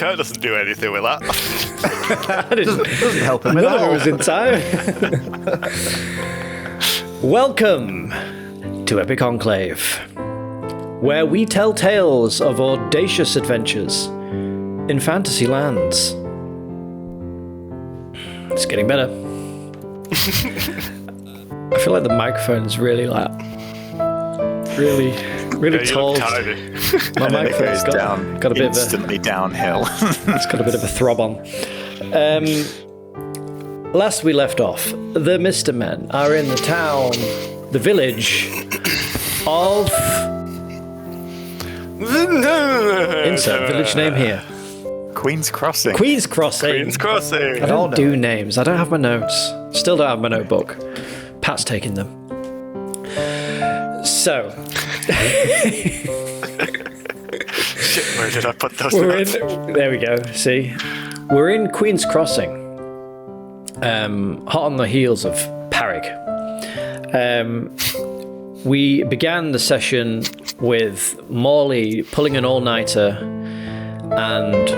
Kurt doesn't do anything with that. doesn't help him at None of all. it was in time. Welcome to Epic Enclave, where we tell tales of audacious adventures in fantasy lands. It's getting better. I feel like the microphone's really really tall. Tiny. My And then it microphone's goes got a bit of a, instantly downhill. it's got a bit of a throb on. Last we left off, the Mr. Men are in the town, the village of... Insert village name here. Queen's Crossing. Queen's Crossing. Queen's Crossing. I don't do names. I don't have my notes. Still don't have my notebook. Pat's taking them. So... Shit, where did I put those notes? There we go. See? We're in Queen's Crossing. Hot on the heels of Parrig. We began the session with Morley pulling an all-nighter and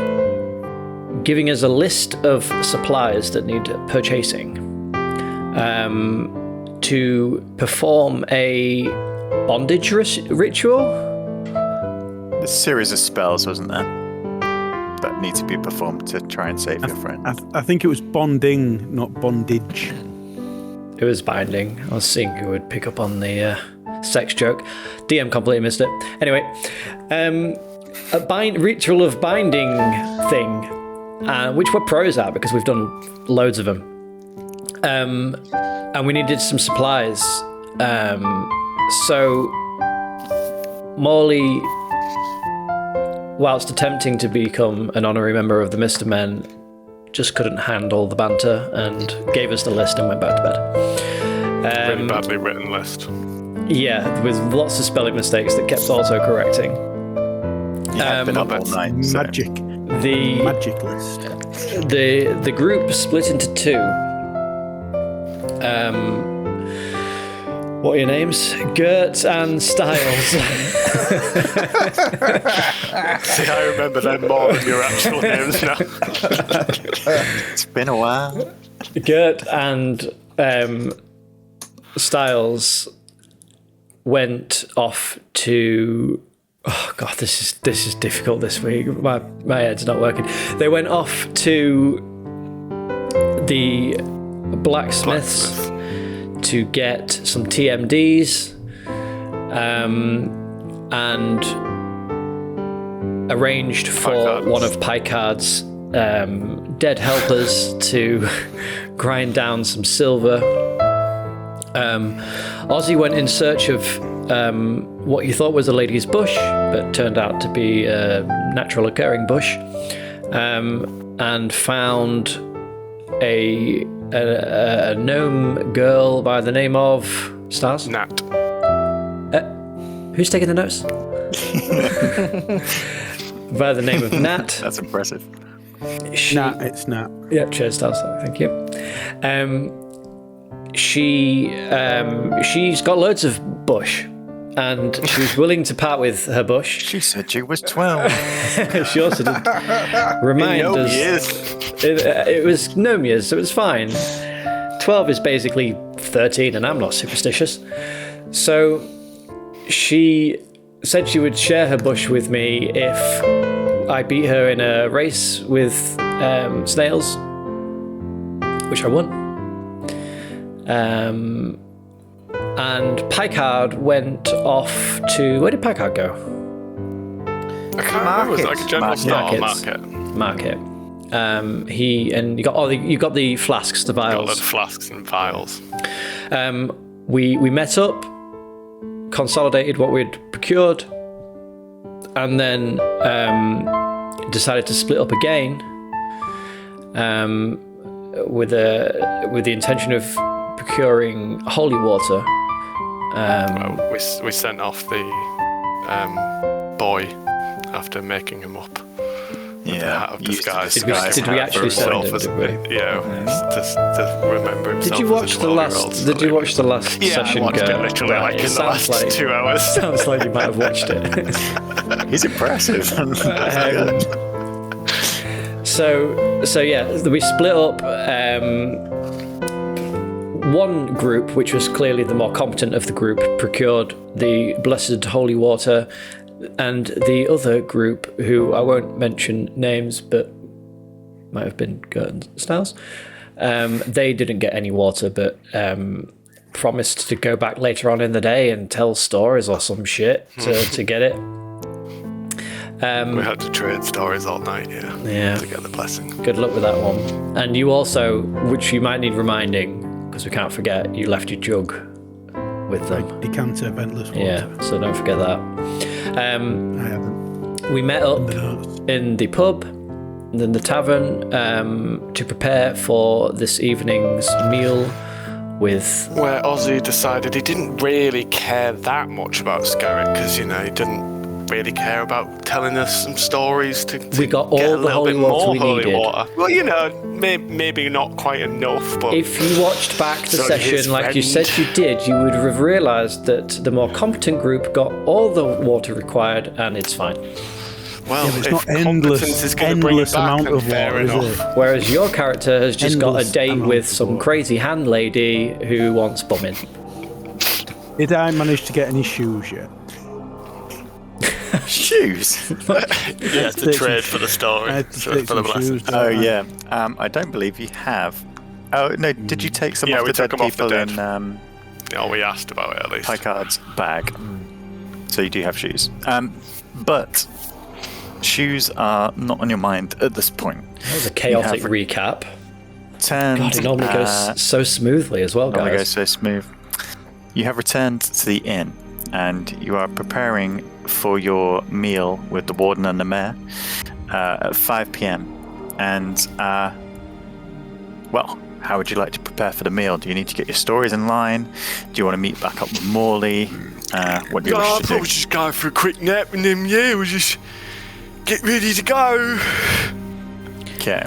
giving us a list of supplies that need purchasing to perform a bondage ritual. A series of spells, wasn't there? That need to be performed to try and save your friend. I think it was bonding, not bondage. It was binding. I was seeing who would pick up on the sex joke. DM completely missed it. Anyway, a ritual of binding thing, which we're pros at because we've done loads of them. And we needed some supplies. So Morley, whilst attempting to become an honorary member of the Mr. Men, just couldn't handle the banter and gave us the list and went back to bed. Really badly written list. Yeah, with lots of spelling mistakes that kept auto-correcting. I've been up all night. So. Magic list. The group split into two. What are your names? Gert and Styles. See, I remember them more than your actual names now. It's been a while. Gert and Styles went off to... Oh god, this is difficult this week. My head's not working. They went off to the blacksmiths to get some TMDs and arranged for one of Picard's dead helpers to grind down some silver. Ozzy went in search of what he thought was a lady's bush, but turned out to be a natural occurring bush, and found a gnome girl by the name of Stars? Nat. Who's taking the notes? By the name of Nat. That's impressive. It's Nat. Yeah, cheers, Stars. Thank you. She's got loads of bush, and she was willing to part with her bush. She said she was 12. She also did remind us. It was gnome years, so it was fine. 12 is basically 13, and I'm not superstitious. So she said she would share her bush with me if I beat her in a race with snails, which I won. And Picard went off to... Where did Picard go? I can't remember. Was it like a general store or Market. You got the flasks, the vials. Got the flasks and vials. We met up, consolidated what we'd procured, and then decided to split up again with the intention of procuring holy water. We sent off the boy after making him up. Yeah. Out of disguise. Did we actually send him? Did we? Yeah, to remember himself. Did you watch the last? Did you watch the last session? I watched it literally like in the last 2 hours. Sounds like you might have watched it. He's impressive. So yeah, we split up. One group, which was clearly the more competent of the group, procured the blessed holy water, and the other group, who I won't mention names, but might have been Gert and Styles, they didn't get any water, but promised to go back later on in the day and tell stories or some shit to get it. We had to trade stories all night, yeah, to get the blessing. Good luck with that one. And you also, which you might need reminding, because we can't forget, you left your jug with them. Decanter of endless water. Yeah, so don't forget that. I haven't. We met up in the pub, in the tavern, to prepare for this evening's meal with... Where Ozzy decided he didn't really care that much about Skerritt, because, he didn't really care about telling us some stories to we got get all a the little holy bit water more we holy needed. water. Well, maybe not quite enough, but... If you watched back the So his session like you friend- said you did, you would have realised that the more competent group got all the water required, and it's fine. Well, Yeah, but it's if not competence is gonna bring it endless back, amount then of fair water, is enough. it? Whereas your character has just got a Endless date amount with of some water. crazy hand lady who wants bumming. Did I manage to get any shoes yet? Shoes. You have to Take trade some for the story, I had to for take the some blessing. shoes. Oh yeah. I don't believe you have. Oh no, did you take some Yeah, off we the took dead them off the people dead. in We asked about it at least. Picard's bag? So you do have shoes. But shoes are not on your mind at this point. That was a chaotic have- recap. Turned, God, it normally goes so smoothly as well, normally goes guys. so smooth. You have returned to the inn, and you are preparing for your meal with the warden and the mayor at 5 p.m. And well, how would you like to prepare for the meal? Do you need to get your stories in line? Do you want to meet back up with Morley? What do you wish to do? We'll just go for a quick nap and then we'll just get ready to go. Okay,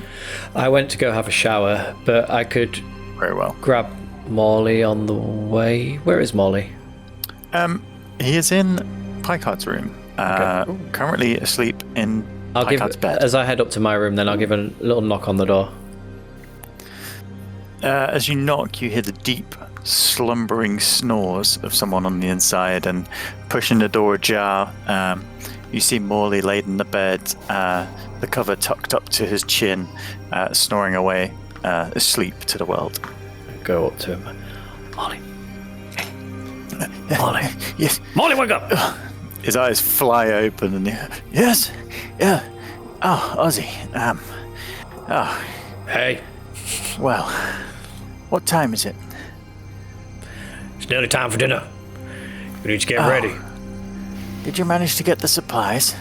I went to go have a shower, but I could very well. grab Morley on the way. Where is Morley? He is in Picard's room, currently asleep in I'll give, Picard's bed. as I head up to my room, then I'll give a little knock on the door. As you knock, you hear the deep, slumbering snores of someone on the inside, and pushing the door ajar, you see Morley laid in the bed, the cover tucked up to his chin, snoring away, asleep to the world. I go up to him. Morley. Morley, yes. Morley, wake up! His eyes fly open, and yes, yeah. Oh, Ozzy. Hey, Well, what time is it? it's nearly time for dinner. We need to get ready. Did you manage to get the supplies?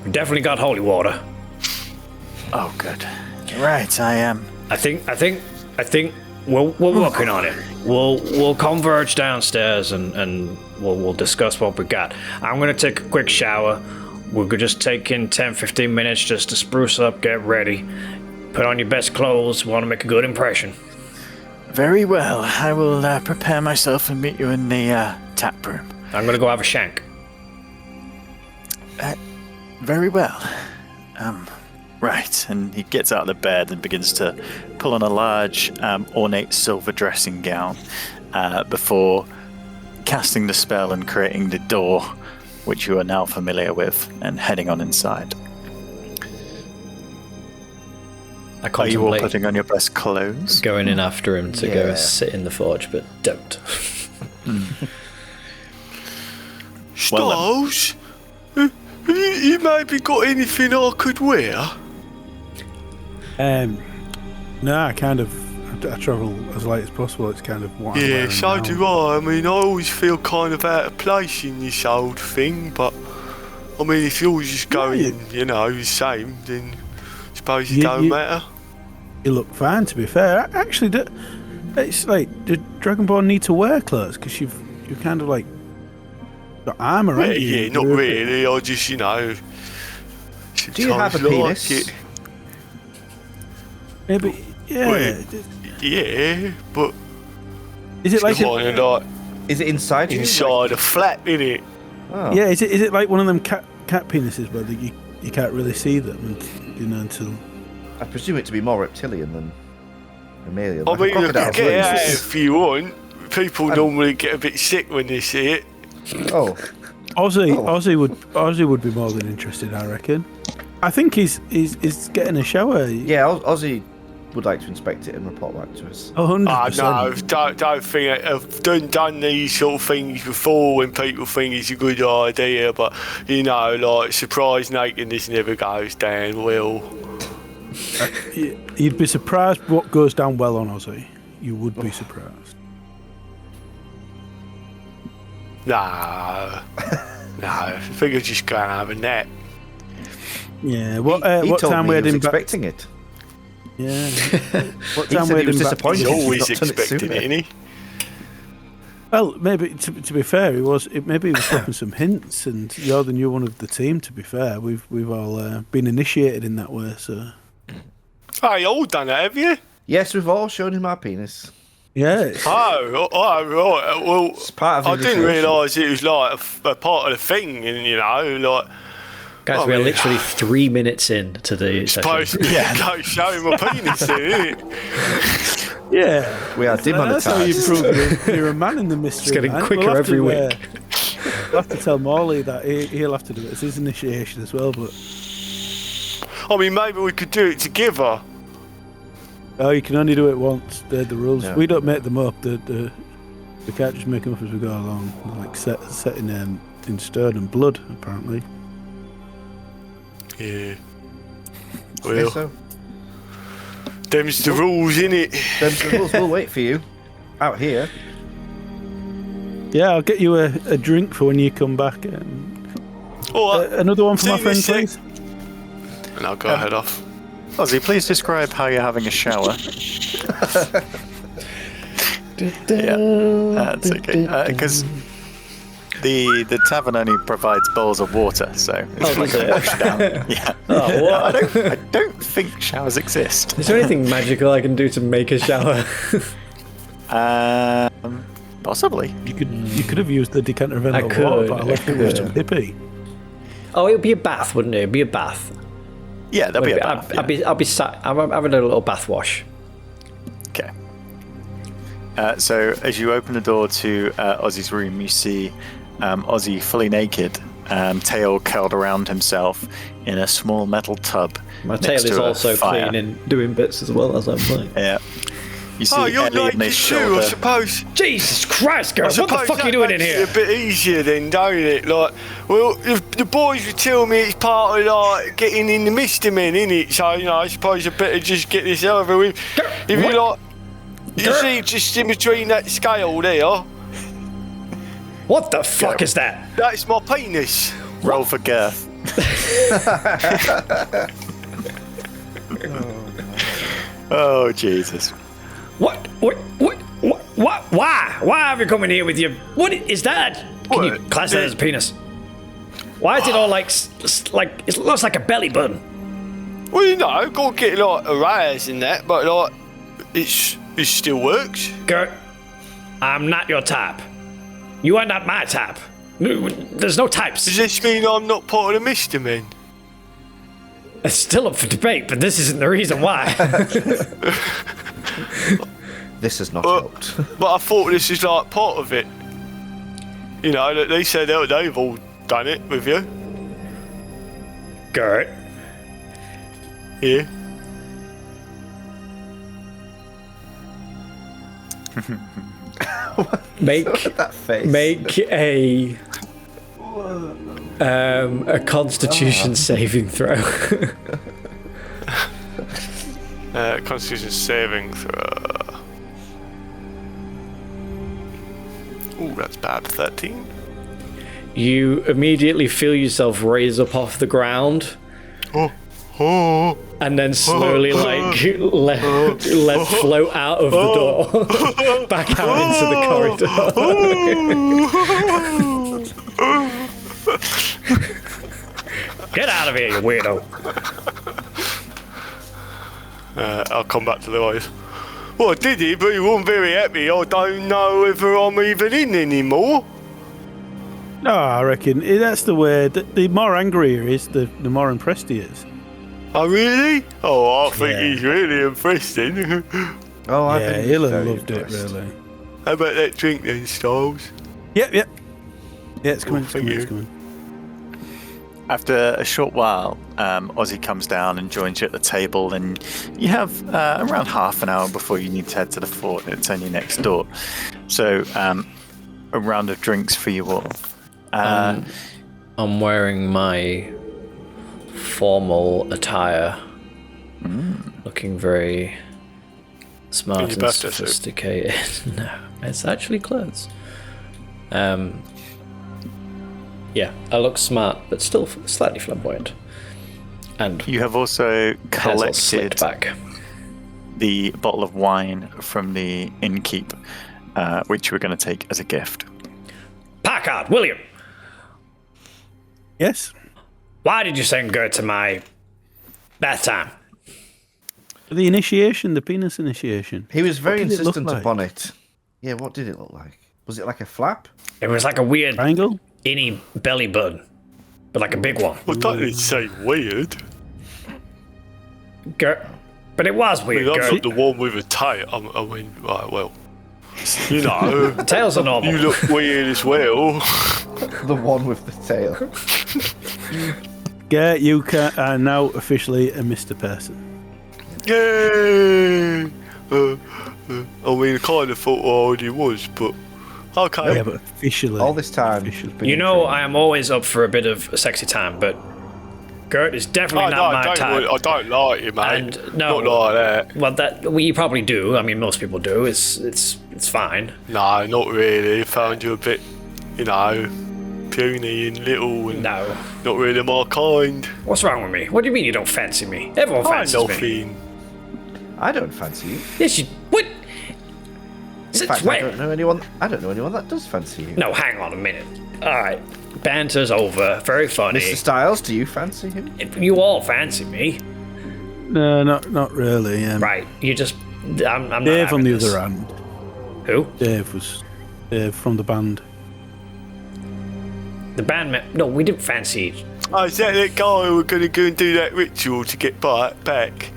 We definitely got holy water. Oh, good. Right, I think we're working on it. We'll converge downstairs and we'll discuss what we got. I'm gonna take a quick shower. We could just take in 10-15 minutes just to spruce up, get ready. Put on your best clothes. Want to make a good impression. Very well. I will prepare myself and meet you in the tap room. I'm gonna go have a shank. Very well. Right. And he gets out of the bed and begins to pull on a large, ornate silver dressing gown before casting the spell and creating the door, which you are now familiar with, and heading on inside. I Are you all contemplate putting on your best clothes? going in after him to go sit in the forge, but don't. Well, Styles, you maybe got anything I could wear? No, I travel as light as possible. It's kind of what I'm Yeah, wearing so now. do I. I mean, I always feel kind of out of place in this old thing, but I mean, if you're just going, the same, then I suppose it don't matter. You look fine, to be fair. Actually, it's like, did Dragonborn need to wear clothes? Because you've kind of like got armour, haven't you? Yeah, not really. I just, Do you have a penis? Yeah, but Wait. Yeah, but is it like kind of like Is it inside you? inside a flap, innit? Oh. yeah? Is it like one of them cat penises where you you can't really see them, until. I presume it to be more reptilian than mammalian. I Like a mean, you crocodile, can get out please. if you want. People normally get a bit sick when they see it. Oh, Ozzy would be more than interested, I reckon. I think he's getting a shower. yeah, Ozzy would like to inspect it and report back to us. 100%. No, don't think I've done these sort of things before when people think it's a good idea, but like surprise nakedness never goes down well. You'd be surprised what goes down well on Ozzy. You would be surprised. No, I think I'll just go and have a nap. Yeah. He What told time me we he had was him back? expecting it. Yeah. What He time said we he had was him back? disappointed. He's He's always not done it expecting sooner. it, isn't he? Well, maybe to be fair, maybe he was dropping some hints, and you're the new one of the team. To be fair, we've all been initiated in that way. So Oh, you all done it, have you? Yes, we've all shown him our penis. yeah, Oh, right. Well, It's part of I didn't initiation. realise it was like a part of the thing, and like. Guys, we are literally 3 minutes in to the session. Supposed to go showing my penis, isn't it? yeah. We are That's how you demonetised. prove you're a man in the mystery. It's getting man. quicker have every to, week. We'll have to tell Morley that he'll have to do it. It's his initiation as well. But I mean, maybe we could do it together. you can only do it once. They're the rules. Yeah. We don't make them up. We can't just make them up as we go along. They're like set in stone and blood, apparently. Yeah. Okay, Well, so them's the rules, innit? then the rules will wait for you out here. Yeah, I'll get you a drink for when you come back. All right. Another one for See my you friend, in a please. sec. And I'll go head off. Ozzy, please describe how you're having a shower. Yeah, that's okay. Because the tavern only provides bowls of water, so it's like a wash down. Yeah. Oh, what? I don't think showers exist. Is there anything magical I can do to make a shower? Possibly. You could have used the decanter of I water, but I could, left it with some hippie. Oh, it'll be a bath, wouldn't it? It'd be a bath. Yeah, there'll be a bath. I'll be sat. I'm having a little bath wash. Okay. So as you open the door to Ozzy's room, you see Ozzy fully naked, tail curled around himself in a small metal tub. My next tail is to a also fire. clean and doing bits as well as I'm playing. Yeah. You see Oh, you're Ellie on naked his too, I shoulder. suppose. Jesus Christ, girl! I What the suppose fuck are you that doing in makes here? it a bit easier then, don't it? Like, well, the boys would tell me it's part of like getting in the Mr. Men, innit? So I suppose I better just get this over with. If you like, you see, just in between that scale there, What the fuck is that? that's my penis. Roll for girth. Oh, Jesus. What? Why? Why have you come in here with your? What is that? Can you What? class that as a penis? Why is it all like it looks like a belly button? Well, gotta get like a rise in that, but like, it still works. Gert, I'm not your type. You are not my type. There's no types. Does this mean I'm not part of the Mr. Men? It's still up for debate, but this isn't the reason why. This has not helped. But I thought this was like part of it. They said they've all done it with you. Gert, Yeah. make That face. make a Constitution saving throw. Constitution saving throw. Ooh, that's bad. 13. You immediately feel yourself raise up off the ground. Oh. And then slowly, let float out of the door, back out into the corridor. Get out of here, you weirdo! I'll come back to the voice. Well, I did it, but he wasn't very happy. I don't know if I'm even in anymore. No, I reckon that's the way. The more angry he is, the more impressed he is. Oh, really? Oh, I think Yeah. he's really impressed then. Oh, I Yeah, think he'll he's have very loved it, impressed. really. How about that drink then, Styles? Yep. Yeah, it's coming. Oh, It's thank coming. you. It's coming. After a short while, Ozzy comes down and joins you at the table, and you have around half an hour before you need to head to the fort. It's only next door. So, a round of drinks for you all. I'm wearing my formal attire, looking very smart In your and birthday suit? sophisticated. No, it's actually clothes. Yeah, I look smart, but still slightly flamboyant. And You have also hair's all slicked collected back. the bottle of wine from the innkeep, which you were going to take as a gift. Packard, William, Yes. why did you send Gert to my bath time? The initiation, the penis initiation. He was very What did it look insistent like? upon it. Yeah, what did it look like? Was it like a flap? It was like a weird Triangle. innie belly button, but like a big one. Well, don't it say weird? Gert, but it was I weird. mean, that's Gert. not the one with a tail. I mean, right, well. You know, Tails are normal. you look weird as well. The one with the tail. Gert, you are now officially a Mr. Person. Yay! I mean, I kind of thought I already was, but okay. Yeah, but officially. All this time. Officially. you've been You know, intrigued. I am always up for a bit of a sexy time, but Gert is definitely not my type. I don't like you, mate. And no, Not like that. Well, well, you probably do. I mean, most people do. It's fine. No, not really. I found you a bit, you know, puny and little and No. not really my kind. What's wrong with me? What do you mean you don't fancy me? Everyone I'm fancies me. nothing. I don't fancy you. Yes, you. What? In Since fact, I when? don't know anyone. I don't know anyone that does fancy you. No, hang on a minute. All right, banter's over. Very funny. Mr. Styles, do you fancy him? You all fancy me, No, not really. right? You just. I'm not Dave, on having the this. other hand. Who? Dave from the band. The band. No, we didn't fancy. Oh, is that guy who we're going to go and do that ritual to get back?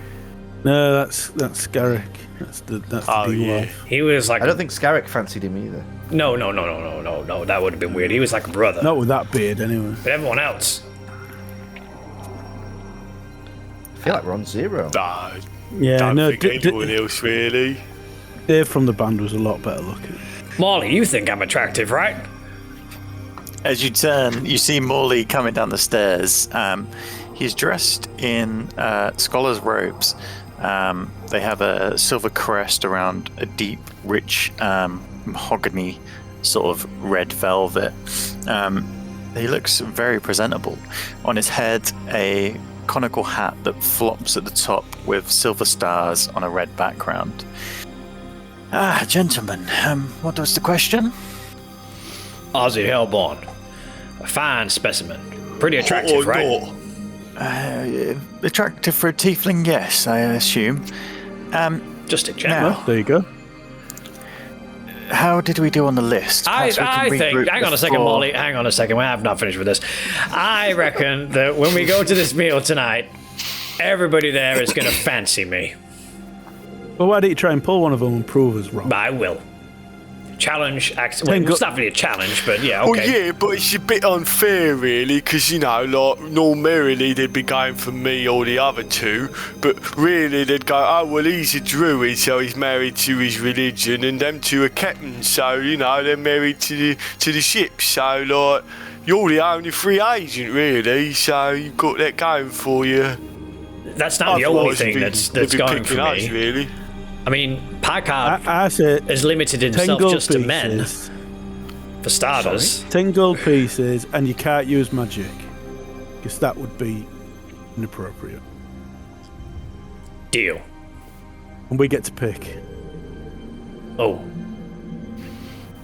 No, that's Garrick. That's the Oh, D yeah. wife. He was like. I don't think Scarrick fancied him either. No. That would have been weird. He was like a brother. Not with that beard, anyway. But everyone else. I feel like we're on zero. Nah, Yeah, don't no. think anyone else really. Dave from the band was a lot better looking. Molly, you think I'm attractive, right? As you turn, you see Morley coming down the stairs. He's dressed in scholar's robes. They have a silver crest around a deep, rich mahogany sort of red velvet. He looks very presentable. On his head, a conical hat that flops at the top with silver stars on a red background. Ah, gentlemen, what was the question? Ozzy Hellborn. A fine specimen. Pretty attractive, Or right? not. Attractive for a tiefling, yes, I assume. Just in general. Now, There you go. how did we do on the list? I Perhaps we can think. regroup Hang on a second, before- Molly. Hang on a second. I've not finished with this. I reckon that when we go to this meal tonight, everybody there is going to fancy me. Well, why don't you try and pull one of them and prove us wrong? But I will. Challenge. Well, Tango- it's not really a challenge, but yeah, Well, okay. yeah, but it's a bit unfair, really, because, you know, like, normally they'd be going for me or the other two, but really they'd go, oh, well, he's a druid, so he's married to his religion, and them two are captains, so, you know, they're married to the ship, so, like, you're the only free agent, really, so you've got that going for you. That's not the only Otherwise, thing they'd that's be going picking for us, me. really. I mean, Packard I say has limited 10 himself gold just to men, pieces. for starters. 10 gold pieces, and you can't use magic. Because that would be inappropriate. Deal. And we get to pick. Oh,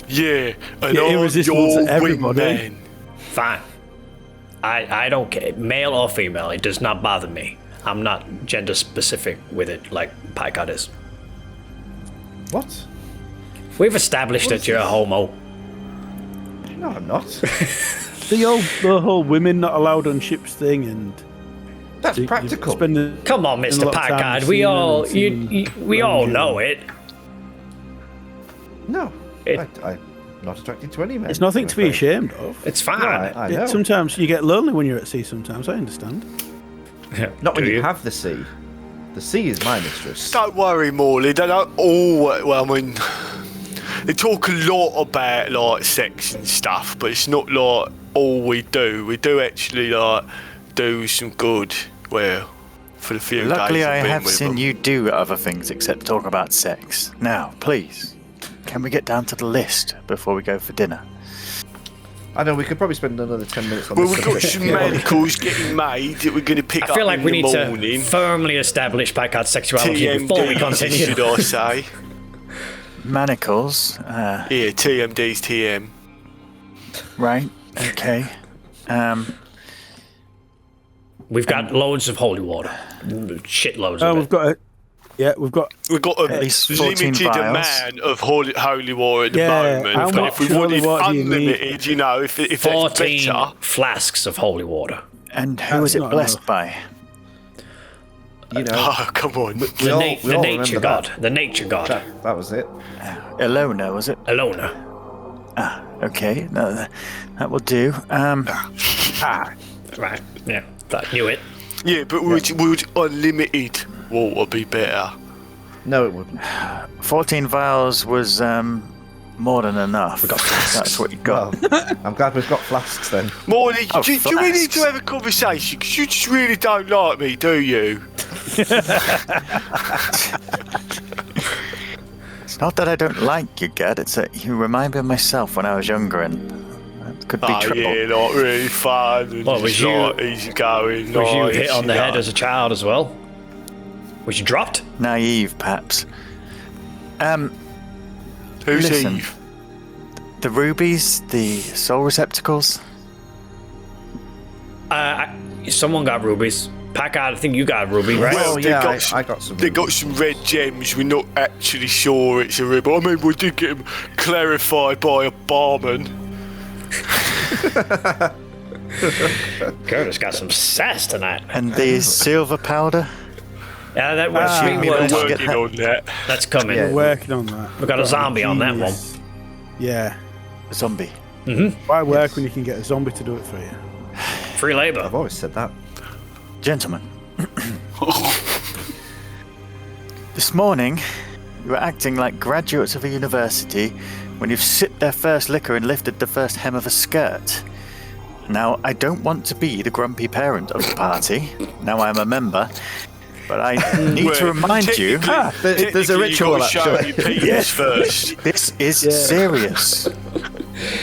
Yeah, and Yeah, I'm irresistible your to everybody. wingman. fine. I don't care, male or female. It does not bother me. I'm not gender specific with it like Packard is. What? We've established that you're a homo. No, I'm not. The whole women not allowed on ships thing, and That's practical. Come on, Mr. Packard. We all know it. No, I'm not attracted to any men. It's nothing to be ashamed of. It's fine. No, I know. Sometimes you get lonely when you're at sea. Sometimes I understand. Not when you have the sea. The sea is my mistress. Don't worry, Morley. They don't all. Well, I mean, they talk a lot about like sex and stuff, but it's not like all we do. We do actually like do some good. Well, for the few Luckily, days I I've been have with seen them. you do other things except talk about sex. Now, please, can we get down to the list before we go for dinner? I know we could probably spend another 10 minutes on Well, this we've got subject. some medicals getting made that we're going to pick I up feel like in we the need morning. to firmly establish Packard's sexuality before we continue. should I say? Manacles, Yeah, TMD's TM. right? Okay. We've got loads of holy water. Shitloads of We've it. got we've got a least 14 limited vials. amount of holy water at the Yeah, moment. how But much if we holy wanted water do you need? unlimited, you know, if that's 14 better. flasks of holy water. And who was it not blessed enough. by? You know, Oh, come on. we all The remember nature god. The nature god. That was it. Ilona, was it? Alona. Okay, no, that will do. Right. Yeah. I knew it. Yeah, but would unlimited water be better? No, it wouldn't. 14 vials was more than enough. That's what you got. Well, I'm glad we've got flasks then. Morley, Oh, do we need to flasks. have a conversation? Because you just really don't like me, do you? It's not that I don't like you, Gad. It's that you remind me of myself when I was younger, and that could be trouble. Yeah, like really fun and Well, was just, you- like, easy going. Was you nice, hit on the head know. as a child as well? Was you dropped? Naive, perhaps. Who's listen. Eve? The rubies, the soul receptacles. Someone got rubies. Packard, I think you got a ruby, right? Well, Oh, they yeah, got I got some. They got some red gems. We're not actually sure it's a ruby. I mean, we did get them clarified by a barman. Curtis got some sass tonight. And the silver powder. Yeah, that was Shoot me We're when working. you get working that. on that. That's coming. Yeah. working on that. We've got a zombie on that one. Genius. Yeah. Zombie. Why work when you can get a zombie to do it for you? Free labor. I've always said that. Gentlemen. This morning, you were acting like graduates of a university when you've sipped their first liquor and lifted the first hem of a skirt. Now, I don't want to be the grumpy parent of the party. Now I'm a member. But I need to remind you, there's a ritual, You've got to show actually. your penis first. this is serious.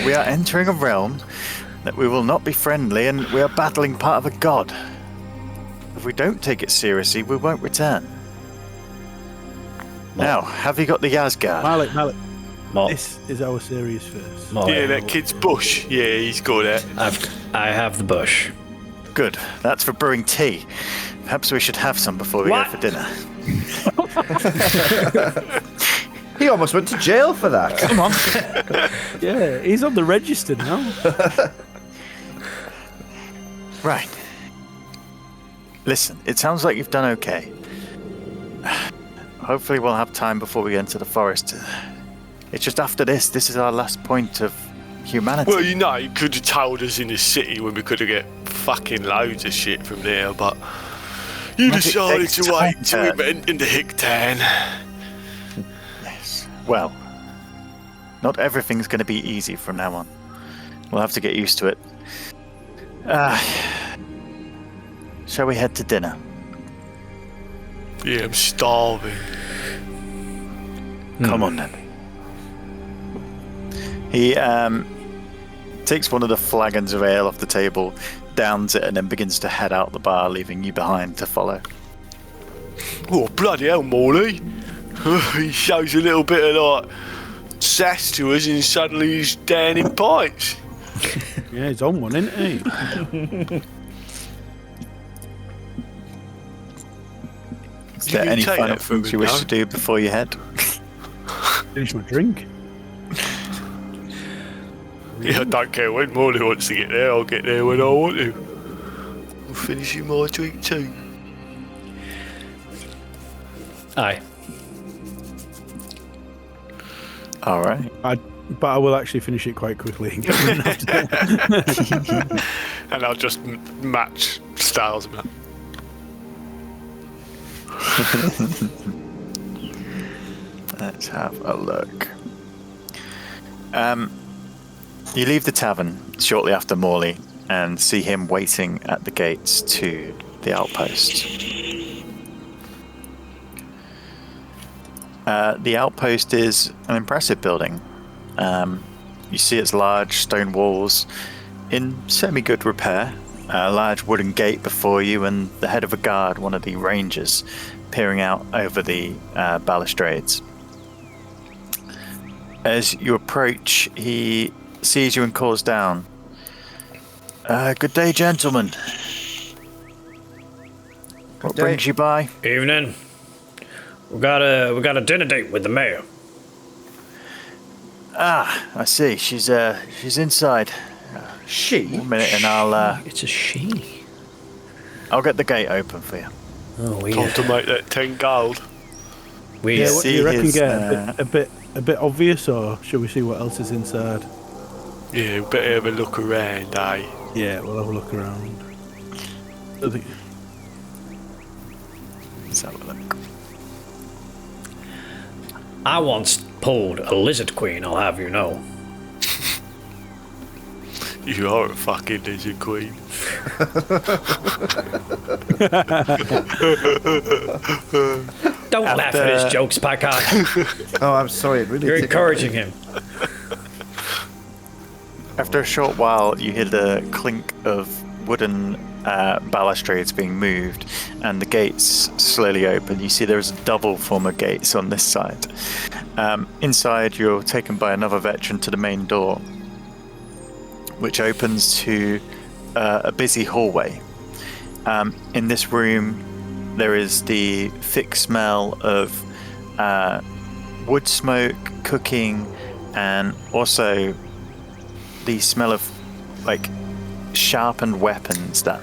We are entering a realm that we will not be friendly, and we are battling part of a god. If we don't take it seriously, we won't return. Now, have you got the Yazgard? Malik, More. this is our serious first. More. Yeah, that kid's bush. Yeah, he's got it. I have the bush. Good. That's for brewing tea. Perhaps we should have some before we What? go for dinner. He almost went to jail for that. Come on. Yeah, he's on the register now. Right. Listen, it sounds like you've done okay. Hopefully we'll have time before we enter the forest. It's just after this is our last point of humanity. Well, you know, you could have told us in the city when we could have get fucking loads of shit from there, but you But it decided takes to wait time till to- we went into Hicktown. Yes. Well, not everything's going to be easy from now on. We'll have to get used to it. Shall we head to dinner? Yeah, I'm starving. Come on then. He takes one of the flagons of ale off the table, downs it, and then begins to head out the bar, leaving you behind to follow. Oh, bloody hell, Morley. He shows a little bit of, like, sass to us and suddenly he's down in pints. Yeah, he's on one, isn't he? Is Did there you any take final that from things me, you wish no? to do before you head? Finish my drink. Yeah, I don't care when Morley wants to get there. I'll get there when I want to. I'm finishing my drink too. Aye. All right. But I will actually finish it quite quickly. And I'll just match styles, man. Let's have a look. You leave the tavern shortly after Morley and see him waiting at the gates to the outpost. The outpost is an impressive building. You see its large stone walls in semi-good repair, a large wooden gate before you, and the head of a guard, one of the rangers, peering out over the balustrades. As you approach, he sees you and calls down. Good day, gentlemen. What brings you by? Evening. We got a dinner date with the mayor. Ah, I see. She's inside. She? 1 minute, and I'll It's a she. I'll get the gate open for you. Oh, we Time to make that 10 gold. we Yeah, what do you reckon? his, Get a bit obvious, or should we see what else is inside? Yeah, we better have a look around, eh? Yeah, we'll have a look around. Let's have a look. I once pulled a lizard queen. I'll have you know. You are a fucking lizard queen. Don't laugh at his jokes, Packard. Oh, I'm sorry. It really You're tickled encouraging me. him. After a short while, you hear the clink of wooden balustrades being moved, and the gates slowly open. You see there's a double form of gates on this side. Inside, you're taken by another veteran to the main door, which opens to a busy hallway. In this room, there is the thick smell of wood smoke, cooking, and also the smell of like sharpened weapons, that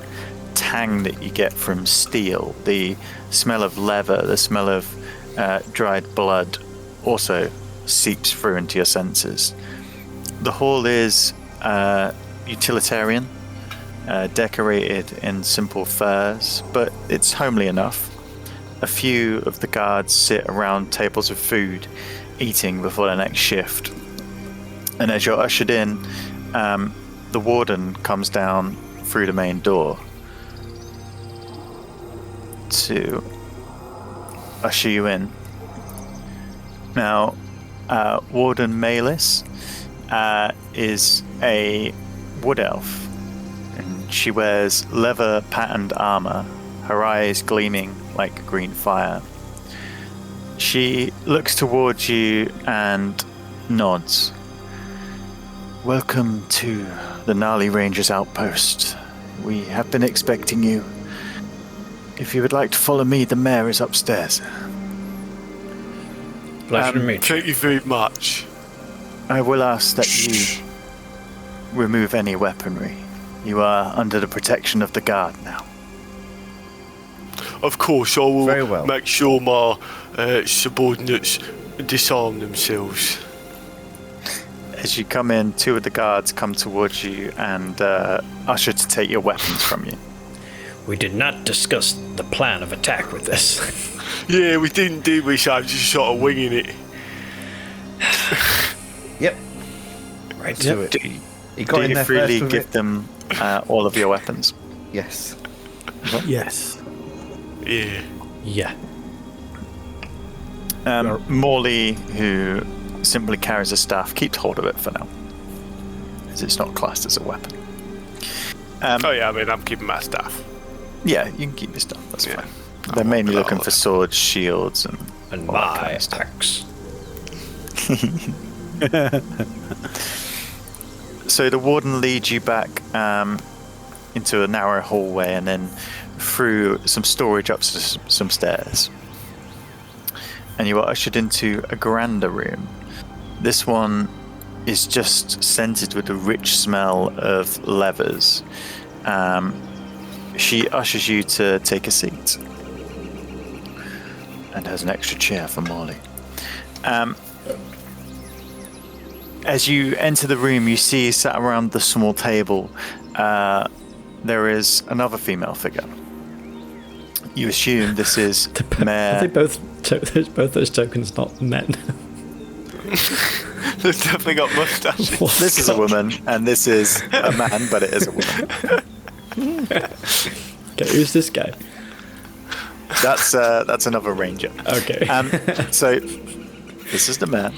tang that you get from steel, the smell of leather, the smell of dried blood also seeps through into your senses. The hall is utilitarian, decorated in simple furs, but it's homely enough. A few of the guards sit around tables of food, eating before the next shift. And as you're ushered in, the warden comes down through the main door to usher you in. Now, Warden Malis is a wood elf, and she wears leather patterned armor, her eyes gleaming like green fire. She looks towards you and nods. Welcome to the Gnarly Rangers outpost. We have been expecting you. If you would like to follow me, the mayor is upstairs. Pleasure to meet you. Thank you very much. I will ask that you remove any weaponry. You are under the protection of the guard now. Of course, I will Very well. make sure my subordinates disarm themselves. As you come in, two of the guards come towards you and usher to take your weapons from you. We did not discuss the plan of attack with this. Yeah, we didn't, did we? So I'm just sort of winging it. Yep. Right. Do it. He got Do in you there freely first with give it. them all of your weapons? Yes. Yes. Yeah. Yeah. Morley, who simply carries a staff, keeps hold of it for now, as it's not classed as a weapon. Oh yeah, I mean, I'm keeping my stuff. Yeah, you can keep your stuff, that's Yeah. fine. They're mainly looking for swords, shields, and And all that my kind of stuff. axe. So the warden leads you back into a narrow hallway and then through some storage up some stairs. And you are ushered into a grander room. This one is just scented with the rich smell of leathers. She ushers you to take a seat. And has an extra chair for Morley. As you enter the room, you see sat around the small table, there is another female figure. You assume this is Mayor... Are they both those tokens not men? They've definitely got mustaches. This is a woman, and this is a man, but it is a woman. Okay, who's this guy? That's another ranger. Okay. So this is the man.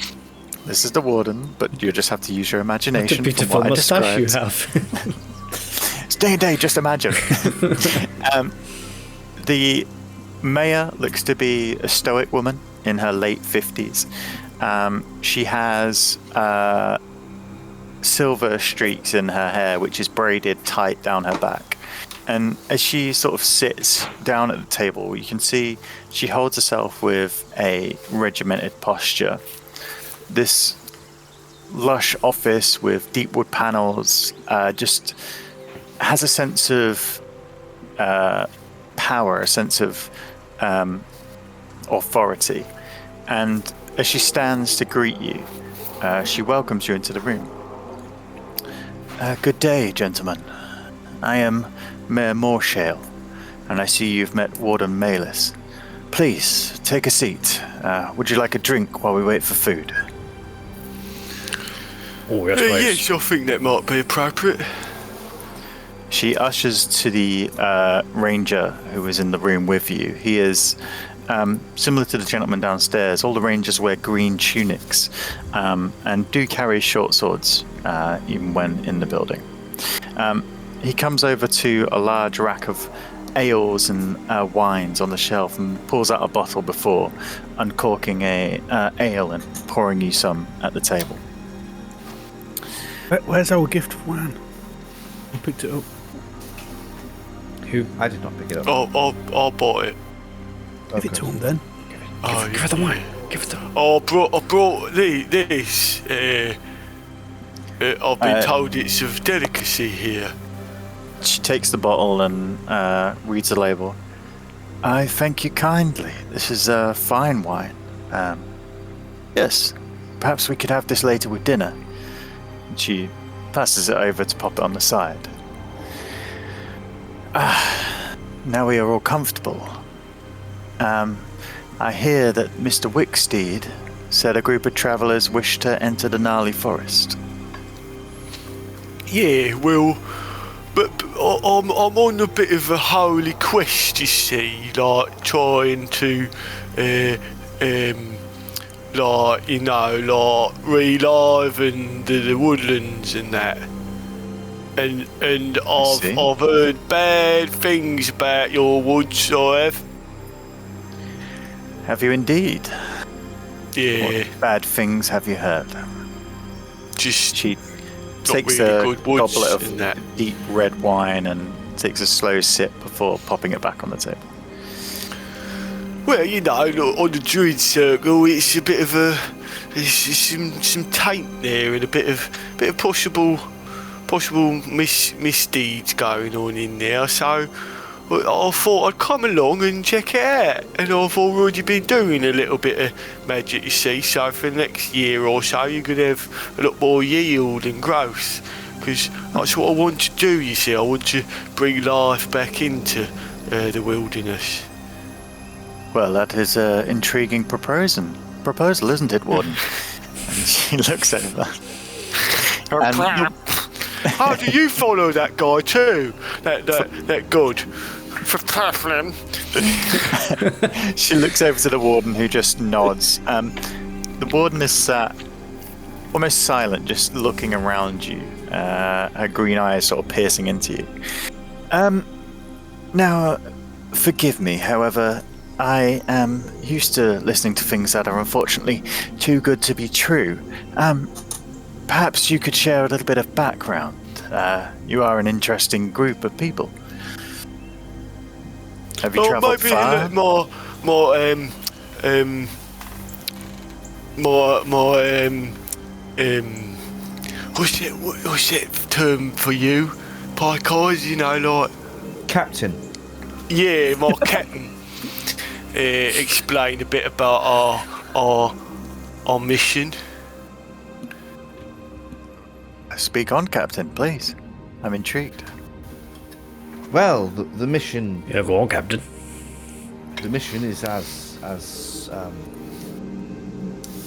This is the warden, but you just have to use your imagination. What a beautiful mustache you have. It's day, just imagine. The mayor looks to be a stoic woman in her late 50s. She has silver streaks in her hair, which is braided tight down her back. And as she sort of sits down at the table, you can see she holds herself with a regimented posture. This lush office with deep wood panels just has a sense of power, a sense of authority. And as she stands to greet you, she welcomes you into the room. Good day, gentlemen. I am Mayor Morshale, and I see you've met Warden Malis. Please, take a seat. Would you like a drink while we wait for food? Oh, yes, please. Yes, I think that might be appropriate. She ushers to the ranger who is in the room with you. He is similar to the gentleman downstairs. All the rangers wear green tunics and do carry short swords even when in the building. He comes over to a large rack of ales and wines on the shelf and pulls out a bottle before uncorking a ale and pouring you some at the table. Where's our gift of wine? I picked it up. Who? I did not pick it up. I bought it. Give it to him then. Give her the wine. Give it to her. I brought this. I've been told it's of delicacy here. She takes the bottle and reads the label. I thank you kindly. This is a fine wine. Yes, perhaps we could have this later with dinner. And she passes it over to pop it on the side. Now we are all comfortable. I hear that Mr. Wicksteed said a group of travellers wish to enter the gnarly forest. Yeah, well, but I'm on a bit of a holy quest, you see, like trying to, relive and the woodlands and that. And I've heard bad things about your woods, I have. Have you indeed? Yeah. What bad things have you heard? Just She not takes really a good woods goblet of and that. deep red wine and takes a slow sip before popping it back on the table. Well, look, on the druid circle, it's a bit of there's some taint there and a bit of possible misdeeds going on in there. So I thought I'd come along and check it out. And I've already been doing a little bit of magic, you see. So for the next year or so, you could have a lot more yield and growth. Because that's what I want to do, you see. I want to bring life back into the wilderness. Well, that is an intriguing proposal, isn't it, Warden? And she looks over. And How do you follow that guy too? That god? she looks over to the warden, who just nods. The warden is sat almost silent, just looking around you. Her green eyes sort of piercing into you. Now, forgive me, however, I am used to listening to things that are unfortunately too good to be true. Perhaps you could share a little bit of background. You are an interesting group of people. Have you travelled far? what's that term for you, Pike Eyes? You know, like Captain. yeah, my captain. Explain a bit about our mission. Speak on, Captain, please. I'm intrigued. Well, the mission. Yeah, go on, Captain. The mission is as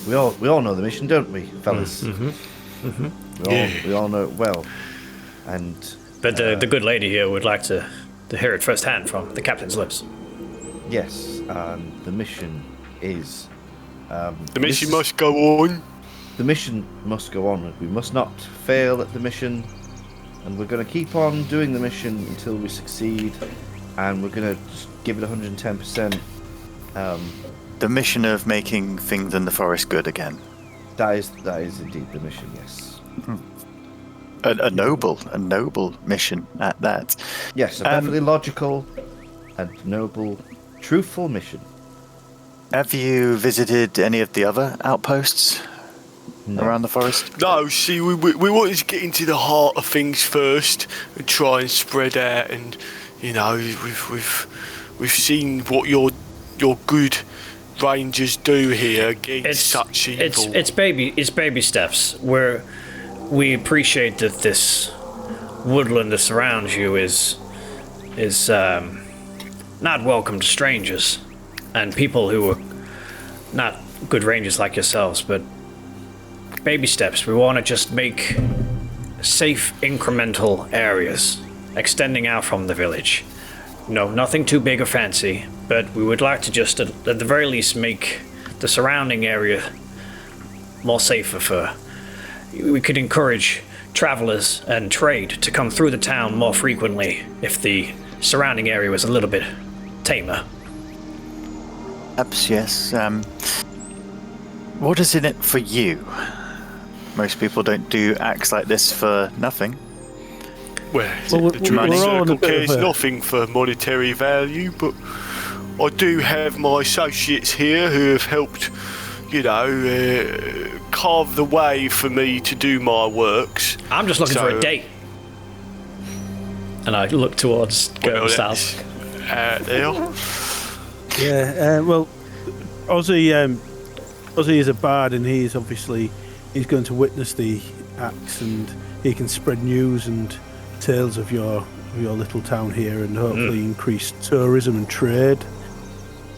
we all know the mission, don't we, fellas? We all know it well, But the good lady here would like to hear it firsthand from the captain's lips. yes, the mission is. The mission must go on. The mission must go on. We must not fail at the mission, and we're going to keep on doing the mission until we succeed, and we're going to just give it 110%. The mission of making things in the forest good again. That is indeed the mission. Yes. A noble mission at that. Yes, a perfectly logical and noble, truthful mission. Have you visited any of the other outposts around the forest? No, see, we wanted to get into the heart of things first and try and spread out. And you know, we've seen what your good rangers do here against such evil. It's baby steps. We appreciate that this woodland that surrounds you is not welcome to strangers and people who are not good rangers like yourselves, but baby steps. We want to just make safe, incremental areas extending out from the village. No, nothing too big or fancy, but we would like to just, at the very least, make the surrounding area more safer for... We could encourage travelers and trade to come through the town more frequently if the surrounding area was a little bit tamer. Perhaps, yes. What is in it for you? Most people don't do acts like this for nothing. Well, the we're druid all in a circle bit cares of a- nothing for monetary value, but I do have my associates here who have helped, you know, carve the way for me to do my works. I'm just looking for So- a date. And I look towards Girl's Well, house. There. Yeah, well, Ozzy is a bard, and he's going to witness the acts, and he can spread news and tales of your little town here, and hopefully increase tourism and trade.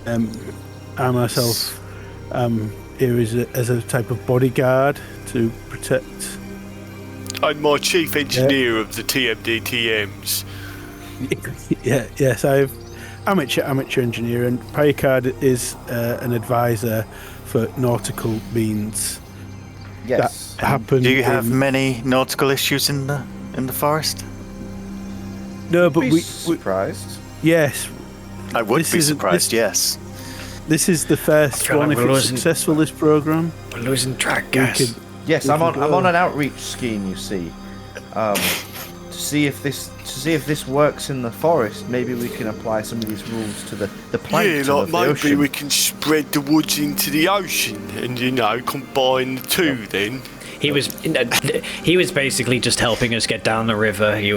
I myself here as a type of bodyguard to protect. I'm my chief engineer of the TMDTMs. Yes, I've amateur engineer, and Picard is an advisor for nautical means. Yes. That happened. Do you have many nautical issues in the forest? No, but Be we surprised. yes. I would This be isn't- surprised, this- yes. This is the first feel one. like If we're it's losing- successful, this program, We're losing track, we guys. could. Yes, We I'm can on go. an outreach scheme. You see, to see if this works in the forest. Maybe we can apply some of these rules to the plankton Yeah, like of the maybe ocean. we can spread the woods into the ocean and, you know, combine the two then. He was basically just helping us get down the river. He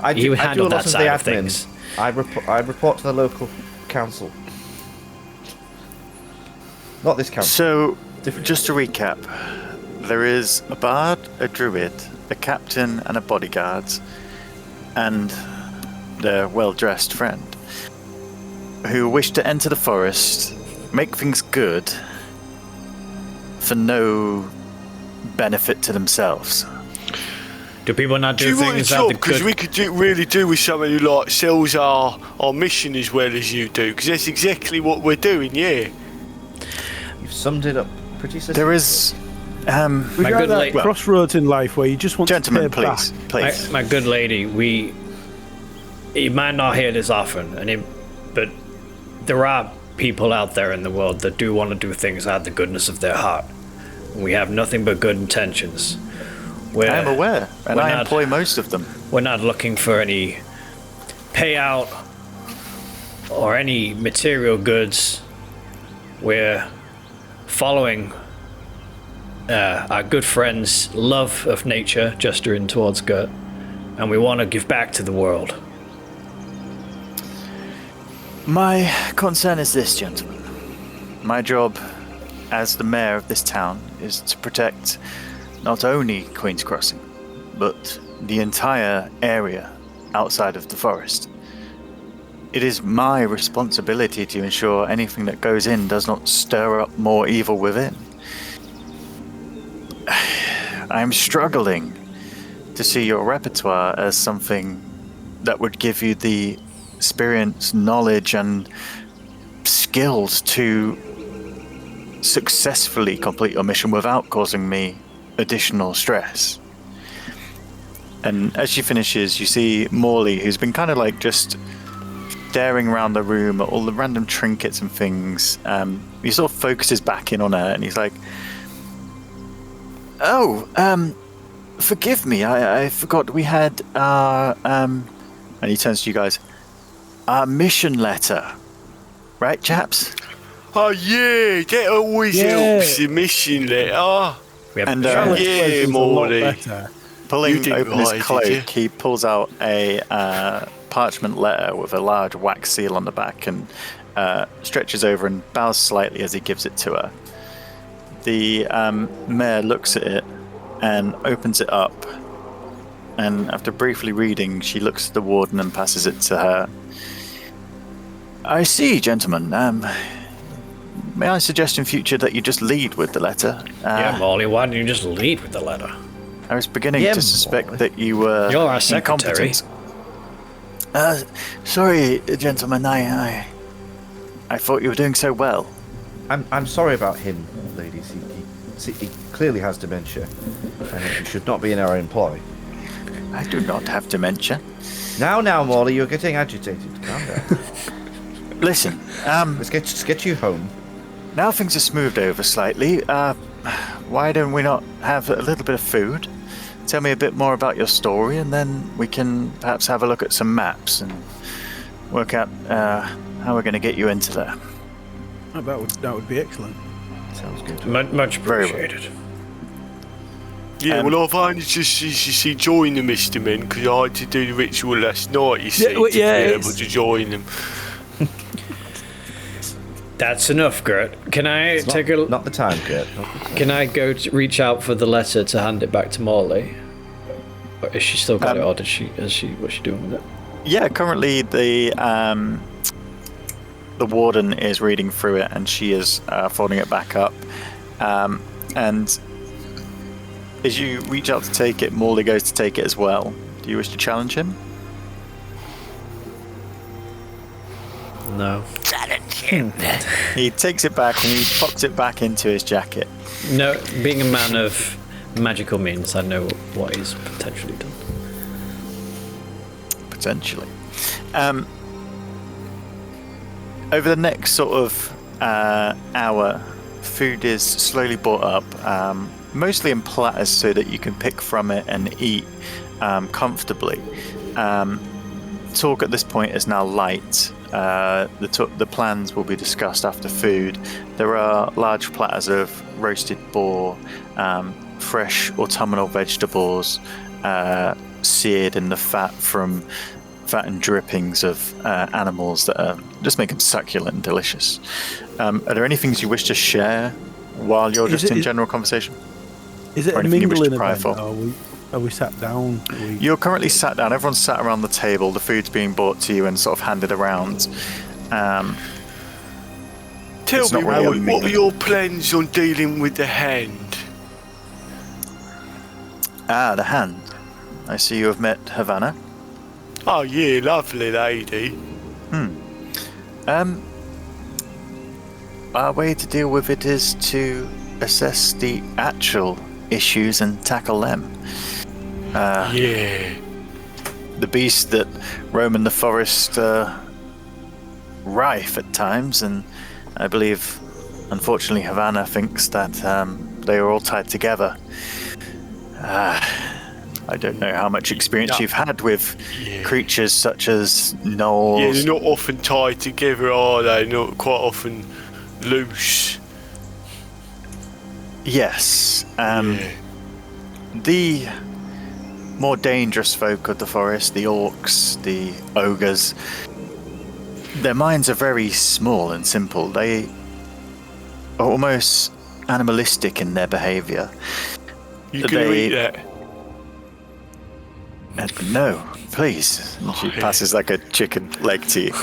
I do handled a lot that side the of admin. things. I report to the local council. Not this council. So, Different. just to recap, there is a bard, a druid, a captain, and a bodyguard, and their well-dressed friend, who wish to enter the forest, make things good, for no benefit to themselves. Do people not Do do you want a things that job? the Because good... we could really do with someone who like sells our mission as well as you do. Because that's exactly what we're doing. Yeah. You've summed it up pretty succinctly. There is, We're My at good that lady- crossroads in life where you just want gentlemen, to pay please, back. please. My good lady, you might not hear this often, but there are people out there in the world that do want to do things out of the goodness of their heart. We have nothing but good intentions. I am aware, and we're I not- employ most of them. We're not looking for any payout or any material goods. We're following our good friend's love of nature, gesturing towards Gert, and we want to give back to the world. My concern is this, gentlemen. My job as the mayor of this town is to protect not only Queen's Crossing, but the entire area outside of the forest. It is my responsibility to ensure anything that goes in does not stir up more evil within. I'm struggling to see your repertoire as something that would give you the experience, knowledge, and skills to successfully complete your mission without causing me additional stress. And as she finishes, you see Morley, who's been kind of like just staring around the room at all the random trinkets and things. He sort of focuses back in on her, and he's like, forgive me, I forgot we had our, and he turns to you guys, our mission letter. Right, chaps? Oh, yeah, that always helps, the mission letter. And Yeah, Morley. pulling You didn't open his lie, did cloak, you? he pulls out a parchment letter with a large wax seal on the back and stretches over and bows slightly as he gives it to her. The mayor looks at it and opens it up, and after briefly reading, she looks at the warden and passes it to her. I see, gentlemen. May I suggest in future that you just lead with the letter? Yeah, Molly, why don't you just lead with the letter? I was beginning to suspect that you were You're our secretary. incompetent. Sorry, gentlemen. I thought you were doing so well. I'm sorry about him, ladies. He clearly has dementia, and he should not be in our employ. I do not have dementia. Now, Morley, you're getting agitated. Calm down. Listen, Let's get you home. now things are smoothed over slightly. Why don't we not have a little bit of food? Tell me a bit more about your story, and then we can perhaps have a look at some maps and work out how we're going to get you into there. Oh, that would be excellent. Sounds good. Much Very well. appreciated. Yeah, well, I've only just joined the Mr. Men because I had to do the ritual last night, you see, well, to yeah, be able to join them. That's enough, Gert. Can I take a? Not the time, Kurt. Can I go to reach out for the letter to hand it back to Morley? Or is she still got it, or did she? What's she doing with it? Yeah, currently the warden is reading through it, and she is folding it back up. And as you reach out to take it, Morley goes to take it as well. Do you wish to challenge him? No. He takes it back and he pops it back into his jacket. No, being a man of magical means, I know what he's potentially done. Potentially. Over the next sort of hour, food is slowly brought up, mostly in platters so that you can pick from it and eat comfortably. Talk at this point is now light. The plans will be discussed after food. There are large platters of roasted boar, fresh autumnal vegetables, seared in the fat and drippings of animals that are just make them succulent and delicious. Are there any things you wish to share while you're just in general conversation? Is it Or a anything you wish to mingling cry event? for? Are we sat down? You're currently sat down. Everyone's sat around the table. The food's being brought to you and sort of handed around. Tell It's me, not really a what meal. are your plans on dealing with the hand? The hand. I see you have met Havana. Oh, yeah, lovely lady. Our way to deal with it is to assess the actual issues and tackle them. Yeah. The beasts that roam in the forest are rife at times, and I believe, unfortunately, Havana thinks that they are all tied together. I don't know how much experience you've had with creatures such as gnolls. Yeah, they're not often tied together, are they? Not quite often loose. Yes. The more dangerous folk of the forest, the orcs, the ogres, their minds are very small and simple. They are almost animalistic in their behavior. You can eat that. No, please. And she passes like a chicken leg to you.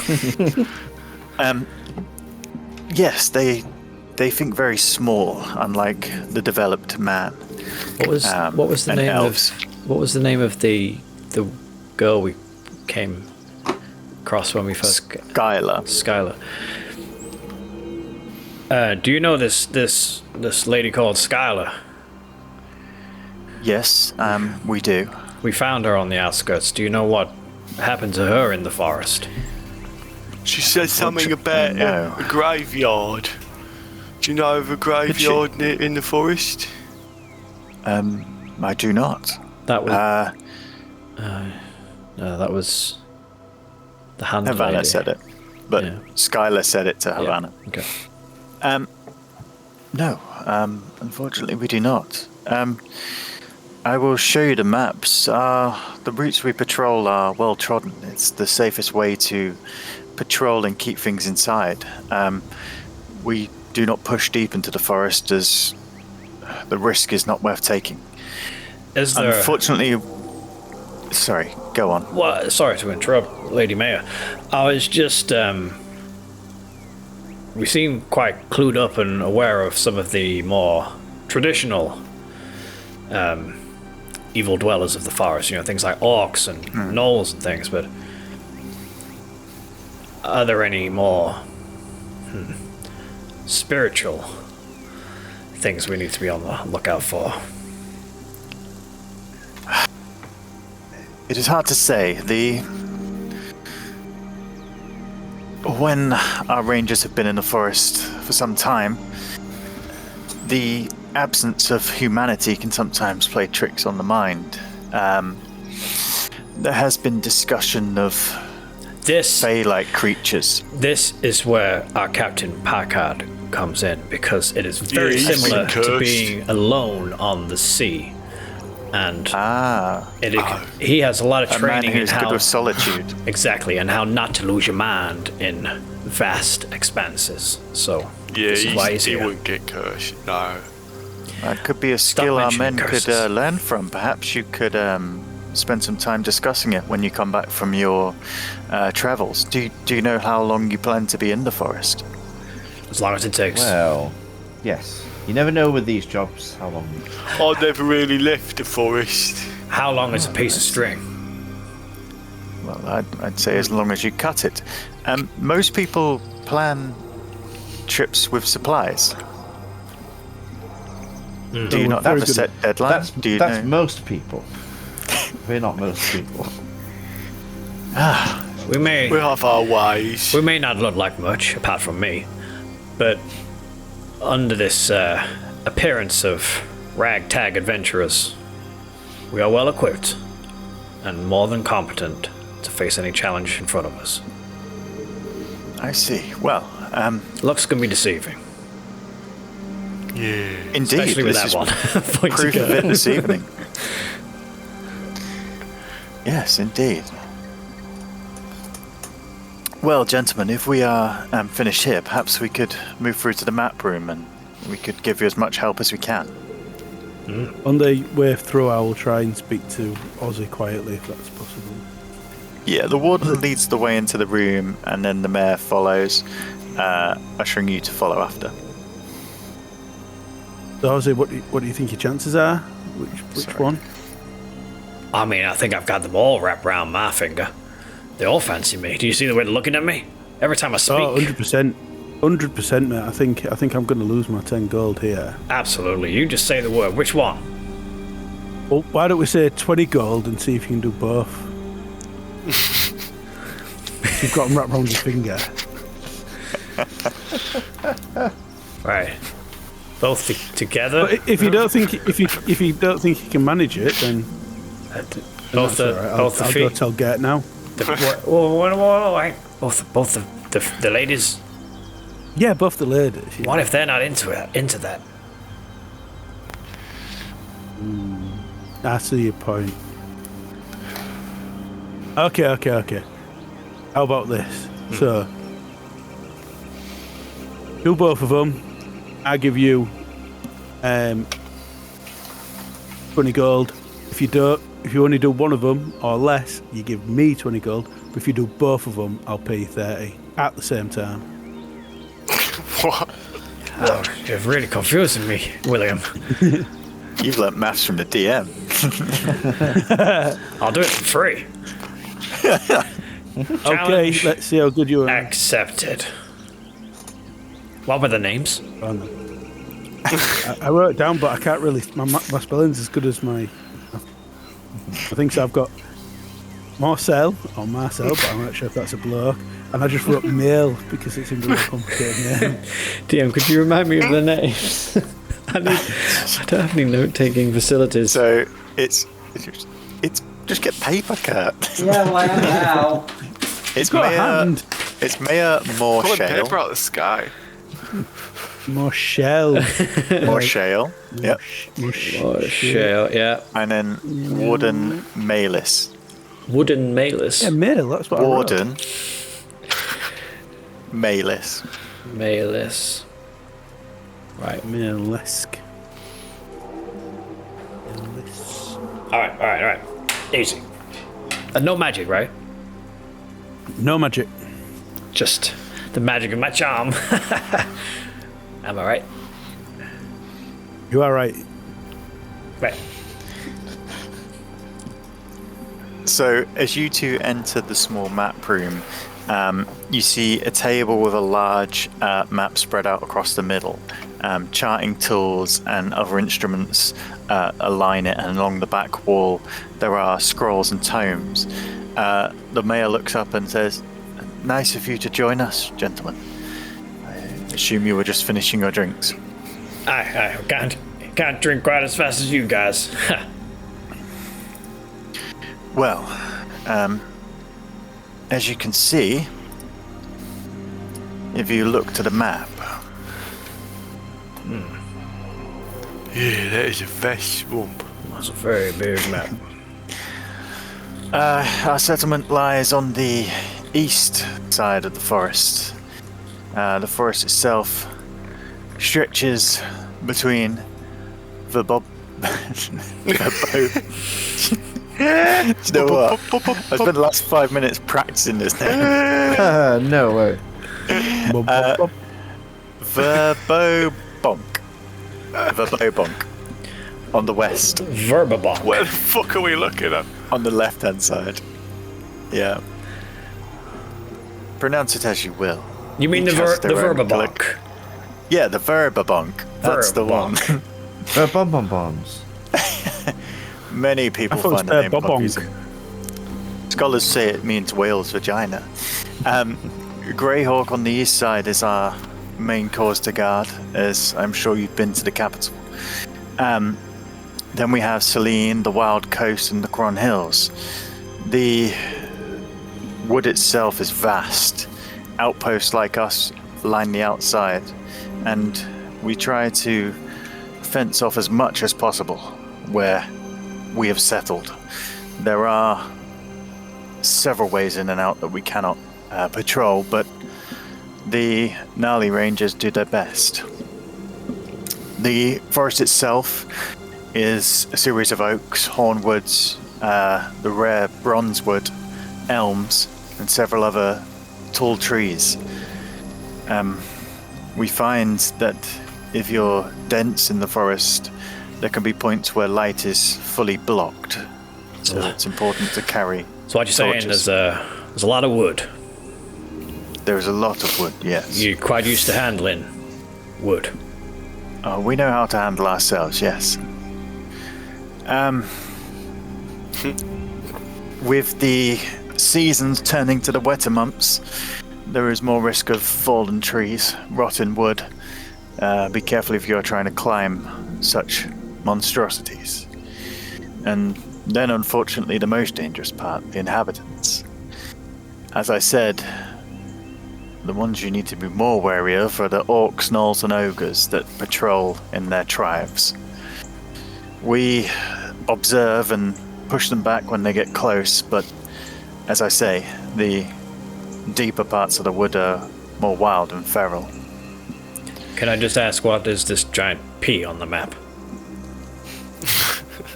Yes, they think very small, unlike the developed man. What was the name elves. What was the name of the girl we came across when we first? Skylar. Skylar. Do you know this lady called Skylar? Yes, we do. We found her on the outskirts. Do you know what happened to her in the forest? She said something about No. a graveyard. Do you know of a graveyard in the forest? I do not. That was. No, that was the hand Havana lady. said it, but Yeah. Skylar said it to Havana. Okay. No, unfortunately we do not. I will show you the maps. The routes we patrol are well trodden. It's the safest way to patrol and keep things inside. We do not push deep into the forest as the risk is not worth taking. Is there? Unfortunately, sorry, go on. Well, sorry to interrupt, Lady Mayor. I was just. We seem quite clued up and aware of some of the more traditional evil dwellers of the forest. You know, things like orcs and gnolls and things. But are there any more spiritual things we need to be on the lookout for? It is hard to say. When our rangers have been in the forest for some time, the absence of humanity can sometimes play tricks on the mind. There has been discussion of fey-like creatures. This is where our Captain Packard comes in, because it is very he's similar been to cursed. being alone on the sea. And he has a lot of A man training in who's good how with solitude. exactly, and how not to lose your mind in vast expanses. So this is why he's he here. wouldn't get cursed. No. That could be a skill our men mentioning could curses. learn from. Perhaps you could spend some time discussing it when you come back from your travels. Do you know how long you plan to be in the forest? As long as it takes. Well, yes. You never know with these jobs how long. I never really left the forest. How long is a piece of string? Well, I'd say as long as you cut it. Most people plan trips with supplies. Do you not very have a good. set deadline? Do you That's know? most people. We're not most people. We may We have our ways. we may not look like much, apart from me, but under this appearance of ragtag adventurers, we are well equipped and more than competent to face any challenge in front of us. I see. Well, Looks can be deceiving, Yeah. indeed, especially with this that is one. Point to proof of go. it this evening. Yes, indeed. Well, gentlemen, if we are finished here, perhaps we could move through to the map room and we could give you as much help as we can. On the way through, I will try and speak to Ozzy quietly if that's possible. Yeah, the warden leads the way into the room and then the mayor follows, ushering you to follow after. So, Ozzy, what do you think your chances are? Which Sorry. one? I mean, I think I've got them all wrapped around my finger. They all fancy me. Do you see the way they're looking at me? Every time I speak. Oh, 100%. 100%, mate. I think I'm going to lose my 10 gold here. Absolutely. You just say the word. Which one? Well, why don't we say 20 gold and see if you can do both? You've got them wrapped around your finger. Right. Both together? But if you don't think you can manage it, then Both that's all right. I'll go feet. tell Gert now. Wait. Both the ladies. Yeah, both the ladies. Yeah. What if they're not into that? I see your point. Okay. How about this? So, do both of them. I give you 20 gold. If you only do one of them or less, you give me 20 gold. But if you do both of them, I'll pay you 30 at the same time. What? Oh, you're really confusing me, William. You've learnt maths from the DM. I'll do it for free. Okay, let's see how good you are. Accepted. What were the names? I wrote it down, but I can't really. My spelling's as good as my. I think so. I've got Marcel, but I'm not sure if that's a bloke. And I just wrote male because it seemed a really complicated name. DM, could you remind me of the names? I don't have any note-taking facilities. So it's just get paper, Kurt. Yeah, well, I am now. It's got a hand. It's Mayor Pulling paper Morshale. out of the sky. Marshall. Morshale. Yep. Shale, yeah. And then Warden Malis. Wooden Malus. Yeah, male. That's what Warden Malis. Malus. Right. I wrote. Malesk. Alright. Easy. No magic, right? No magic. Just the magic of my charm. Am I right? You are right. Right. So, as you two enter the small map room, you see a table with a large map spread out across the middle. Charting tools and other instruments align it, and along the back wall there are scrolls and tomes. The mayor looks up and says, "Nice of you to join us, gentlemen. I assume you were just finishing your drinks." I can't drink quite as fast as you guys. Well, as you can see, if you look to the map, Yeah, that is a vast swamp. That's a very big map. our settlement lies on the east side of the forest. The forest itself stretches between Verbo. You know what? I spent the last 5 minutes practicing this name. No way. Verbobonk. On the west. Verbabonk. Where the fuck are we looking at? On the left-hand side. Yeah. Pronounce it as you will. You mean the Each has their own Verbabonk? Yeah, the Verbobonk. That's the one. Bombs. Many people I thought it find was the name Bobonk. confusing. Scholars say it means whale's vagina. Greyhawk on the east side is our main cause to guard, as I'm sure you've been to the capital. Then we have Selene, the Wild Coast, and the Cron Hills. The wood itself is vast. Outposts like us line the outside, and we try to fence off as much as possible where we have settled. There are several ways in and out that we cannot patrol, but the Gnarly Rangers do their best. The forest itself is a series of oaks, hornwoods, the rare bronzewood, elms, and several other tall trees. We find that if you're dense in the forest, there can be points where light is fully blocked. So it's important to carry. So what you're saying torches. is there's a lot of wood. There is a lot of wood, yes. You're quite used to handling wood. We know how to handle ourselves, yes. With the seasons turning to the wetter months, there is more risk of fallen trees, rotten wood. Be careful if you're trying to climb such monstrosities. And then, unfortunately, the most dangerous part, the inhabitants. As I said, the ones you need to be more wary of are the orcs, gnolls, and ogres that patrol in their tribes. We observe and push them back when they get close, but as I say, the deeper parts of the wood are more wild and feral. Can I just ask, what is this giant P on the map?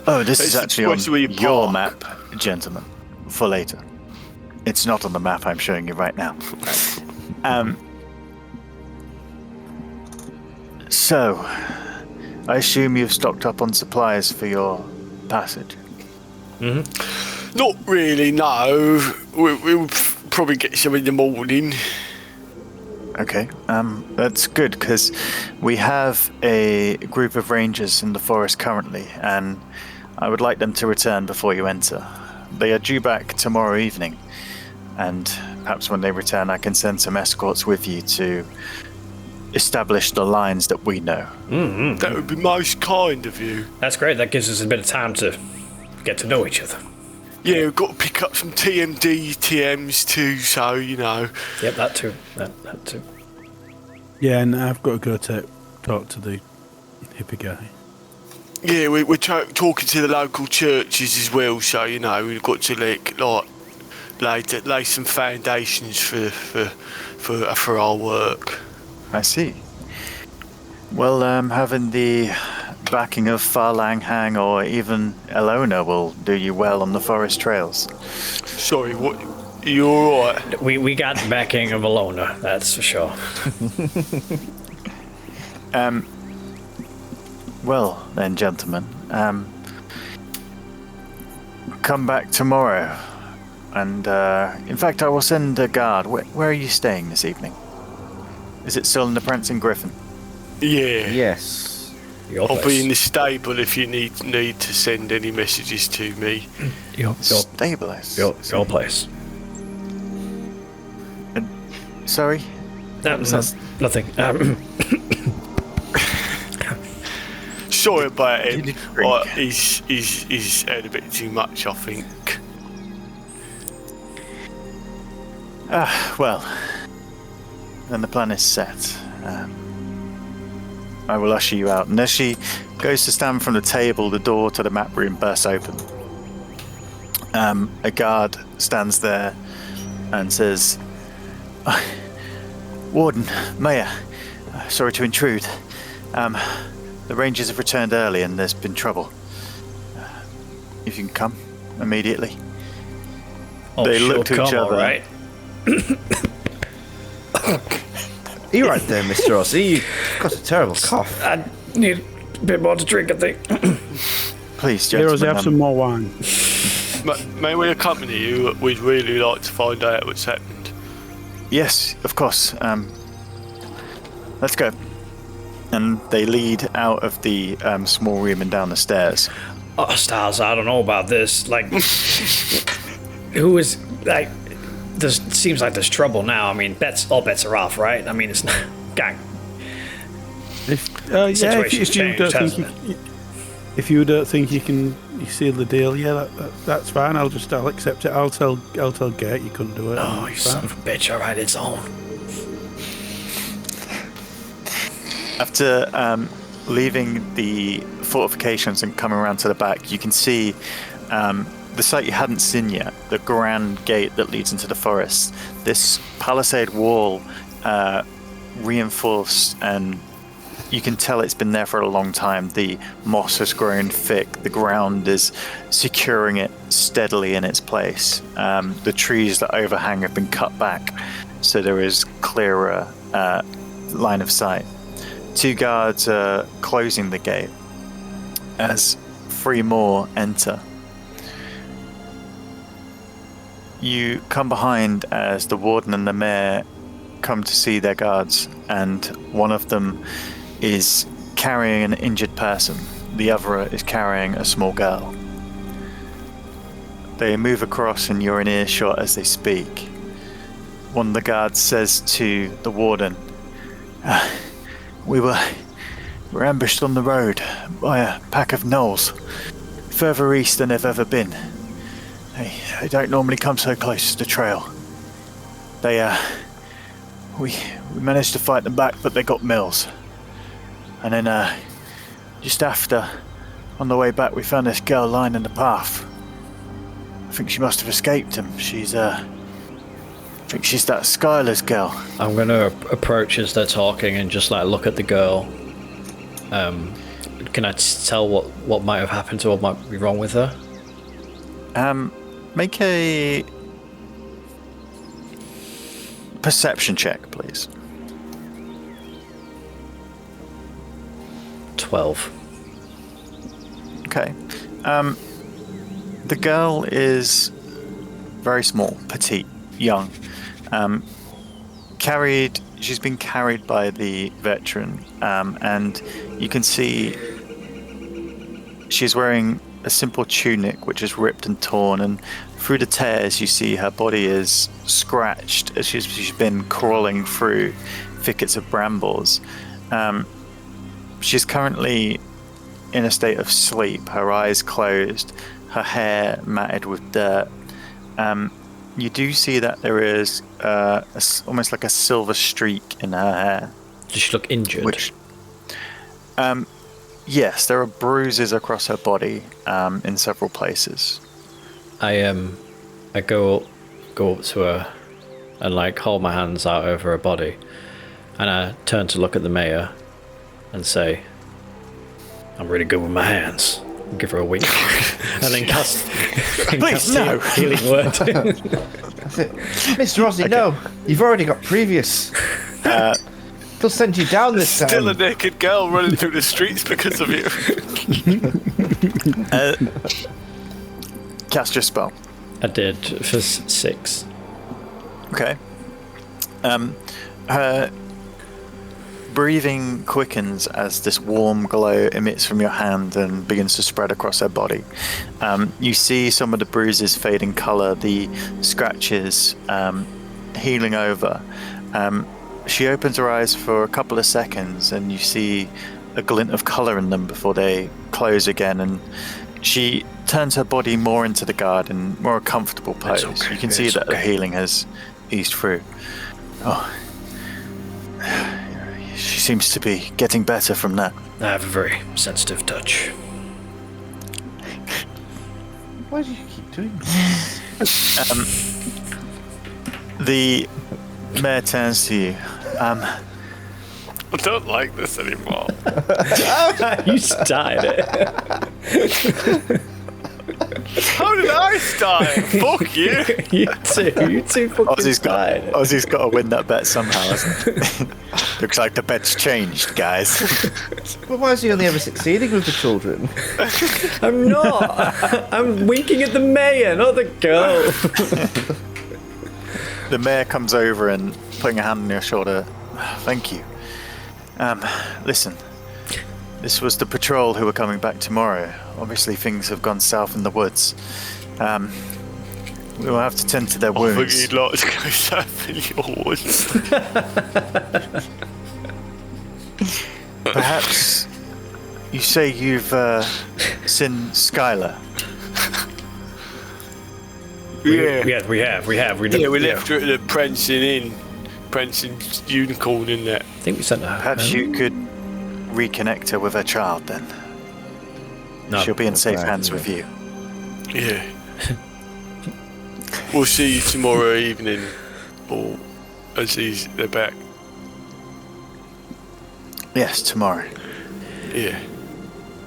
Oh, this is It's actually on supposed to be a your park. map, gentlemen, for later. It's not on the map I'm showing you right now. So, I assume you've stocked up on supplies for your passage. Not really, no. We'll probably get some in the morning. Okay, that's good because we have a group of rangers in the forest currently, and I would like them to return before you enter. They are due back tomorrow evening, and perhaps when they return, I can send some escorts with you to establish the lines that we know. That would be most kind of you. That's great. That gives us a bit of time to get to know each other. Yeah, we've got to pick up some TMs too, so, you know. Yep, that too. That too. Yeah, and I've got to go talk to the hippie guy. Yeah, we're talking to the local churches as well, so, you know, we've got to, lay some foundations for our work. I see. Well, having the backing of Farlang Hang or even Elona will do you well on the forest trails. Sorry, what? You alright? We got the backing of Alona, that's for sure. Well, then, gentlemen, come back tomorrow. And, in fact, I will send a guard. Where are you staying this evening? Is it still in the Prancing Griffin? Yeah. Yes. Your I'll place. be in the stable if you need to send any messages to me. Your Stabilize. your place. Sorry? Nothing. Sorry about him. You need a drink. He's had a bit too much, I think. Well, then the plan is set. I will usher you out. And as she goes to stand from the table, the door to the map room bursts open. A guard stands there and says, Warden, Mayor, sorry to intrude. The Rangers have returned early and there's been trouble. If you can come immediately. They look to each other. All right. Are you right there, Mr. Rossi? You've got a terrible cough. I need a bit more to drink, I think. Please, Here, gentlemen. have some more wine. May we accompany you? We'd really like to find out what's happened. Yes, of course. Let's go. And they lead out of the small room and down the stairs. Oh, Styles, I don't know about this. Like, who is like? Seems like there's trouble now. I mean, all bets are off, right? I mean, it's not. Gang. If you don't think you can seal the deal, yeah, that's fine. I'll accept it. I'll tell Gert you couldn't do it. Oh, you son of a bitch! All right, it's on. After leaving the fortifications and coming around to the back, you can see the site you hadn't seen yet, the grand gate that leads into the forest. This palisade wall, reinforced, and you can tell it's been there for a long time. The moss has grown thick, the ground is securing it steadily in its place. The trees that overhang have been cut back, so there is clearer line of sight. 2 guards are closing the gate as 3 more enter. You come behind as the warden and the mayor come to see their guards, and one of them is carrying an injured person. The other is carrying a small girl. They move across and you're in earshot as they speak. One of the guards says to the warden, We were ambushed on the road by a pack of gnolls, further east than they've ever been. They don't normally come so close to the trail. We managed to fight them back, but they got Mills. And then, just after, On the way back, we found this girl lying in the path. I think she must have escaped him. I think she's that Skylar's girl. I'm going to approach as they're talking and just like look at the girl. Can I tell what might have happened to her, what might be wrong with her? Make a perception check, please. 12. Okay. The girl is very small, petite, young. She's been carried by the veteran, and you can see she's wearing a simple tunic which is ripped and torn, and through the tears you see her body is scratched as she's been crawling through thickets of brambles. She's currently in a state of sleep, her eyes closed, her hair matted with dirt. You do see that there is almost like a silver streak in her hair. Does she look injured? Yes, there are bruises across her body in several places. I go up to her and like hold my hands out over her body, and I turn to look at the mayor and say, "I'm really good with my hands." Give her a wink, and then cast no. healing word. That's it. Mr. Rossi, no. You've already got previous. They'll send you down this time. Still a naked girl running through the streets because of you. Cast your spell. I did for 6. Okay. Her breathing quickens as this warm glow emits from your hand and begins to spread across her body. You see some of the bruises fade in colour, the scratches healing over. She opens her eyes for a couple of seconds and you see a glint of colour in them before they close again, and she turns her body more into the guard and more a comfortable pose. Okay, you can see that the healing has eased through. Oh. She seems to be getting better from that. I have a very sensitive touch. Why do you keep doing this? The mayor turns to you. I don't like this anymore. You started it. How did I start? Fuck you. You two fucking started it. Ozzy's got to win that bet somehow, hasn't he? Looks like the bet's changed, guys. But why is he only ever succeeding with the children? I'm not. I'm winking at the mayor, not the girl. The mayor comes over and putting a hand on your shoulder. Thank you. Listen, this was the patrol who were coming back tomorrow. Obviously things have gone south in the woods. We will have to tend to their wounds. I think you'd like to go south in your woods. Perhaps you say you've seen Skylar. Yeah. We have. We left her at the Prancing Inn. Prancing Unicorn in that. I think we sent her. Perhaps you could reconnect her with her child then. No, She'll be in safe bad, hands yeah. with you. Yeah. We'll see you tomorrow evening, or as they're back. Yes, tomorrow. Yeah.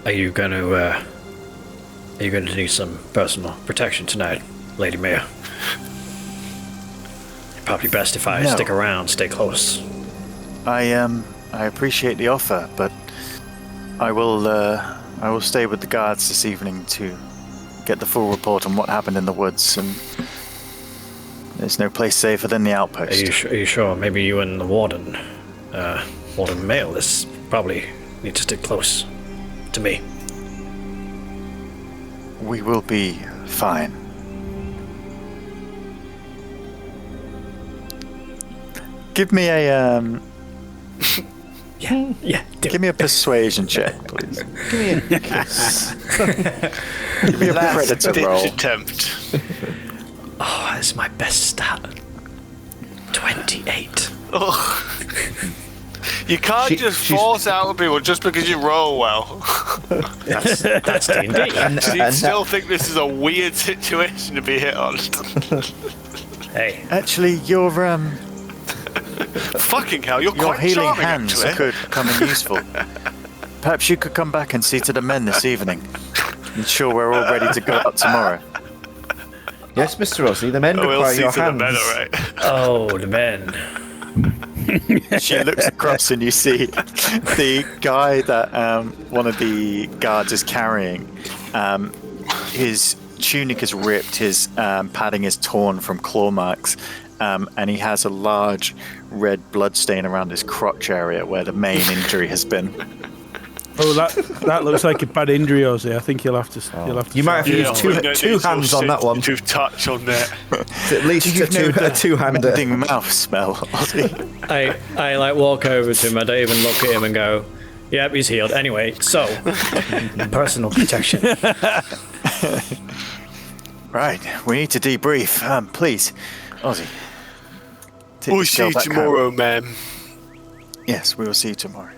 Are you going to need some personal protection tonight, Lady Mayor? Probably best if I stick around, stay close. I appreciate the offer, but I will stay with the guards this evening to get the full report on what happened in the woods, and there's no place safer than the outpost. Are you sure? Maybe you and the warden, Warden Mail, this probably need to stick close to me. We will be fine. Give me a Yeah. give me a persuasion check, please. Give me a kiss. Give me a predator roll. Attempt. Oh, that's my best stat. 28. Oh. You can't just force out of people just because you roll well. That's D&D. I still think this is a weird situation to be hit on. Hey, Actually, your Fucking hell, you're your quite healing charming, hands actually. could come in useful. Perhaps you could come back and see to the men this evening. Ensure we're all ready to go out tomorrow. Yes, Mr. Ozzy, the men We'll require see your to the hands. men, all right. oh, the men. She looks across and you see the guy that one of the guards is carrying. His tunic is ripped, his padding is torn from claw marks, and he has a large red blood stain around his crotch area where the main injury has been. Oh, that looks like a bad injury, Ozzy. I think you'll have to. You might have to use two hands on that one. To touch on that. It's at least a two-hander. Ending mouth smell, Ozzy. I like walk over to him. I don't even look at him and go, "Yep, he's healed." Anyway, so personal protection. Right, we need to debrief. Please, Ozzy. take We'll this see girl you back home. tomorrow, ma'am. Yes, we will see you tomorrow.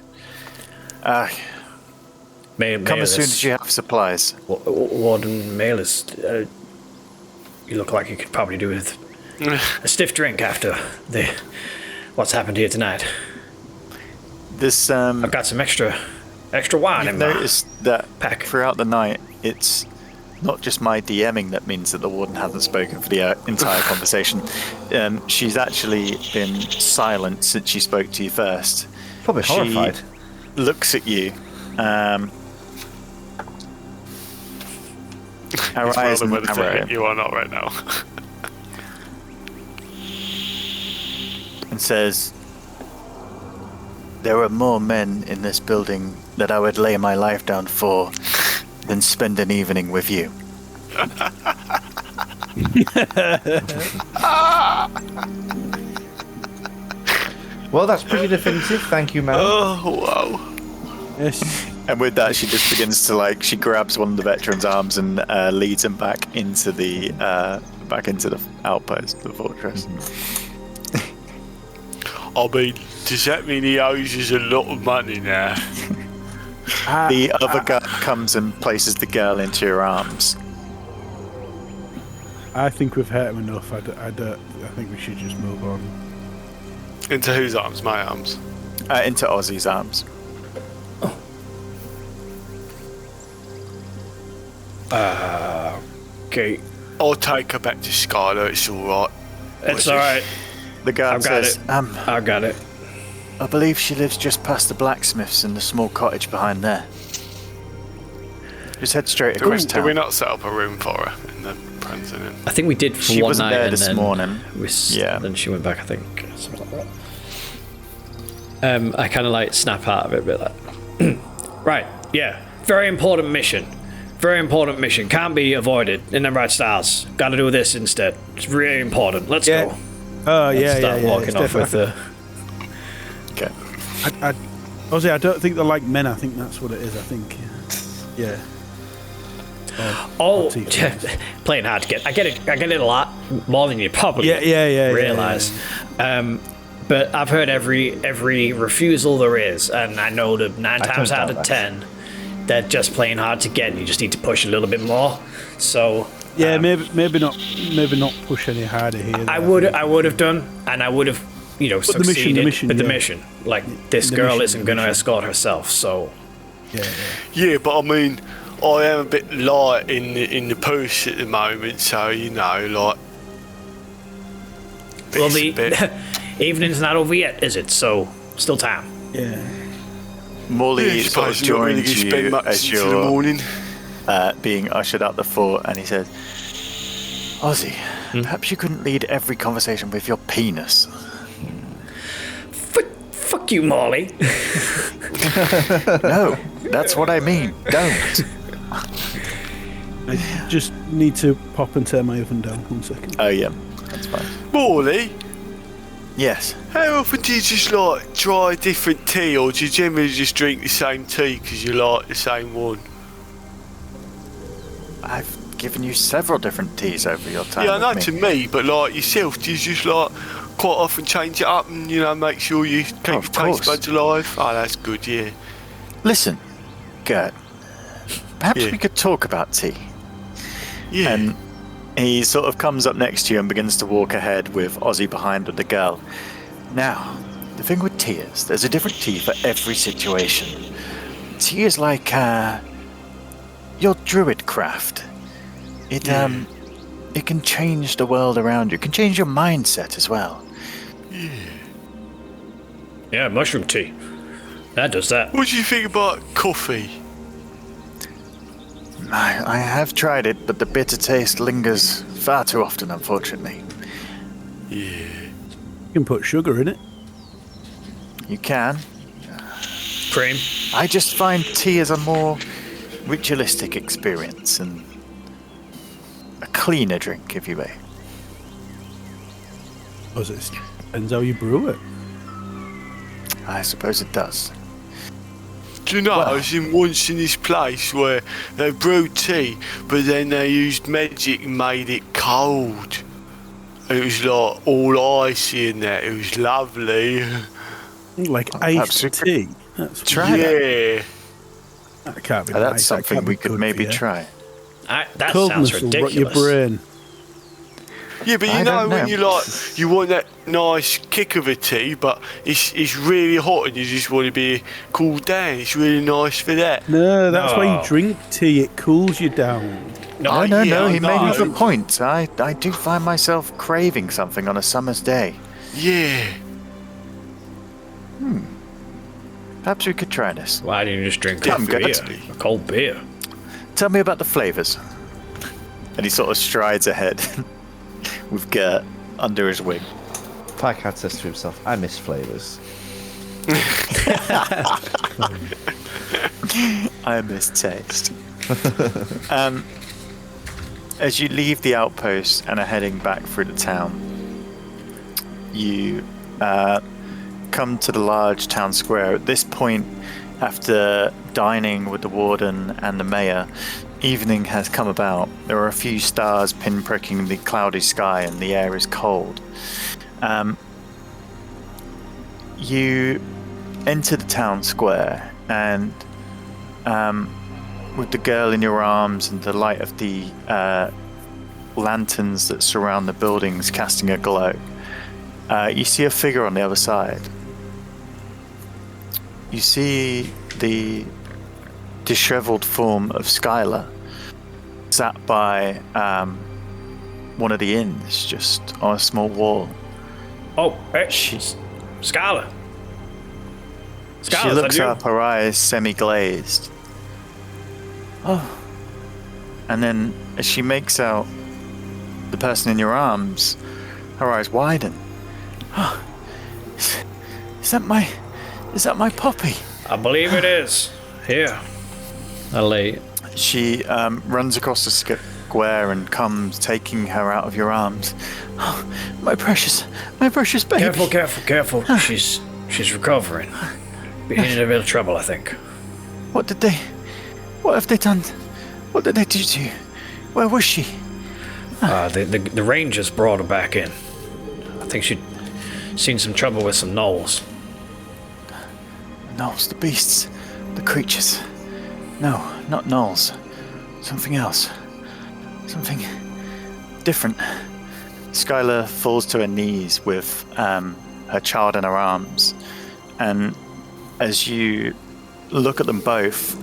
Come as soon as you have supplies. Warden Malus, you look like you could probably do with a stiff drink after what's happened here tonight. This I've got some extra wine You've in my noticed that pack. throughout the night, it's not just my DMing that means that the warden hasn't spoken for the entire conversation. She's actually been silent since she spoke to you first. Probably horrified. She looks at you. Her It's eyes rather whether to narrow hit you or not right now. and says, "There are more men in this building that I would lay my life down for than spend an evening with you." Well, that's pretty definitive. Thank you, ma'am. Oh, wow. Yes. And with that, she just begins to she grabs one of the veteran's arms and leads him back into the outpost, the fortress. I mean, does that mean he owes us a lot of money now? The other guard comes and places the girl into your arms. I think we've hurt him enough. I think we should just move on. Into whose arms? My arms. Into Ozzy's arms. Okay, I'll take her back to Skylar, it's alright. it's all right. The guard I've got says, it. I got it. I believe she lives just past the blacksmiths in the small cottage behind there. Just head straight across Did we town. not set up a room for her in the Prenton Inn? I think we did for She one wasn't night, there and this then morning. Yeah. Then she went back. I think something like that. I kind of snap out of it a bit like, right, yeah, very important mission. Very important mission. Can't be avoided in the right styles. Got to do this instead. It's really important. Let's go. Oh, And yeah, start yeah. walking off with the. Okay. Ozzy, I don't think they're like men. I think that's what it is. I think. Yeah. Oh, teeth. playing hard to get. I get it. I get it a lot more than you probably realize. But I've heard every refusal there is, and I know that 9 times out of 10, they're just playing hard to get. And you just need to push a little bit more. So. Yeah, maybe not push any harder here. I would have done, and I would have, succeeded. But the mission, this girl isn't going to escort herself, so. Yeah, but I mean, I am a bit light in the purse at the moment, so Well, the evening's not over yet, is it? So still time. Yeah. Morley sort of joins you as in the you're morning. being ushered out the fort, and he says, "Ozzy, perhaps you couldn't lead every conversation with your penis." Fuck you, Molly. No, that's what I mean. Don't. I just need to pop and turn my oven down 1 second. Oh yeah, that's fine. Morley, Yes. how often do you just try different tea, or do you generally just drink the same tea because you like the same one? I've given you several different teas over your time. Yeah, I know with to me, but yourself, do you just quite often change it up and make sure you keep your of taste course. buds alive? Oh, that's good, yeah. Listen, Gert, perhaps Yeah. we could talk about tea. Yeah. And he sort of comes up next to you and begins to walk ahead with Ozzy behind with the girl. Now, the thing with tea is, there's a different tea for every situation. Tea is like your druid craft. It can change the world around you. It can change your mindset as well. Yeah, mushroom tea. That does that. What do you think about coffee? I have tried it, but the bitter taste lingers far too often, unfortunately. Yeah. You can put sugar in it. You can. Cream. I just find tea is a more ritualistic experience and a cleaner drink, if you may. Because it depends how you brew it. I suppose it does. Do you know, I was once in this place where they brewed tea, but then they used magic and made it cold. It was like all icy in there. It was lovely. Like perhaps iced tea. That's Try Yeah. That can't be That's nice. That something can't we be could good maybe for you. try. That Coldness sounds will rot your ridiculous. brain. Yeah, but I you know don't when know. you want that nice kick of a tea, but it's really hot and you just want to be cooled down. It's really nice for that. No, that's why No. you drink tea. It cools you down. No, yeah, he made no. a good point. I do find myself craving something on a summer's day. Yeah. Perhaps we could try this. Why didn't you just drink Come, coffee? guys. A cold beer. Tell me about the flavours. And he sort of strides ahead with Gert under his wing. Pikehead says to himself, I miss flavours. I miss taste. As you leave the outpost and are heading back through the town, you come to the large town square. At this point, after dining with the warden and the mayor, evening has come about. There are a few stars pinpricking the cloudy sky and the air is cold. You enter the town square and with the girl in your arms and the light of the lanterns that surround the buildings casting a glow, you see a figure on the other side. You see the disheveled form of Skylar sat by one of the inns just on a small wall. Oh, hey, She's Skylar. She Skylar, looks is that you? up, her eyes semi-glazed. Oh. And then as she makes out the person in your arms, her eyes widen. Oh. Is that my puppy? I believe it is. Here. I lay. She runs across the square and comes, taking her out of your arms. Oh, my precious baby. Careful. She's recovering. Being in a bit of trouble, I think. What have they done? What did they do to you? Where was she? The rangers brought her back in. I think she'd seen some trouble with some gnolls. Gnolls, the beasts, the creatures. No, not gnolls. Something else. Something different. Skylar falls to her knees with her child in her arms, and as you look at them both,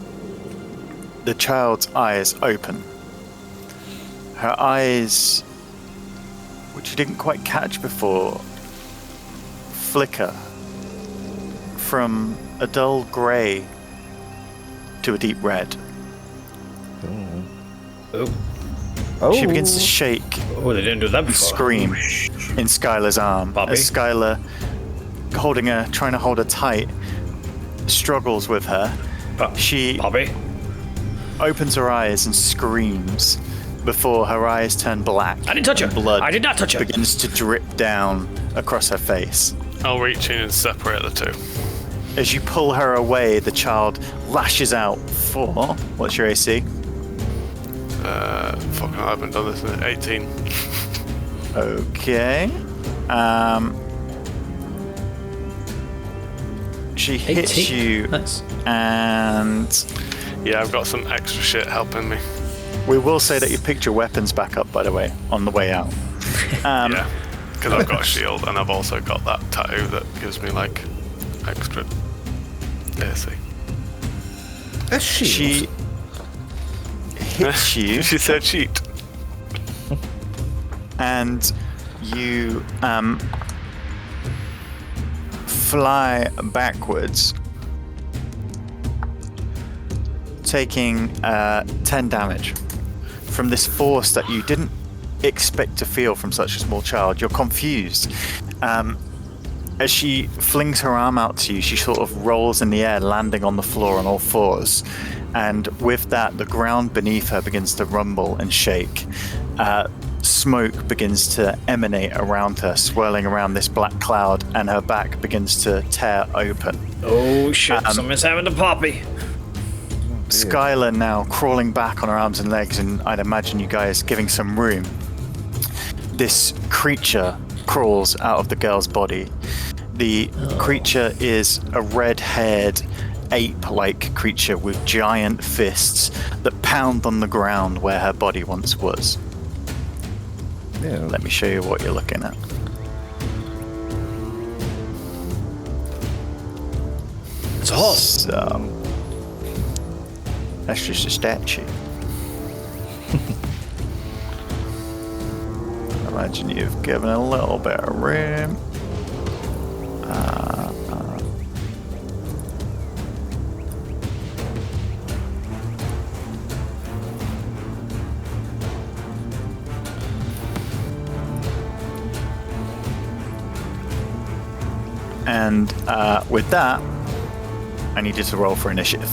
the child's eyes open. Her eyes, which you didn't quite catch before, flicker from a dull grey to a deep red. Oh, She begins to shake they didn't do that and before. scream in Skylar's arm. Bobby? As Skylar, trying to hold her tight, struggles with her. She Bobby. opens her eyes and screams before her eyes turn black. I didn't touch her. and blood I did not touch her. begins to drip down across her face. I'll reach in and separate the two. As you pull her away, the child lashes out for... What's your AC? Fucking, I haven't done this in 18. Okay. She hits 18. you Nice. and Yeah, I've got some extra shit helping me. We will say that you picked your weapons back up, by the way, on the way out. Yeah, because I've got a shield and I've also got that tattoo that gives me like extra AC. A shield. She hits you. She said cheat. And you fly backwards, taking 10 damage from this force that you didn't expect to feel from such a small child. You're confused. As she flings her arm out to you, she sort of rolls in the air, landing on the floor on all fours. And with that, the ground beneath her begins to rumble and shake. Smoke begins to emanate around her, swirling around this black cloud, and her back begins to tear open. Oh shit, someone's having a poppy. Skylar now crawling back on her arms and legs, and I'd imagine you guys giving some room. This creature crawls out of the girl's body. The creature is a red-haired, ape-like creature with giant fists that pound on the ground where her body once was. Yeah. Let me show you what you're looking at. It's a horse. So, that's just a statue. Imagine you've given a little bit of room. And with that, I need you to roll for initiative.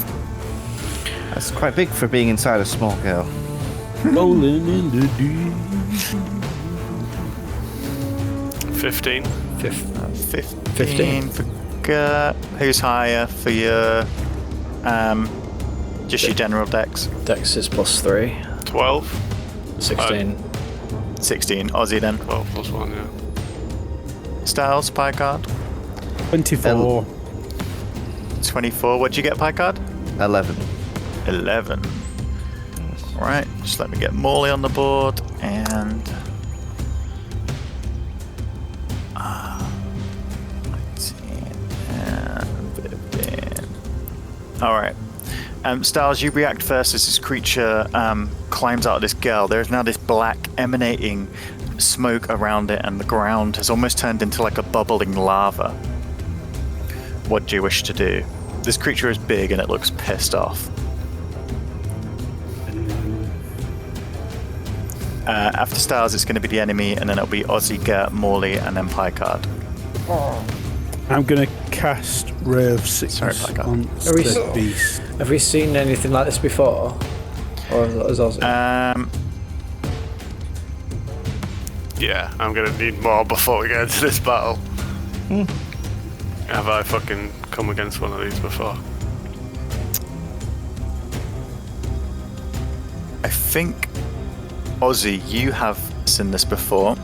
That's quite big for being inside a small girl. Rolling in the deep. 15. 15 for Gert. Who's higher for your just your general dex? Dex is +3. 12. 16. 16. Aussie then. 12 plus 1, yeah. Styles, pie card. 24. 24. What'd you get, pie card? 11. 11. Right, just let me get Morley on the board and 19 and 15. Alright. Styles, you react first as this creature climbs out of this girl. There's now this black emanating smoke around it, and the ground has almost turned into like a bubbling lava. What do you wish to do? This creature is big and it looks pissed off. After Styles, it's going to be the enemy, and then it'll be Ozzy, Gert, Morley, and then Picard. I'm going to cast Ray of Sickness Sorry, Picard. on the beast. Have we seen anything like this before? Or is Ozzy? Yeah, I'm gonna need more before we get into this battle. Have I fucking come against one of these before? I think, Ozzy, you have seen this before,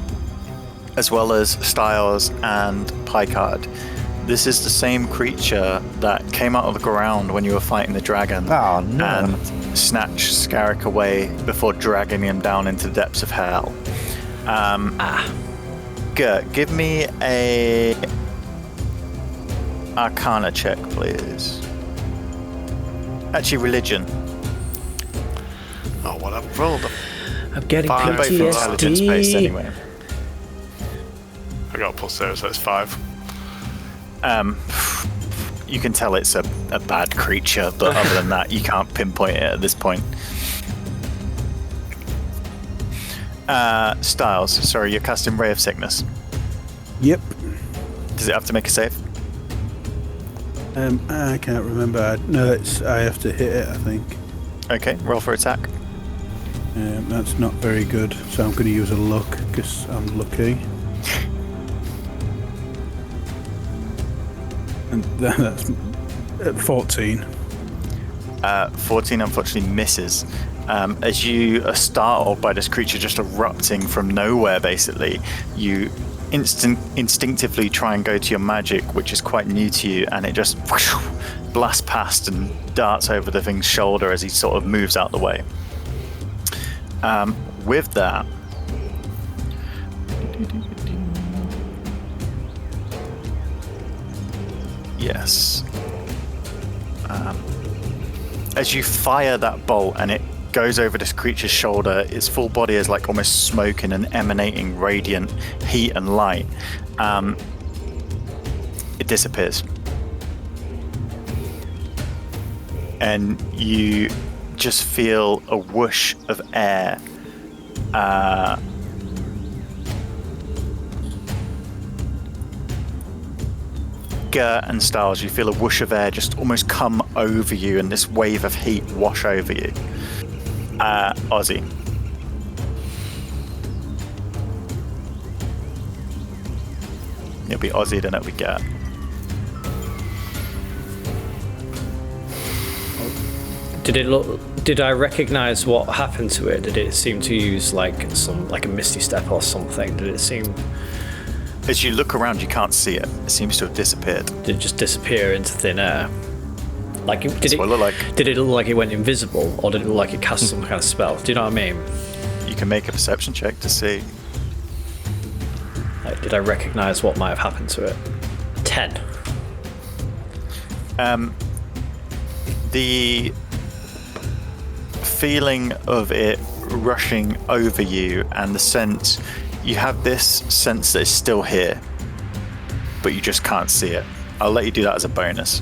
as well as Styles and Picard. This is the same creature that came out of the ground when you were fighting the dragon Oh, no. and snatched Scarrick away before dragging him down into the depths of hell. Gert, give me a Arcana check, please. Actually, religion. Oh, well, I've rolled. I'm getting Fine. Both intelligence based PTSD. anyway. I got a +0, so it's 5. You can tell it's a bad creature, but other than that, you can't pinpoint it at this point. Styles, sorry, you're casting Ray of Sickness. Yep. Does it have to make a save? I can't remember. No, I have to hit it, I think. Okay, roll for attack. That's not very good, so I'm going to use a luck because I'm lucky. And that's 14. 14 unfortunately misses. As you are startled by this creature just erupting from nowhere, basically, you instinctively try and go to your magic, which is quite new to you, and it just blasts past and darts over the thing's shoulder as he sort of moves out the way. With that, yes. As you fire that bolt and it goes over this creature's shoulder, its full body is like almost smoking and emanating radiant heat and light. It disappears. And you just feel a whoosh of air. Gert and Styles, you feel a whoosh of air just almost come over you and this wave of heat wash over you. Ozzy. It'll be Ozzy, then it'll be Gert. Did I recognize what happened to it? Did it seem to use like a misty step or something? Did it seem? As you look around, you can't see it. It seems to have disappeared. Did it just disappear into thin air? Like, did That's what it looked like. Did it look like it went invisible, or did it look like it cast some kind of spell? Do you know what I mean? You can make a perception check to see. Like, did I recognize what might have happened to it? 10. The feeling of it rushing over you and the sense, you have this sense that it's still here, but you just can't see it. I'll let you do that as a bonus.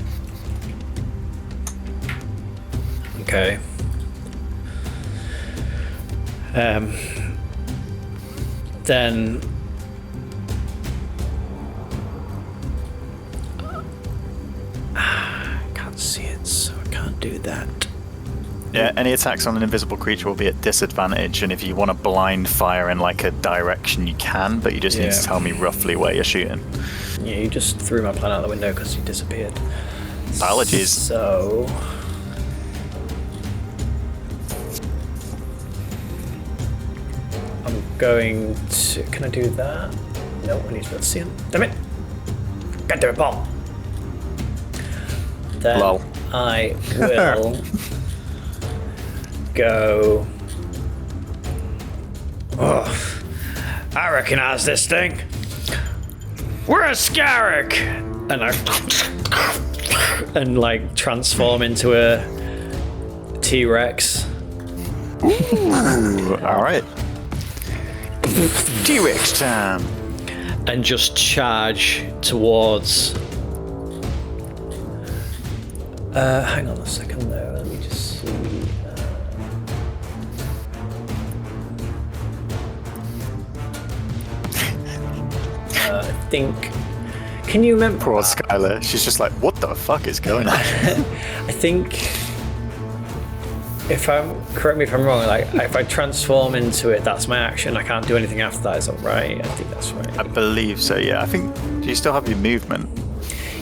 Okay. Then I can't see it, so I can't do that. Yeah, any attacks on an invisible creature will be at disadvantage, and if you want to blind fire in like a direction, you can, but you just need to tell me roughly where you're shooting. Yeah, you just threw my plan out the window because you disappeared. Apologies. So I'm going to. Can I do that? No, I need to be able to see him. Damn it! Can't do it, Paul. Then Lol. I will go. Oh, I recognize this thing. We're a Scarrick, and I like transform into a T-Rex. Ooh, all right. T-Rex time. And just charge towards. Hang on a second though. Let me just see. I think. Can you remember? Poor Skylar. She's just like, what the fuck is going on? I think. Correct me if I'm wrong. Like, if I transform into it, that's my action. I can't do anything after that. Is that right? I think that's right. I believe so. Yeah. I think. Do you still have your movement?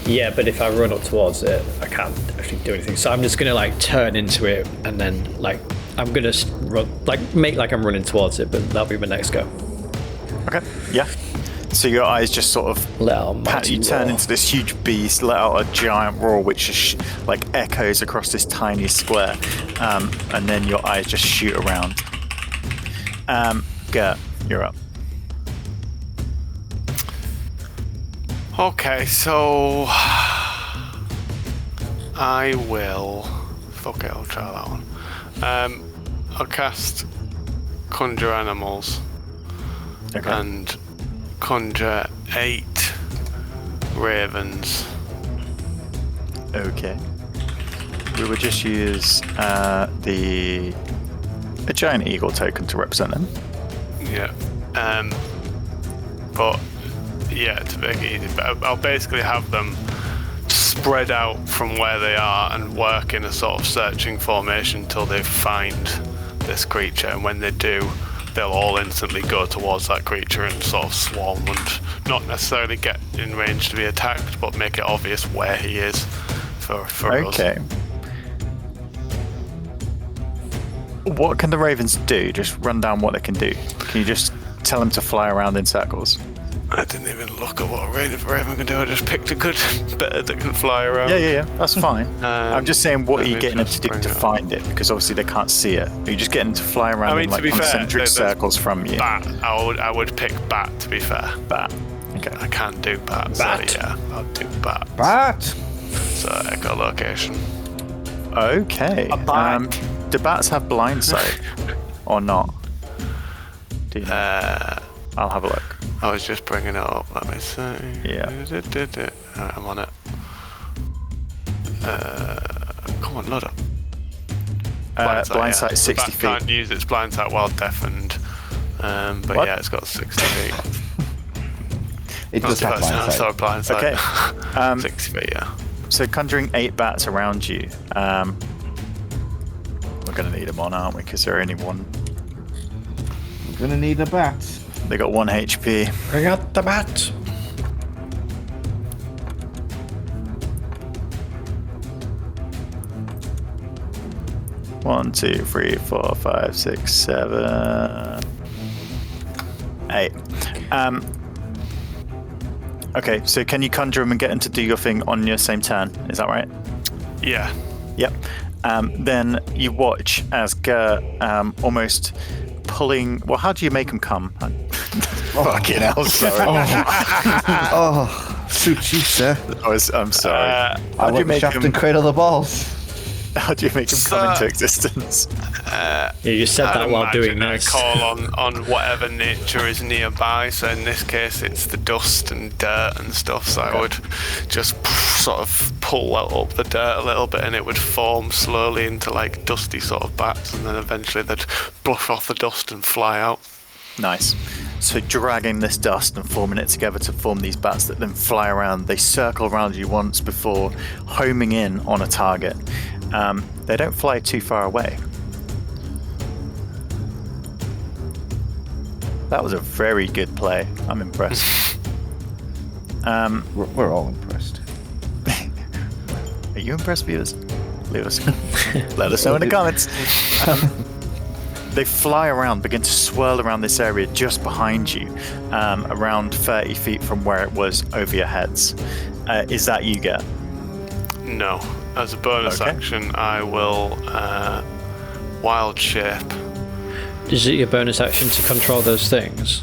Yeah, but if I run up towards it, I can't actually do anything. So I'm just gonna like turn into it, and then like I'm gonna run, like make like I'm running towards it, but that'll be my next go. Okay. Yeah. So your eyes just sort of Let out a mighty you turn roar. into this huge beast, let out a giant roar, which just like echoes across this tiny square, and then your eyes just shoot around. Gert, you're up. Okay, so I will. Fuck it, I'll try that one. I'll cast Conjure Animals Okay. and conjure 8 ravens. Okay. We would just use a giant eagle token to represent them. Yeah. But yeah, to make it easy, but I'll basically have them spread out from where they are and work in a sort of searching formation until they find this creature, and when they do, they'll all instantly go towards that creature and sort of swarm and not necessarily get in range to be attacked, but make it obvious where he is for us. Okay. What can the ravens do? Just run down what they can do. Can you just tell them to fly around in circles? I didn't even look at what Raven can do. I just picked a good bird that can fly around. Yeah. That's fine. I'm just saying, what are you getting them to do bring to it up. find it? Because obviously they can't see it. Are you just getting them to fly around I mean, in to like be fair, concentric there's circles from you? Bat. I would pick bat. To be fair, Bat. Okay. I can't do bat. Bat? So yeah, I'll do bat. Bat! So echolocation. Okay. A bat. Do bats have blind sight or not? Do you know? I'll have a look. I was just bringing it up. Let me see. Yeah. Alright, I'm on it. Come on, load up. Blind sight The 60 bat feet. can't use its blind sight while deafened. But What? yeah, it's got 60 feet. It does have blind sight. Sorry, blind sight. Okay. 60 feet, yeah. So conjuring 8 bats around you. We're going to need them on, aren't we? Because they're only one. We're gonna need a bat. They got 1 HP. Bring out the bat. One, 2, 3, 4, 5, 6, 7, 8. Okay, so can you conjure them and get them to do your thing on your same turn? Is that right? Yeah. Yep. Then you watch as Gert almost pulling. Well, how do you make them come? Fucking hell, sorry. Oh, suit you, sir. I'm sorry. I want the shaft and cradle the balls. How do you make them come into existence? Yeah, you said I'd that while doing imagine this. a call on whatever nature is nearby. So in this case, it's the dust and dirt and stuff. So I would just sort of pull up the dirt a little bit, and it would form slowly into like dusty sort of bats, and then eventually they'd blush off the dust and fly out. Nice. So dragging this dust and forming it together to form these bats that then fly around. They circle around you once before homing in on a target. They don't fly too far away. That was a very good play. I'm impressed. We're all impressed. Are you impressed, viewers? Leave us. Let us know in the comments. They fly around, begin to swirl around this area just behind you, around 30 feet from where it was over your heads. Is that you, Get? No. As a bonus Okay. action, I will wild shape. Is it your bonus action to control those things?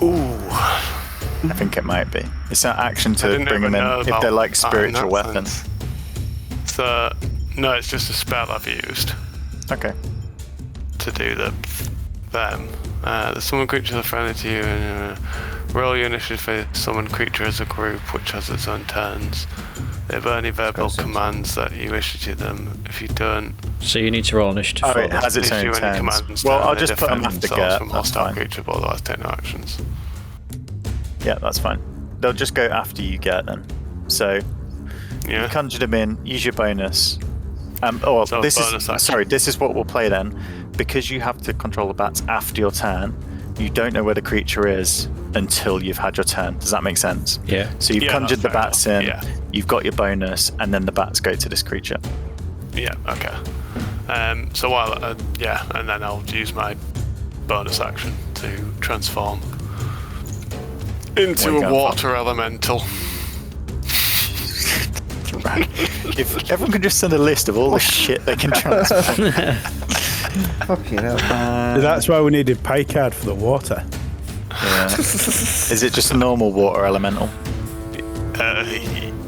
Ooh. I think it might be. It's an action I to didn't bring even them know in if about they're like that in spiritual that weapons. sense. So, no, it's just a spell I've used Okay. to do them. The summon creature is friendly to you, and roll your initiative for summon creature as a group, which has its own turns. They have any verbal Makes sense. commands that you issue to them. If you don't So you need to roll initiative. Oh, for it that. has its issue own any turns. commands, Well, then I'll they just put them defend after themselves Gert. from That's hostile fine. creature, but otherwise take no actions. Yeah, that's fine. They'll just go after you, Get then. So Yeah. you conjure them in, use your bonus. So this bonus is action. sorry. This is what we'll play then, because you have to control the bats after your turn. You don't know where the creature is until you've had your turn. Does that make sense? Yeah. So you've Yeah, conjured the that's bats fair in. enough. Yeah. You've got your bonus, and then the bats go to this creature. Yeah, okay. So while, and then I'll use my bonus action to transform into What are you a going water elemental. If everyone can just send a list of all the shit they can transform. Fucking hell. That's why we needed pay card for the water. Yeah. Is it just a normal water elemental?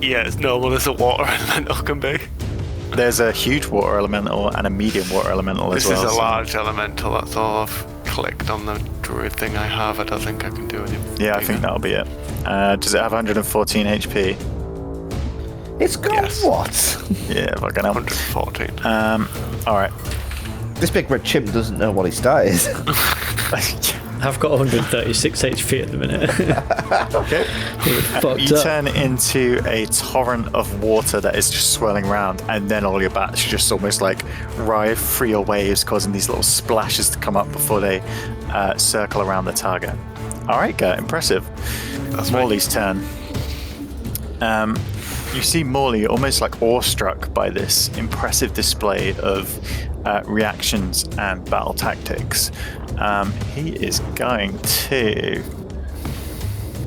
Yeah, it's normal as a water elemental can be. There's a huge water elemental and a medium water elemental as This well. is a so- large elemental. That's all I've clicked on the druid thing I have. I don't think I can do any. Yeah, I think that'll be it. Does it have 114 HP? It's got Yes. what? Yeah, fucking hell. 114. Alright. This big red chimp doesn't know what his stat is. I've got 136 HP at the minute. Okay. Fucked You up. turn into a torrent of water that is just swirling around, and then all your bats just almost like ride through your waves, causing these little splashes to come up before they circle around the target. Alright, Gert, impressive. That's Morley's turn. You see Morley almost like awestruck by this impressive display of reactions and battle tactics. He is going to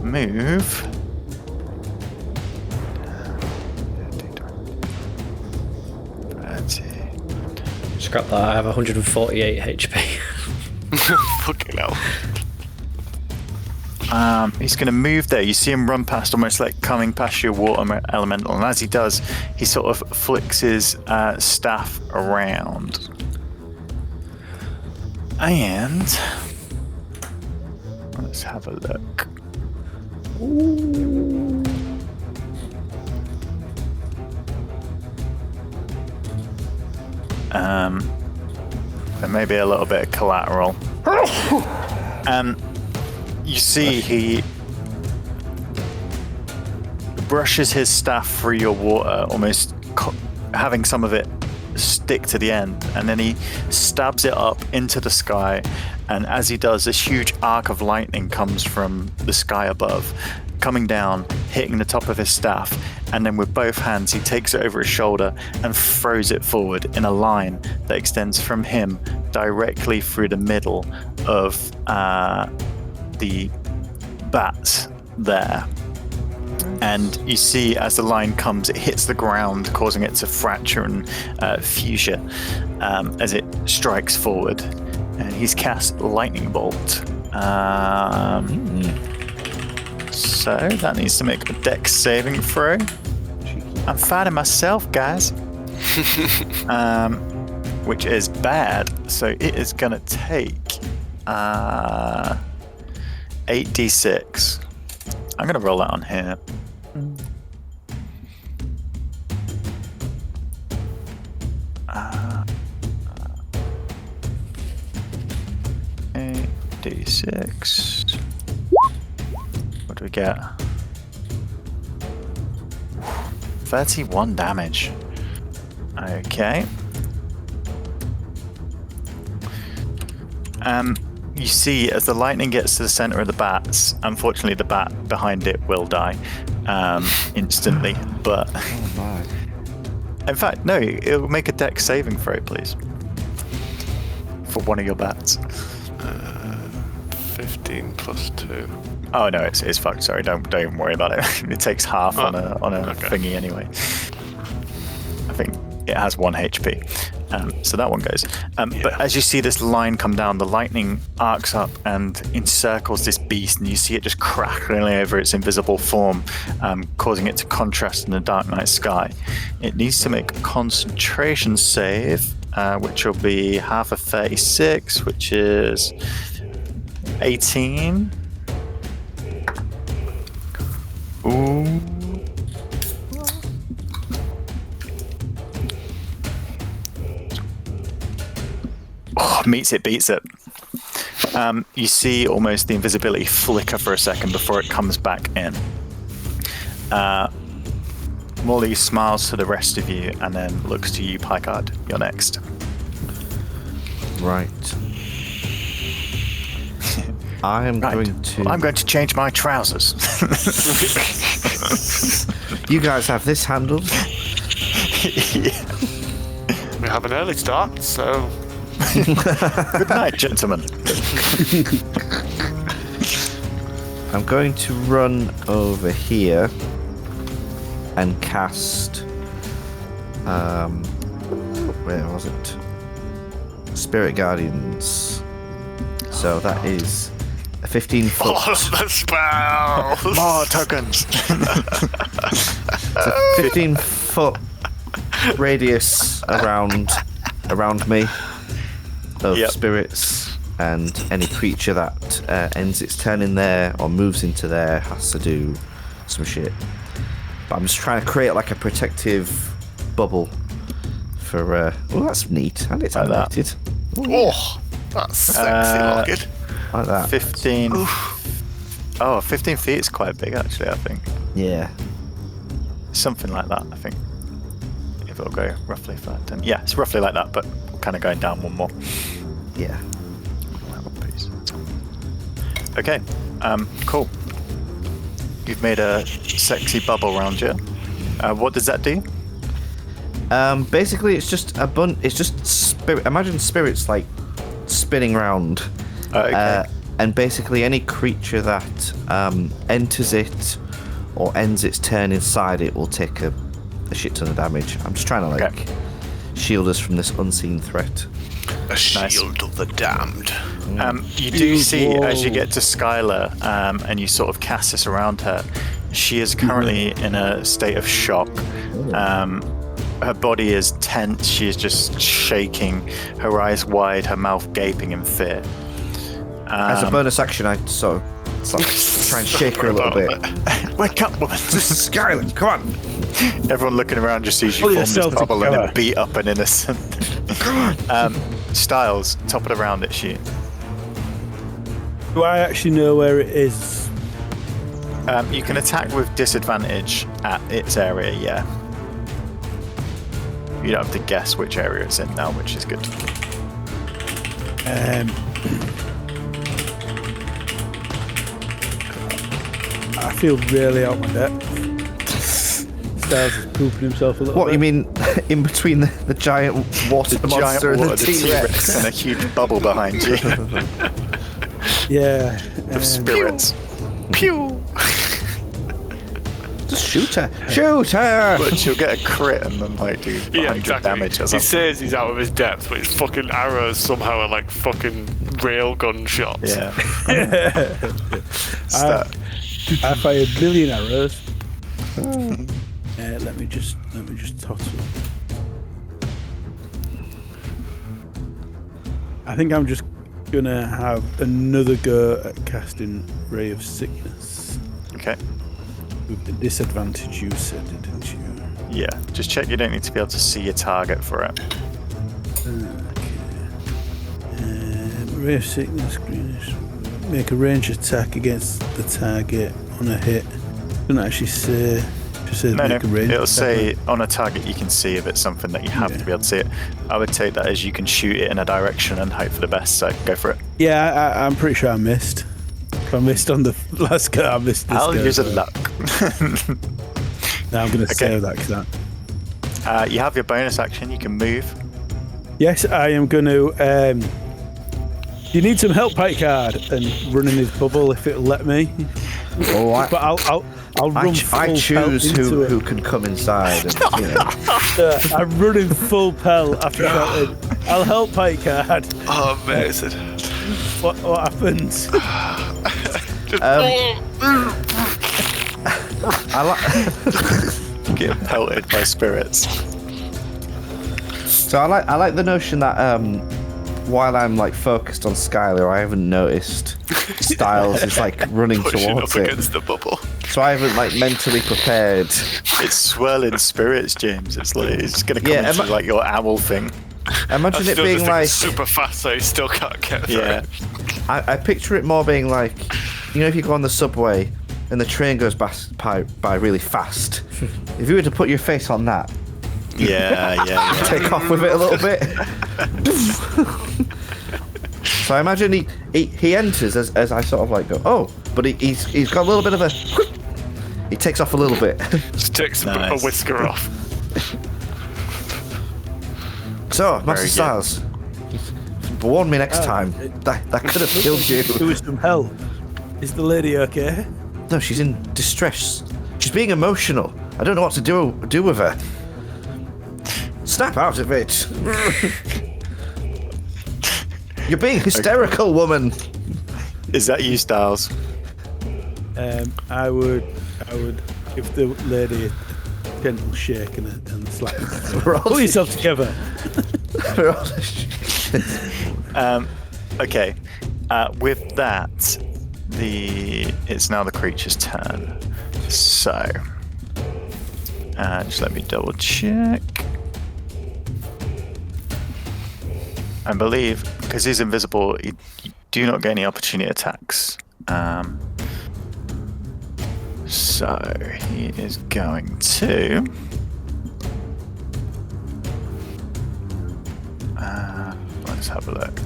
move. Scrap that. I have 148 HP. Fucking hell. He's going to move there. You see him run past, almost like coming past your water elemental. And as he does, he sort of flicks his staff around. And let's have a look. There may be a little bit of collateral. You see he brushes his staff through your water, almost having some of it stick to the end, and then he stabs it up into the sky, and as he does, this huge arc of lightning comes from the sky above, coming down, hitting the top of his staff, and then with both hands he takes it over his shoulder and throws it forward in a line that extends from him directly through the middle of the bats there. And you see as the line comes, it hits the ground, causing it to fracture and fuchsia as it strikes forward. And he's cast Lightning Bolt. So that needs to make a dex saving throw. I'm fighting myself, guys. Which is bad. So it is going to take 8d6. I'm going to roll that on here. 8d6. What do we get? 31 damage. Okay. You see, as the lightning gets to the center of the bats, unfortunately the bat behind it will die instantly, but... Oh my. In fact, no, it'll make a dex saving throw, please. For one of your bats. 15 plus 2. Oh no, it's fucked. Sorry, don't even worry about it. It takes half on a okay. thingy anyway. I think it has 1 HP, so that one goes. But as you see this line come down, the lightning arcs up and encircles this beast, and you see it just crackling over its invisible form, causing it to contrast in the dark night sky. It needs to make a concentration save, which will be half of 36, which is 18. Ooh. Oh, meets it, beats it. You see almost the invisibility flicker for a second before it comes back in. Molly smiles to the rest of you and then looks to you, Picard. You're next. Right. I'm going to change my trousers. You guys have this handled. Yeah. We have an early start, so... Good night, gentlemen. I'm going to run over here and cast... where was it? Spirit Guardians. So that is a 15-foot... All of the spells! More tokens. It's a 15-foot radius around me of spirits, and any creature that ends its turn in there or moves into there has to do some shit. But I'm just trying to create like a protective bubble for... well, that's neat, and it's animated. Oh, that's sexy looking. Like that. 15. Oh, 15 feet is quite big, actually, I think. Yeah. Something like that, I think. If it'll go roughly 5, 10. Yeah, it's roughly like that, but we're kind of going down one more. Yeah. Okay, cool. You've made a sexy bubble around you. What does that do? Basically, it's just it's just spirit. Imagine spirits like spinning around. Okay. and basically any creature that enters it or ends its turn inside it will take a shit ton of damage. I'm just trying to shield us from this unseen threat. A shield of the damned. You do see as you get to Skylar, and you sort of cast this around her, she is currently in a state of shock. Her body is tense, she is just shaking, her eyes wide, her mouth gaping in fear. As a bonus action, I sort of try and shake her a little bit. Wake up, woman! Skylar, come on! Everyone looking around just sees you form this bubble and then beat up an innocent. Styles, top of the round, it's you. Do I actually know where it is? You can attack with disadvantage at its area, yeah. You don't have to guess which area it's in now, which is good. I feel really out my depth. Styles is pooping himself a little bit. What, you mean in between the giant water monster and the T-Rex? And a huge bubble behind you. Yeah. Of spirits. Pew! Just shoot her! Shoot her! But she'll get a crit and then do 100 damage or He something. says he's out of his depth, but his fucking arrows somehow are like fucking railgun shots. Yeah. I fired a million arrows. Let me just toss it. I think I'm just gonna have another go at casting Ray of Sickness. Okay. With the disadvantage you said, didn't you? Yeah. Just check you don't need to be able to see your target for it. Ray of Sickness, greenish. Make a range attack against the target on a hit. Doesn't actually say. Just says No, make a range it'll attack. say on a target you can see if it's something that you have to be able to see it. I would take that as you can shoot it in a direction and hope for the best, so go for it. Yeah, I'm pretty sure I missed. If I missed on the last go, I missed this I'll go. use a luck. No, I'm going to save that because You have your bonus action, you can move. Yes, I am going to. You need some help, Pike Card, and run in his bubble if it'll let me. Oh, But I'll run full I choose pelt into who it. can come inside. And, I'm running full pelt after shouting, I'll help Pike Card. Oh, amazing. What happens? I Get pelted by spirits. So I like the notion that while I'm focused on Skylar, I haven't noticed Styles is running Pushing towards up it. against the bubble. So I haven't mentally prepared. It's swirling spirits, James. It's going to come into your owl thing. Imagine it Still being just super fast, so he still can't get through. Yeah. I picture it more being if you go on the subway and the train goes by really fast. If you were to put your face on that, Yeah. take off with it a little bit. So I imagine he enters as I sort of go, oh, but he's got a little bit of a. He takes off a little bit. Just takes Nice. a whisker off. So, Master good. Styles, warn me next time. That could have killed you. There was some help. Is the lady okay? No, she's in distress. She's being emotional. I don't know what to do with her. Snap out of it. You're being hysterical, woman. Is that you, Styles? I would give the lady a gentle shake and slap her. Pull yourself together. Okay. With that, it's now the creature's turn. So, just let me double check. I believe, because he's invisible, you do not get any opportunity attacks. So, he is going to... let's have a look.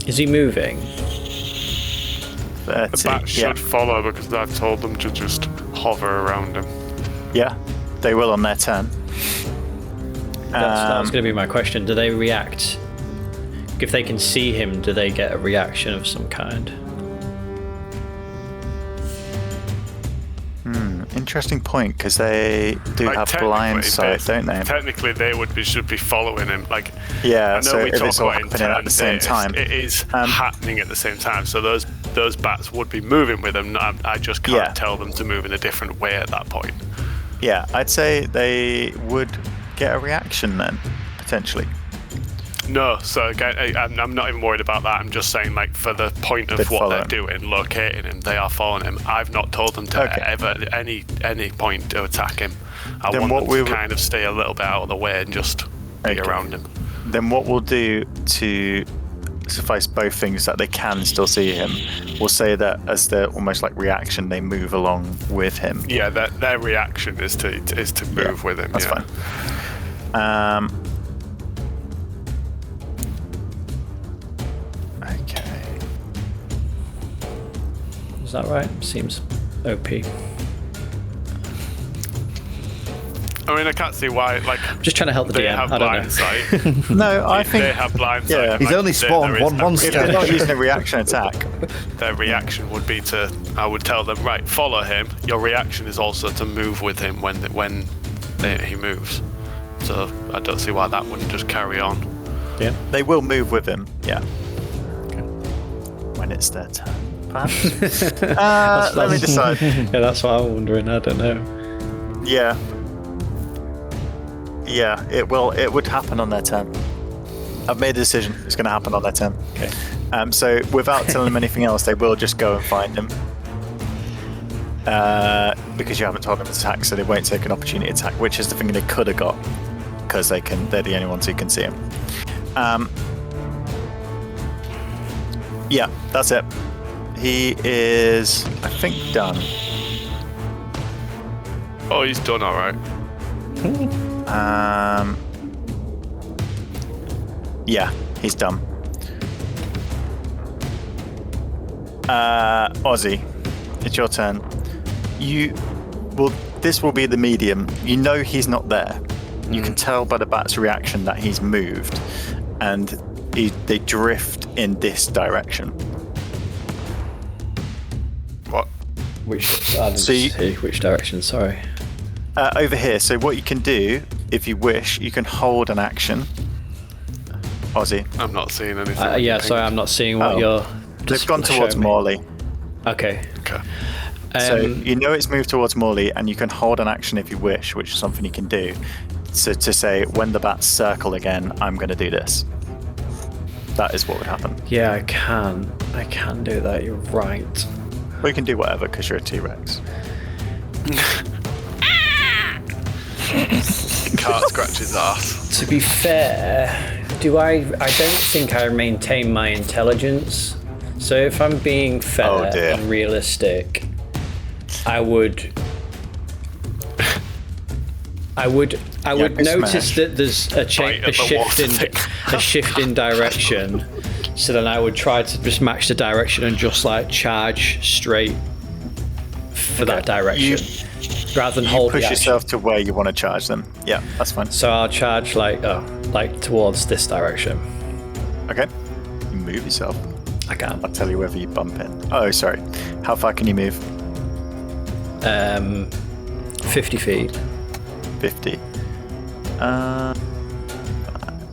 Is he moving? The bats should follow because I've told them to just hover around him. Yeah, they will on their turn. That was going to be my question. Do they react? If they can see him, do they get a reaction of some kind? Interesting point, because they do have blind sight, don't they? Technically, they should be following him. Like, yeah, I know so we if talk it's all about happening at the same time, it is happening at the same time. So those bats would be moving with them. I just can't tell them to move in a different way at that point. Yeah, I'd say they would get a reaction then, potentially. No, so again, I'm not even worried about that. I'm just saying, like, for the point of what they're doing, locating him, they are following him. I've not told them to ever at any point to attack him. I want them to kind of stay a little bit out of the way and just be around him. Then what we'll do to suffice both things, that they can still see him, we'll say that as their almost like reaction, they move along with him. Yeah, their reaction is to move with him. That's fine. Okay. Is that right? Seems OP. I mean, I can't see why. Like, I'm just trying to help the they DM. have I don't blind know. sight. No, I think they have blind sight. Yeah. He's only spawned one monster. if they're not using a reaction attack, Their reaction would be to. I would tell them, right, follow him. Your reaction is also to move with him when he moves. So I don't see why that wouldn't just carry on. Yeah. they will move with him. Yeah. When it's their turn, perhaps. Let me decide. Yeah, that's what I'm wondering. I don't know. Yeah. Yeah, it will. It would happen on their turn. I've made a decision. It's going to happen on their turn. Okay. So without telling them anything else, they will just go and find him. Because you haven't told them to attack, so they won't take an opportunity attack, which is the thing they could have got, because they're the only ones who can see him. Yeah, that's it. He is, I think, done. Oh, he's done all right. Yeah, he's done. Ozzy, it's your turn. This will be the medium. You know he's not there. You can tell by the bat's reaction that he's moved, and they drift in this direction. What? Which direction? Sorry. Over here. So what you can do, if you wish, you can hold an action. Ozzy. I'm not seeing anything. Yeah, sorry, I'm not seeing what you're. They've gone towards Morley. Okay. Okay. So you know it's moved towards Morley, and you can hold an action if you wish, which is something you can do. So to say, when the bats circle again, I'm going to do this. That is what would happen. Yeah, I can. I can do that. You're right. Or you can do whatever because you're a T-Rex. Can't scratch his ass. To be fair, I don't think I maintain my intelligence. So if I'm being fair and realistic, I would notice that there's a shift in direction. So then I would try to just match the direction and just like charge straight for that direction, rather than hold. Push yourself to where you want to charge them. Yeah, that's fine. So I'll charge like towards this direction. Okay. You move yourself. I can. I'll tell you whether you bump in. Oh, sorry. How far can you move? 50 feet. 50. 5,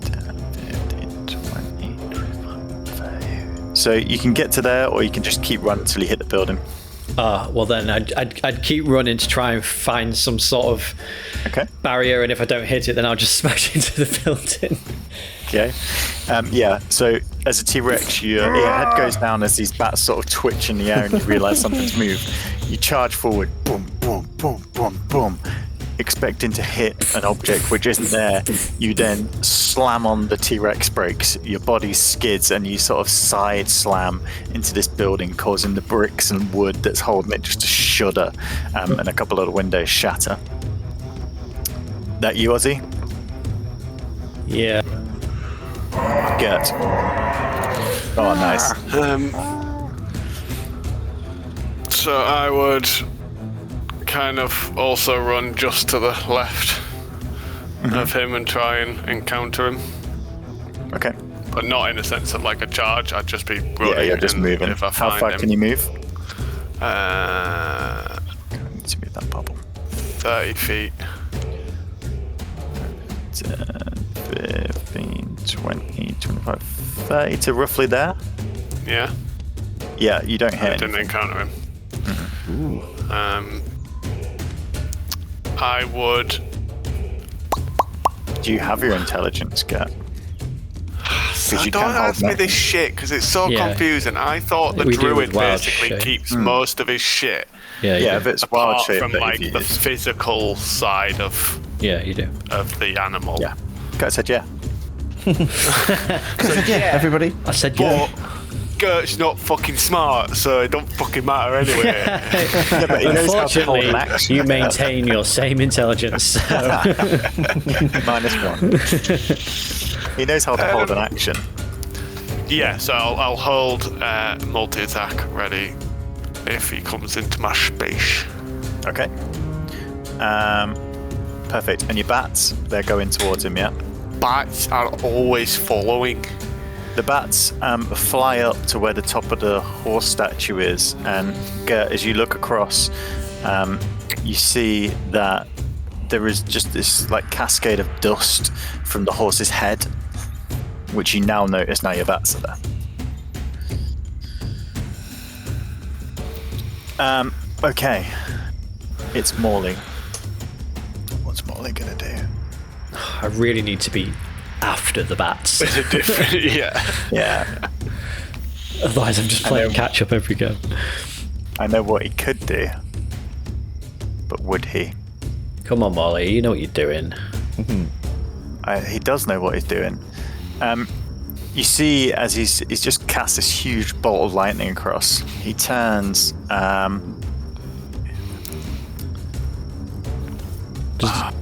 10, 15, 20, 25, 30. So you can get to there, or you can just keep running until you hit the building. Well then I'd keep running to try and find some sort of barrier, and if I don't hit it, then I'll just smash into the building. Okay. Yeah, so as a T-Rex, your head goes down as these bats sort of twitch in the air and you realise something's moved. You charge forward, boom, boom, boom, boom, boom, expecting to hit an object which isn't there. You then slam on the T-Rex brakes, your body skids, and you sort of side slam into this building, causing the bricks and wood that's holding it just to shudder, and a couple of the windows shatter. That you, Ozzy? Yeah. Gert. Oh, nice. So I would kind of also run just to the left of him and try and encounter him. Okay. But not in a sense of like a charge. I'd just be running. Yeah, you're just moving. If I How find far him. can you move? Need to move that bubble. 30 feet. 10, 15, 20, 25, 30 to roughly there. Yeah. Yeah, you don't hit I didn't anything. encounter him. I would. Do you have your intelligence, Gat? Don't ask me this shit because it's so confusing. I thought the We do druid with wild basically shape. keeps most of his shit. Yeah, Yeah, if it's wild Apart shape from that like you've the used. physical side of you do. the animal. Yeah. Gat said yeah. Everybody. I said yeah. But Gert's not fucking smart, so it don't fucking matter anyway. Yeah, but he knows how to hold Unfortunately, an action. you maintain your same intelligence. So. -1. He knows how to hold an action. Yeah, so I'll hold multi-attack ready if he comes into my space. Okay. Perfect. And your bats, they're going towards him, yeah? Bats are always following. The bats fly up to where the top of the horse statue is, and as you look across, you see that there is just this like cascade of dust from the horse's head, which you now notice now your bats are there. Okay. It's Morley. What's Morley gonna do? I really need to be after the bats. Yeah. Yeah. Otherwise, I'm just playing catch up every go. I know what he could do. But would he? Come on, Molly, you know what you're doing. He does know what he's doing. You see, as he's just cast this huge bolt of lightning across, he turns.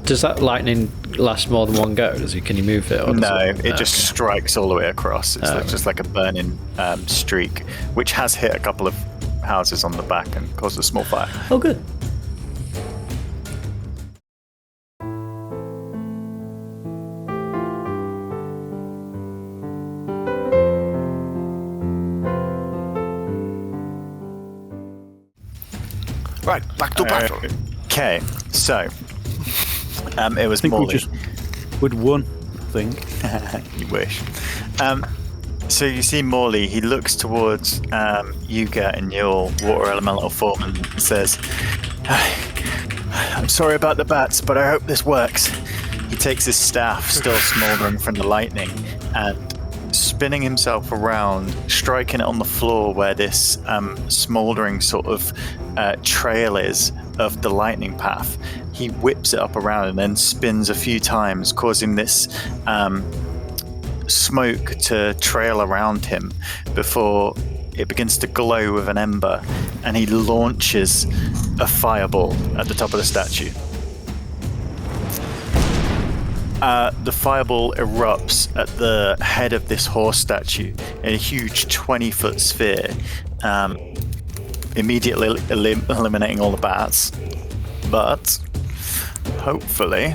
Does that lightning last more than one go? Can you move it? Or does No, it just strikes all the way across. It's just like a burning streak, which has hit a couple of houses on the back and caused a small fire. Oh, good. Right, back to battle. Okay, so it was I think we Morley. just would won, I think. You wish. So you see Morley, he looks towards Yuga in your water elemental form and says, I'm sorry about the bats, but I hope this works. He takes his staff, still smouldering from the lightning, and spinning himself around, striking it on the floor where this smouldering sort of trail is of the lightning path. He whips it up around and then spins a few times, causing this smoke to trail around him before it begins to glow with an ember, and he launches a fireball at the top of the statue. The fireball erupts at the head of this horse statue in a huge 20-foot sphere, immediately eliminating all the bats. But hopefully,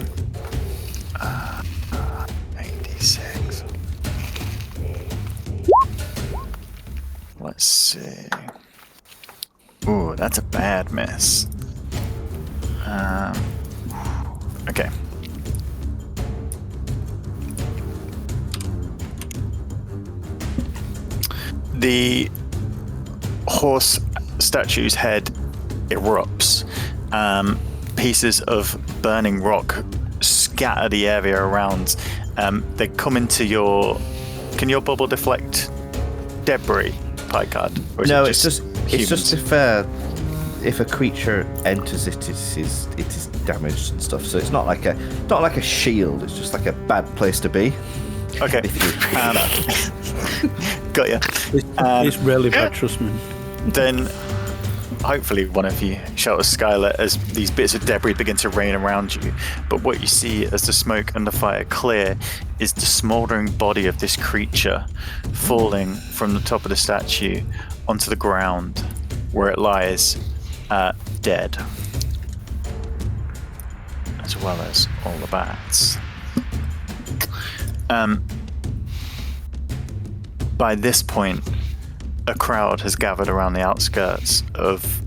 86. Let's see. Ooh, that's a bad miss. Okay. The horse statue's head erupts. Pieces of burning rock scatter the area around. They come into your... Can your bubble deflect debris, Picard? Or is No, it it's just humans? if a creature enters it is damaged and stuff. So it's not like a shield. It's just like a bad place to be. Okay. Got ya. It's really bad, trust me. Then hopefully one of you shelters Skylar as these bits of debris begin to rain around you. But what you see as the smoke and the fire clear is the smouldering body of this creature falling from the top of the statue onto the ground where it lies dead, as well as all the bats. By this point, a crowd has gathered around the outskirts of.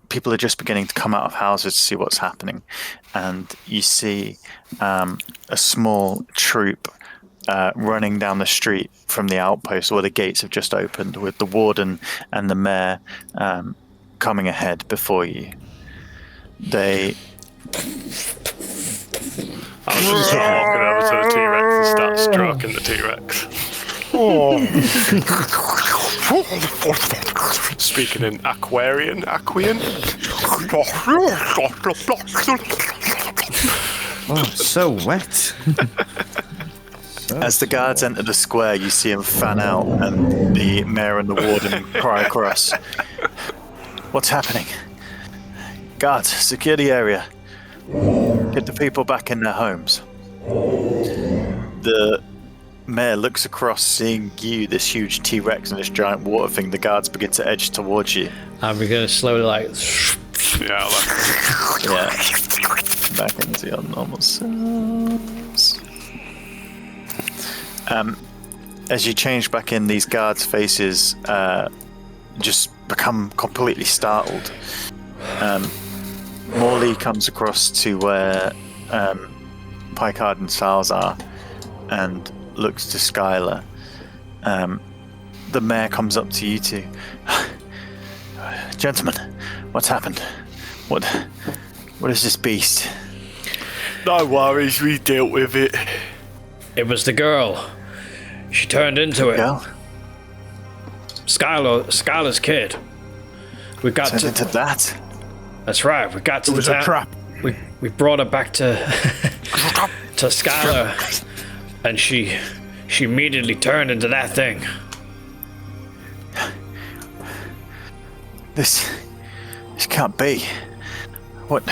People are just beginning to come out of houses to see what's happening, and you see a small troop running down the street from the outpost where the gates have just opened, with the warden and the mayor coming ahead before you. I was just walking over to the T-Rex and start stroking the T-Rex. Speaking in Aquarian. Oh, so wet. As the guards enter the square, you see him fan out, and the mayor and the warden cry across. What's happening? Guards, secure the area. Get the people back in their homes. The mayor looks across, seeing you, this huge T-Rex and this giant water thing. The guards begin to edge towards you. And we're going to slowly Yeah. Back into your normal selves. As you change back in, these guards' faces just become completely startled. Morley comes across to where Picard and Sals are and looks to Skylar. The mayor comes up to you two. Gentlemen, what's happened? What is this beast? No worries, we dealt with it. It was the girl. She turned into it. Girl? Skylar's kid. We got Turned into that? That's right. We got to It was a trap. We brought her back to to Skylar, and she immediately turned into that thing. This can't be. What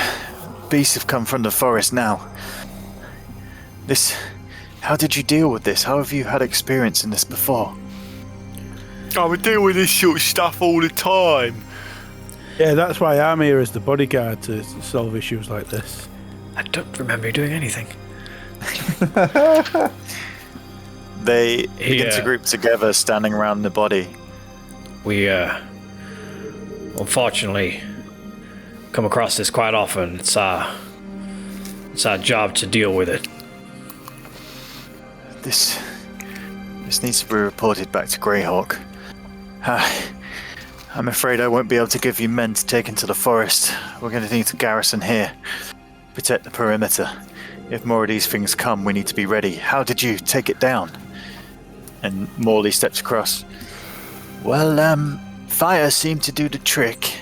beasts have come from the forest now? How did you deal with this? How have you had experience in this before? I would deal with this sort of stuff all the time. Yeah, that's why I'm here as the bodyguard to solve issues like this. I don't remember you doing anything. They begin to group together, standing around the body. We unfortunately come across this quite often. It's our job to deal with it. This needs to be reported back to Greyhawk. I'm afraid I won't be able to give you men to take into the forest. We're going to need to garrison here. Protect the perimeter. If more of these things come, we need to be ready. How did you take it down? And Morley steps across. Well, fire seemed to do the trick.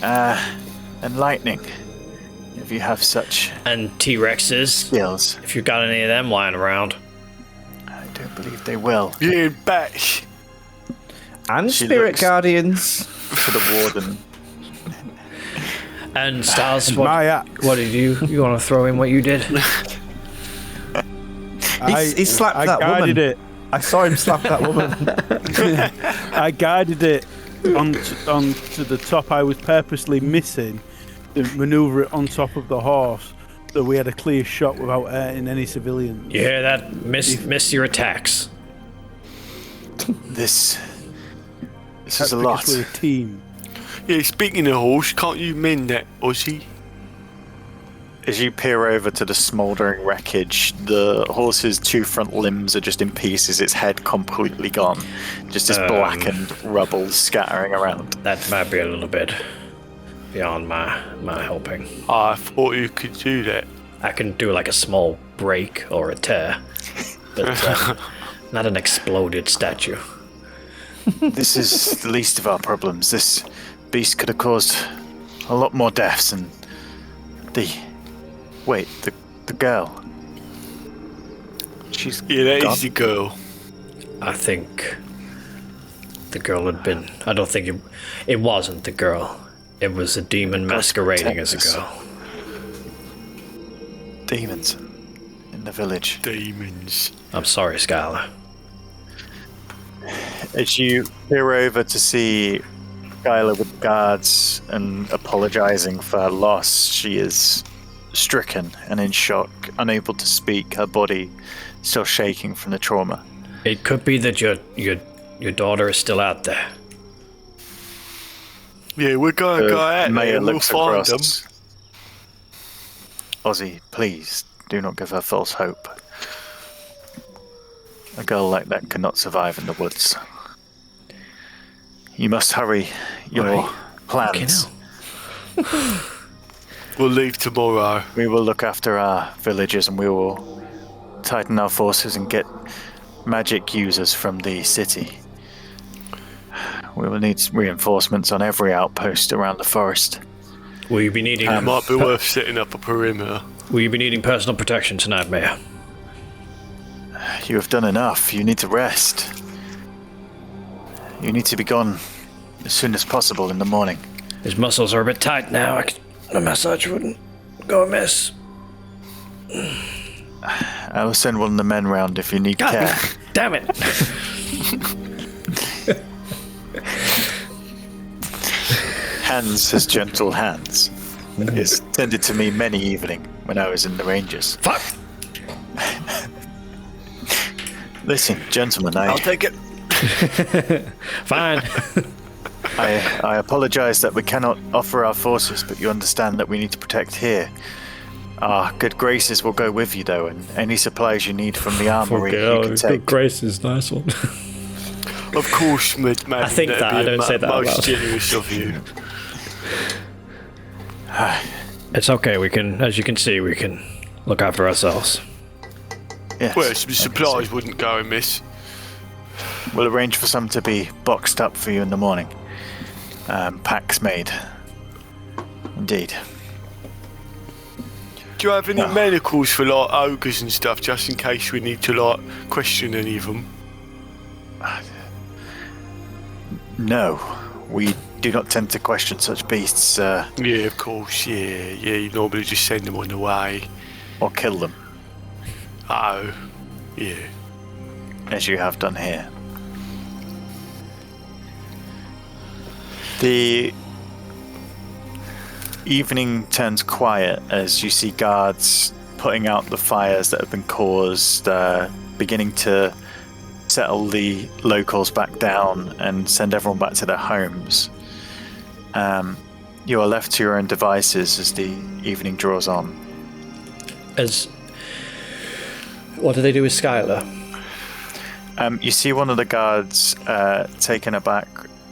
And lightning. If you have such And T-Rexes, skills. if you've got any of them lying around. I don't believe they will. Yeah, bats. And She spirit looks- guardians. For the warden. And Styles, My axe. what did you want to throw in what you did? He slapped I that guided woman. it. I saw him slap that woman. I guided it on to the top. I was purposely missing to manoeuvre it on top of the horse, so we had a clear shot without hurting any civilians. You hear that? Miss your attacks. This is That's a because lot. we're a team. Yeah, speaking of horse, can't you mend that, Ozzy? As you peer over to the smouldering wreckage, the horse's two front limbs are just in pieces, its head completely gone. Just this blackened rubble scattering around. That might be a little bit beyond my helping. I thought you could do that. I can do like a small break or a tear, but not an exploded statue. This is the least of our problems. This beast could have caused a lot more deaths, and the girl. She's Yeah, that gone. is the girl. I think the girl had been. I don't think it wasn't the girl. It was a demon masquerading as a girl. Demons in the village. Demons. I'm sorry, Skylar. As you peer over to see Skylar with guards and apologizing for her loss. She is stricken and in shock, unable to speak, her body still shaking from the trauma. It could be that your daughter is still out there. Yeah, we're going to go out Mayor there and we'll looks find them. across. Ozzy, please do not give her false hope. A girl like that cannot survive in the woods. You must hurry your plans. We'll leave tomorrow. We will look after our villagers and we will tighten our forces and get magic users from the city. We will need reinforcements on every outpost around the forest. Will you be needing? It might be worth setting up a perimeter. Will you be needing personal protection tonight, Mayor? You have done enough. You need to rest. You need to be gone as soon as possible in the morning. His muscles are a bit tight now. A massage wouldn't go amiss. I will send one of the men round if you need care. Damn it! Hands as gentle hands. It's tended to me many evening when I was in the Rangers. Fuck! Listen, gentlemen, I'll take it. Fine. I apologize that we cannot offer our forces, but you understand that we need to protect here. Our good graces will go with you, though, and any supplies you need from the armory you can take. Good graces, nice one. Of course, man. I think that. I don't say that out most loud. generous of you. It's okay. We can, as you can see, we can look after ourselves. Yes, Well, some supplies wouldn't go amiss. we'll arrange for some to be boxed up for you in the morning. Packs made. Indeed. Do you have any medicals for like ogres and stuff, just in case we need to like question any of them? No, we do not tend to question such beasts Yeah, of course. Yeah. You normally just send them on the way. or kill them, Oh, yeah. as you have done here. The evening turns quiet as you see guards putting out the fires that have been caused, beginning to settle the locals back down and send everyone back to their homes. You are left to your own devices as the evening draws on. What do they do with Skylar? You see one of the guards taking her back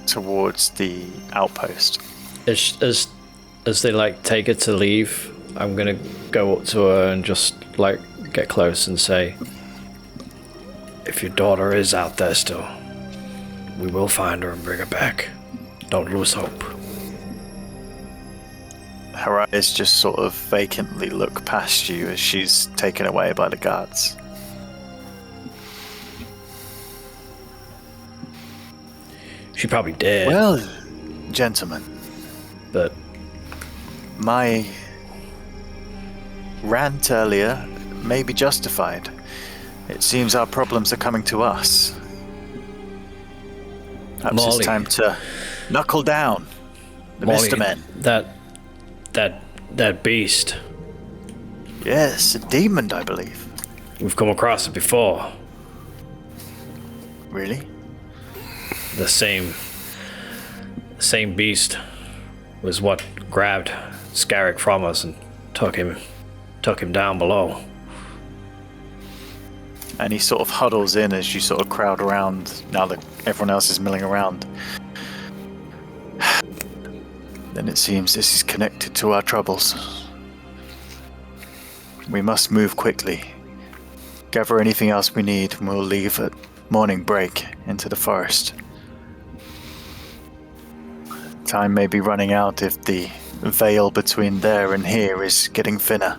towards the outpost. As they like take her to leave, I'm gonna go up to her and just like get close and say, if your daughter is out there still, we will find her and bring her back. Don't lose hope. Her eyes just sort of vacantly look past you as she's taken away by the guards. She probably did. Well, gentlemen, but my rant earlier may be justified. It seems our problems are coming to us. Perhaps Molly. it's time to knuckle down, the Molly, Mr. Men. that beast, Yes, a demon, I believe. we've come across it before. Really? The same beast was what grabbed Scarrick from us and took him down below. And he sort of huddles in as you sort of crowd around now that everyone else is milling around. Then it seems this is connected to our troubles. We must move quickly. Gather anything else we need and we'll leave at morning break into the forest. Time may be running out if the veil between there and here is getting thinner.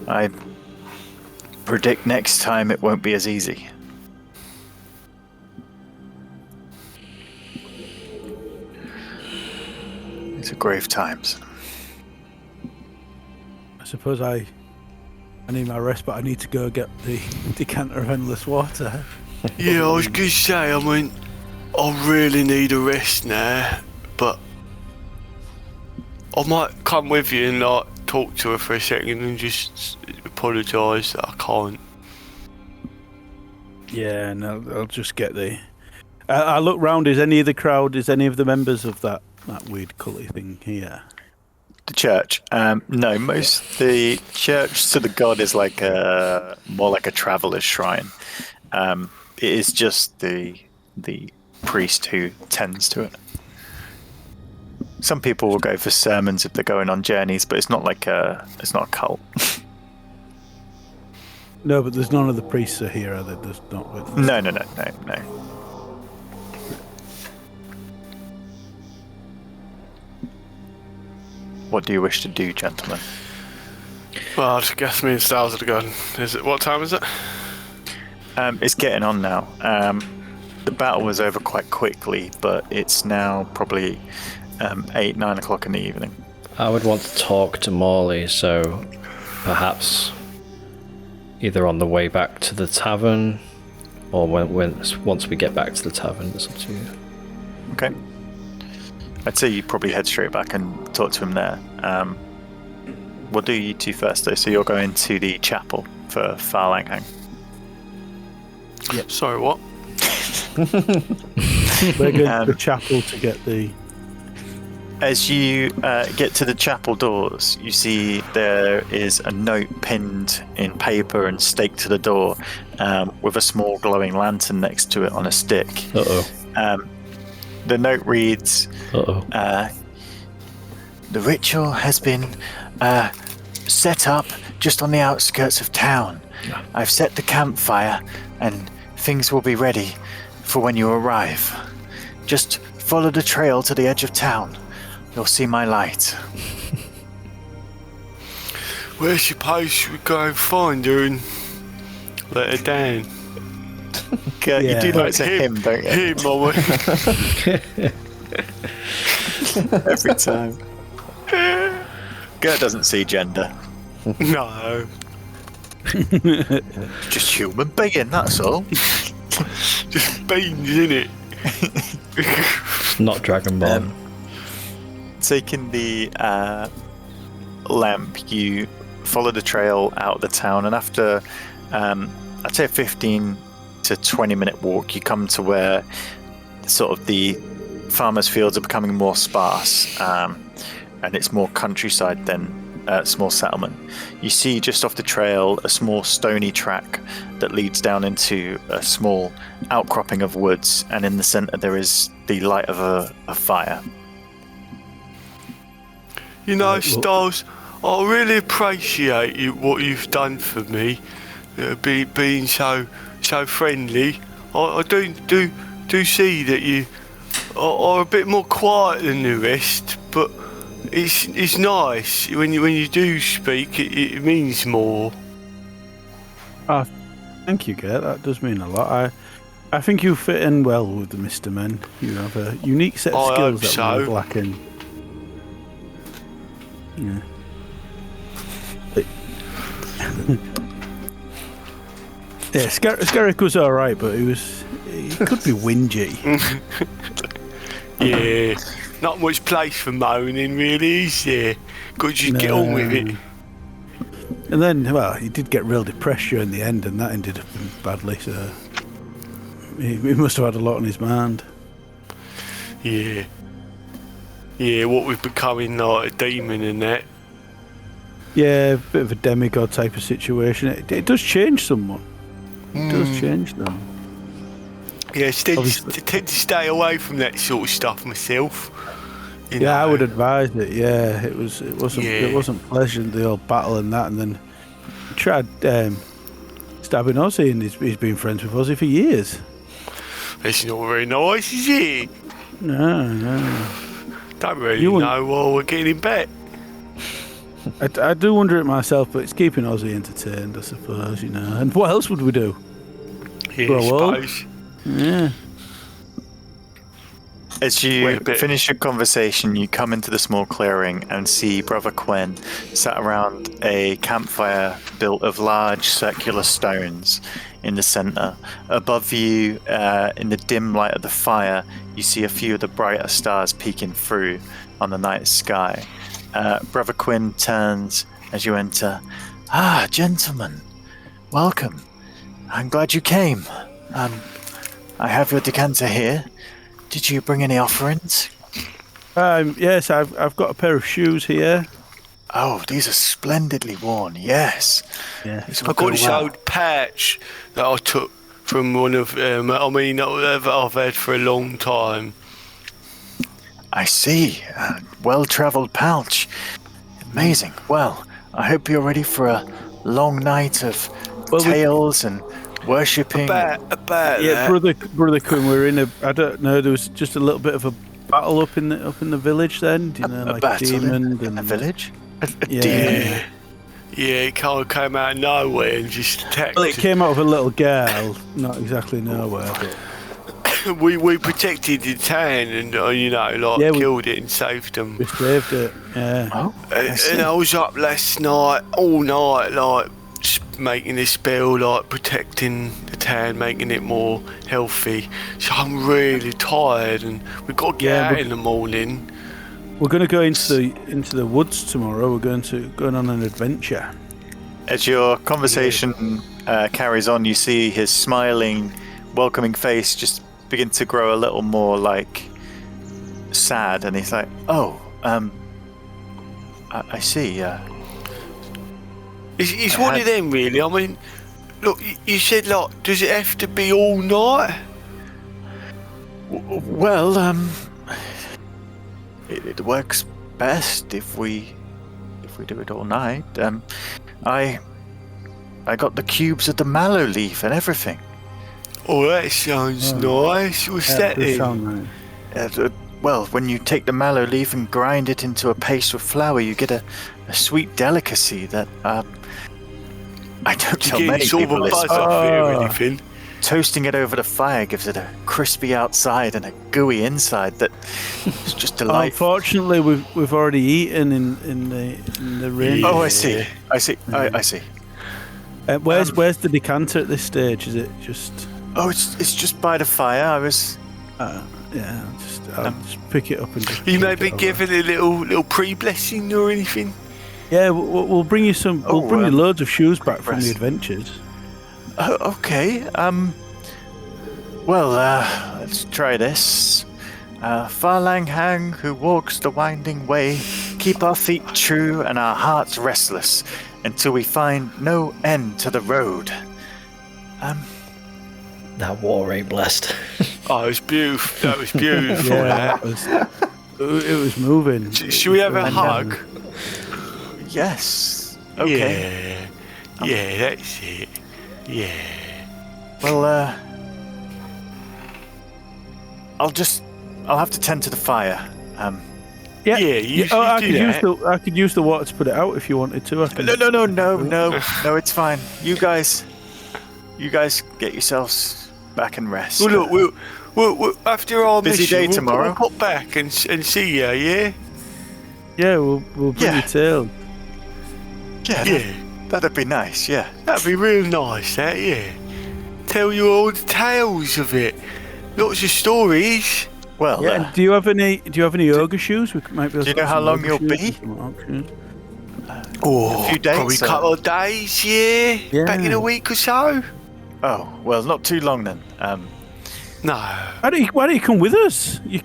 I predict next time it won't be as easy. These are grave times. I suppose I need my rest, but I need to go get the decanter of endless water. Yeah, I was gonna say, I mean, I really need a rest now, but I might come with you and like talk to her for a second and just apologise that I can't. Yeah, no, I'll just get the. I look round. Is any of the crowd? Is any of the members of that weird culty thing here? The church? No, the church to the god is like more like a traveller's shrine. It is just the priest who tends to it. Some people will go for sermons if they're going on journeys, but it's not it's not a cult. No, but there's none of the priests are here, are there? There's not. No. What do you wish to do, gentlemen? Well, I guess me and Styles are going. What time is it? It's getting on now. The battle was over quite quickly, but it's now probably 8, 9 o'clock in the evening. I would want to talk to Morley, so perhaps either on the way back to the tavern or once we get back to the tavern. It's up to you. Okay. I'd say you probably head straight back and talk to him there. We'll do you two first, though. So you're going to the chapel for Farlanghang. Yep. Sorry, what? We're going to the chapel to get the. As you get to the chapel doors, you see there is a note pinned in paper and staked to the door with a small glowing lantern next to it on a stick. The note reads, the ritual has been set up just on the outskirts of town. I've set the campfire and things will be ready for when you arrive. Just follow the trail to the edge of town. You'll see my light. Where's your post? We go and find her and let her down. You do like to him, don't you? Him, Mama. Every time. Gert doesn't see gender. No. Just human being, that's all. Just beans, innit? Not Dragonborn. Taking the lamp, you follow the trail out of the town, and after I'd say a 15 to 20 minute walk, you come to where sort of the farmers' fields are becoming more sparse, and it's more countryside than small settlement. You see just off the trail a small stony track that leads down into a small outcropping of woods, and in the center there is the light of a fire. You know, Styles, I really appreciate what you've done for me, being so friendly. I do see that you are a bit more quiet than the rest, but it's nice when you do speak. It means more. Thank you, Gert. That does mean a lot. I think you fit in well with the Mr. Men. You have a unique set of skills that we're lacking. Yeah. Yeah, Skerrick was alright, but he could be whingy. Yeah, not much place for moaning, really, is there? Got to just get on with it. And then, well, he did get real depressed in the end, and that ended up badly, so he must have had a lot on his mind. Yeah. Yeah, what with becoming like a demon and that. Yeah, a bit of a demigod type of situation. It does change someone. It does change them. Yeah, I tend to stay away from that sort of stuff myself. You know? I would advise it. Yeah, it wasn't pleasant, the old battle and that, and then he tried stabbing Ozzy, and he's been friends with Ozzy for years. It's not very nice, is it? No. Don't really know while we're getting in bed. I do wonder it myself, but it's keeping Ozzy entertained, I suppose, you know. And what else would we do? Yeah, I suppose. Yeah. As you finish your conversation, you come into the small clearing and see Brother Quen sat around a campfire built of large circular stones in the center. Above you, in the dim light of the fire, you see a few of the brighter stars peeking through on the night sky. Brother Quinn turns as you enter. Ah, gentlemen, welcome. I'm glad you came. I have your decanter here. Did you bring any offerings? Yes, I've got a pair of shoes here. Oh, these are splendidly worn, yes. Yeah. These I will got go this well. old patch that I took from one of them. I mean, that I've had for a long time. I see. A well-traveled pouch. Amazing. Well, I hope you're ready for a long night of tales and worshipping. About Yeah, that. brother Quinn, we're in a. I don't know. There was just a little bit of a battle up in the village. Then, do you know, A like battle demon in a and village? A Yeah. demon? Yeah, it kind of came out of nowhere and just attacked. Well, it came out of a little girl, not exactly nowhere, but We protected the town and Yeah, we- killed it and saved them. we saved it. Yeah. Oh, I see. And I was up last night, all night, like making this spell, like protecting the town, making it more healthy. So I'm really tired, and we've got to get Yeah, out but- in the morning. We're going to go into the woods tomorrow. We're going on an adventure. As your conversation carries on, you see his smiling, welcoming face just begin to grow a little more like sad, and he's like, "Oh, I see. It's I one had- of them, really. I mean, look, you said, like, does it have to be all night? Well, it works best if we do it all night. I got the cubes of the mallow leaf and everything. Oh, that sounds nice. What's that does then? sound nice. Well, when you take the mallow leaf and grind it into a paste with flour, you get a sweet delicacy that I don't tell You many get sort of a people this, buzz but off it or anything? toasting it over the fire gives it a crispy outside and a gooey inside that is just delightful. Unfortunately, we've already eaten in the rain. Oh, I see. I see. I see. Where's the decanter at this stage? Is it just? Oh, it's just by the fire. I was. Yeah, I'll just pick it up and just. You drink maybe it over. give it a little pre-blessing or anything? Yeah, we'll bring you some. We'll Oh, bring you loads of shoes back from the rest. adventures. Oh, okay. Well, let's try this. Farlang Hang, who walks the winding way, keep our feet true and our hearts restless until we find no end to the road. That water ain't blessed. Oh, it was beautiful. That was beautiful. Yeah, that. it was moving. Should we have a hug? Yes. Okay. Yeah, that's it. Yeah. Well, I'll have to tend to the fire. Yeah, Yeah, you should I do could that. I could use the water to put it out if you wanted to. I can, No, it's fine. You guys get yourselves back and rest. Well, look, we'll after our Busy mission, day we'll tomorrow. pop back and see ya. Yeah. yeah, we'll bring Yeah. you tail. Yeah, that'd be nice. Yeah. That'd be real nice. That yeah. Tell you all the tales of it. Lots of stories. Well, Yeah. and do you have any ogre shoes? We might be able Do you to know get how some long ogre you'll shoes be? and some orc shoes. Oh, few days, probably a so- couple of days. Yeah. Back in Yeah. a week or so. oh, well, not too long then. No. Why don't you come with us? You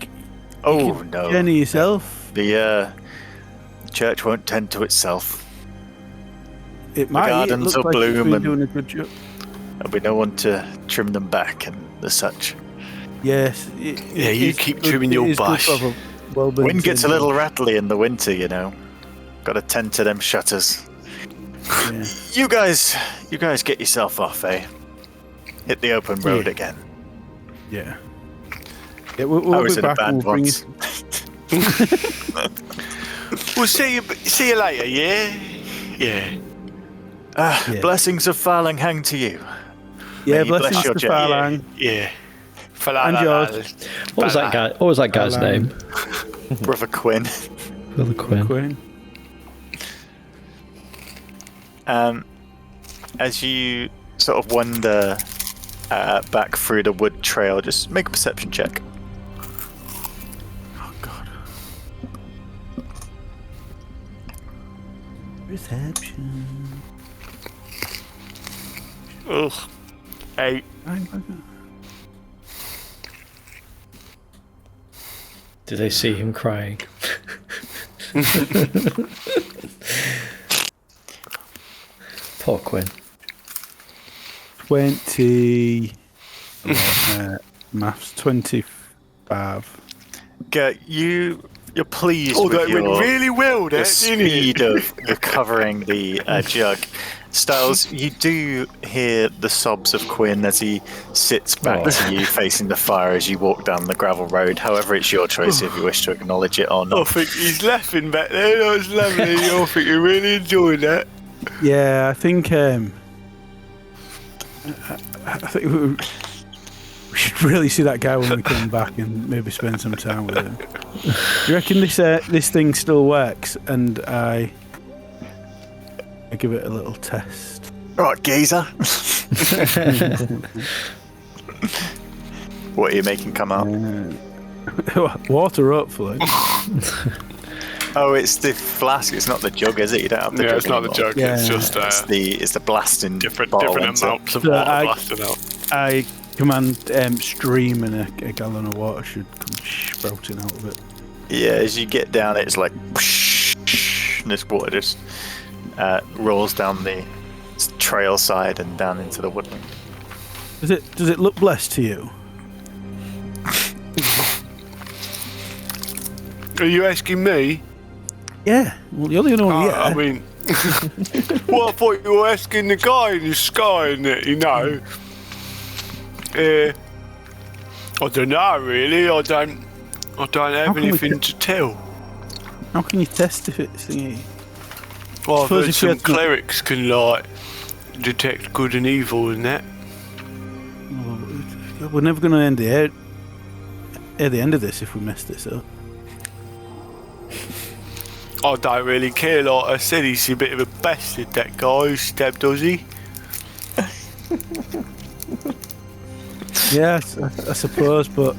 Oh no, journey yourself. the church won't tend to itself. It might. It gardens looks will like it's bloom been and- doing a good job. There'll be no one to trim them back and the such. Yes. Yeah, you keep trimming your bush. Wind gets a little rattly in the winter, you know. Got to tend to them shutters. Yeah. You guys get yourself off, eh? Hit the open road Yeah. again. Yeah. Yeah, we'll I was be in a back and band we'll bring once. We'll see you later. Yeah. Yeah. Yeah. Blessings of Farlang Hang to you. Yeah, May he bless blessings your to journey. Farlang. Yeah. And yours. What was that guy? What was that guy's Hello. name? Brother Quinn. Brother Quinn. Quinn. As you sort of wander back through the wood trail. Just make a perception check. Oh God. Reception. Ugh. 8. Do they see him crying? Poor Quinn. 20. Maths 25. You're pleased Oh, with that went really well, the that, didn't speed it? of recovering the jug. Styles, you do hear the sobs of Quinn as he sits back to you facing the fire as you walk down the gravel road. However, it's your choice if you wish to acknowledge it or I not. think he's laughing back there. That was lovely. I think he really enjoyed that. Yeah, I think we should really see that guy when we come back and maybe spend some time with him. Do you reckon this thing still works? And I give it a little test. Right, geezer. What are you making come out? Water, hopefully. Oh, it's the flask. It's not the jug, is it? You don't have the jug. Yeah, it's not the anymore. jug. Yeah. It's just It's the blasting different bottle, amounts of So water I- blasting out. I command stream and a gallon of water should come sprouting out of it. Yeah, as you get down, it's like and this water just rolls down the trail side and down into the woodland. Does it look blessed to you? Are you asking me? Yeah. Well, you're the only one. Yeah. I mean, well, I thought you were asking the guy in the sky, and you know. I don't know, really. I don't have can we anything t- to tell. How can you test if it's thingy? Well, I've Suppose heard if you some had to- clerics can like detect good and evil and that. We're never going to end the end of this if we mess this up. I don't really care. Like I said, he's a bit of a bastard. That guy who stabbed Ozzy. Yeah, I suppose, but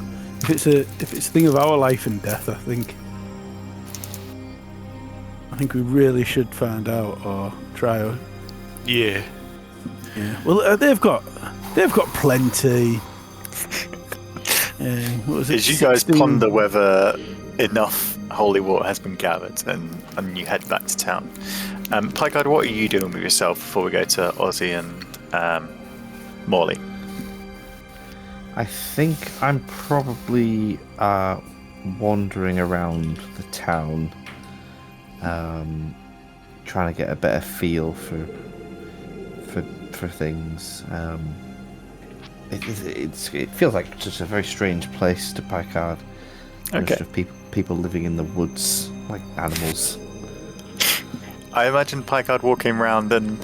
if it's a thing of our life and death, I think we really should find out or try. Yeah. Yeah. Well, they've got plenty. What was it? As you guys 16 ponder whether enough holy water has been gathered and you head back to town. Playguard, what are you doing with yourself before we go to Ozzy and Morley? I think I'm probably wandering around the town, trying to get a better feel for things. It feels like just a very strange place to Picard. Okay. Of people living in the woods like animals. I imagine Picard walking around and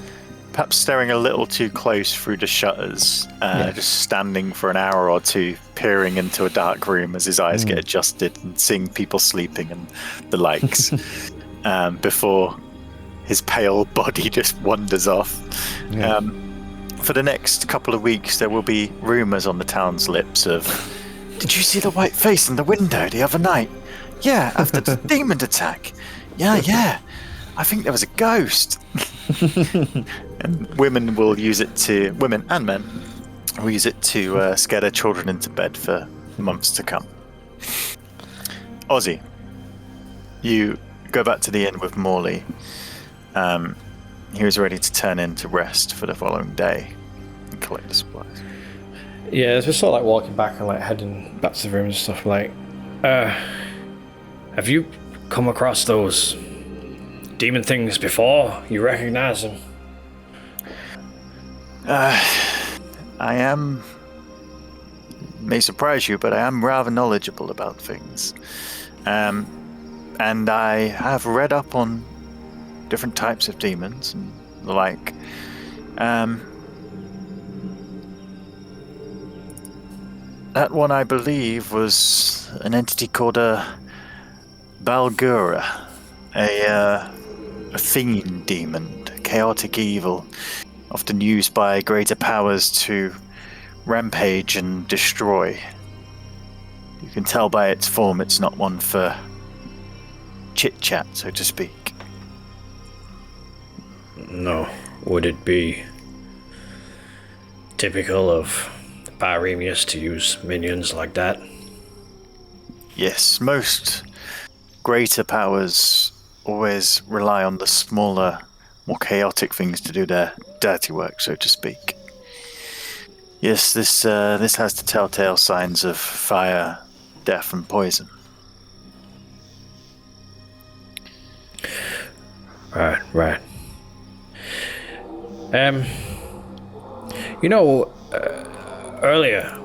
perhaps staring a little too close through the shutters, just standing for an hour or two, peering into a dark room as his eyes get adjusted and seeing people sleeping and the likes, before his pale body just wanders off. Yeah. For the next couple of weeks, there will be rumours on the town's lips of, did you see the white face in the window the other night? Yeah, after the demon attack. Yeah. I think there was a ghost. And women and men will use it to scare their children into bed for months to come. Ozzy, you go back to the inn with Morley. He was ready to turn in to rest for the following day and collect the supplies. Yeah, as we're sort of like walking back and like heading back to the room and stuff, like, have you come across those demon things before? You recognize them? May surprise you, but I am rather knowledgeable about things. And I have read up on different types of demons and the like. That one, I believe, was an entity called a Balgura, a fiend demon, chaotic evil, often used by greater powers to rampage and destroy. You can tell by its form it's not one for chit-chat, so to speak. No. Would it be typical of Pyremius to use minions like that? Yes, most greater powers always rely on the smaller, more chaotic things to do their dirty work, so to speak. Yes, this has the telltale signs of fire, death, and poison. Right. Earlier,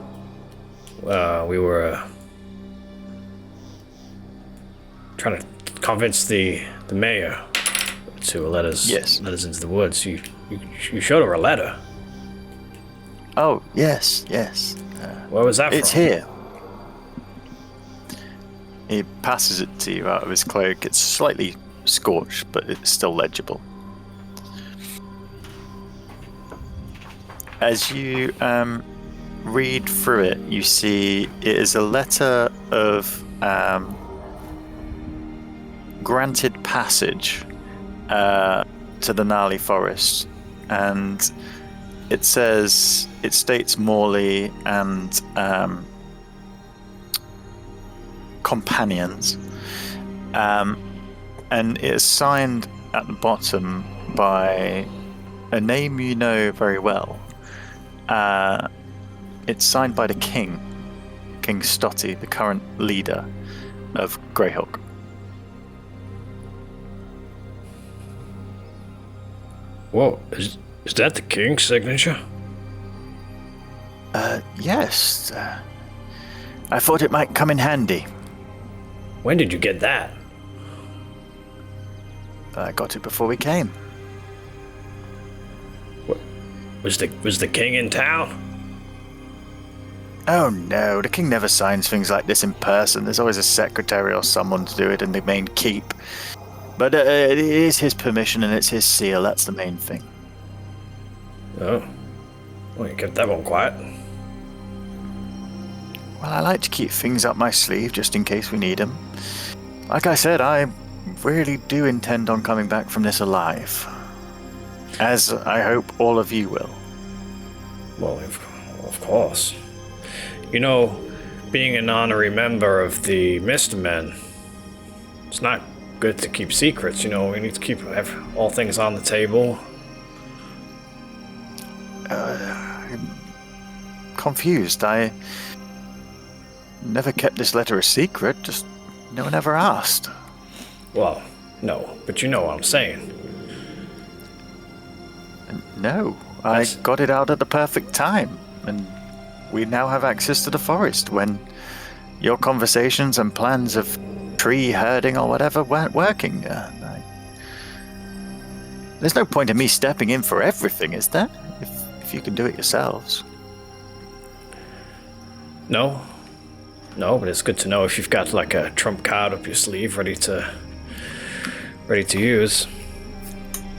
we were trying to convince the mayor to let us into the woods. You showed her a letter. Oh, yes. Where was that from? It's here. He passes it to you out of his cloak. It's slightly scorched, but it's still legible. As you read through it, you see it is a letter of granted passage to the gnarly forest, and it states Morley and companions, and it is signed at the bottom by a name you know very well. It's signed by the king, King Stotty, the current leader of Greyhawk. Whoa, is that the king's signature? Yes. I thought it might come in handy. When did you get that? I got it before we came. What, was the king in town? Oh no, the king never signs things like this in person. There's always a secretary or someone to do it in the main keep. But it is his permission and it's his seal, that's the main thing. Oh. Well, you kept that one quiet. Well, I like to keep things up my sleeve just in case we need them. Like I said, I really do intend on coming back from this alive. As I hope all of you will. Well, of course. You know, being an honorary member of the Mist Men, it's not good to keep secrets, you know. We need to keep all things on the table. I'm confused. I never kept this letter a secret, just no one ever asked. Well, no, but you know what I'm saying. No, I got it out at the perfect time, and we now have access to the forest when your conversations and plans of tree herding or whatever weren't working. There's no point in me stepping in for everything, is there? If you can do it yourselves. No, but it's good to know if you've got like a trump card up your sleeve ready to use.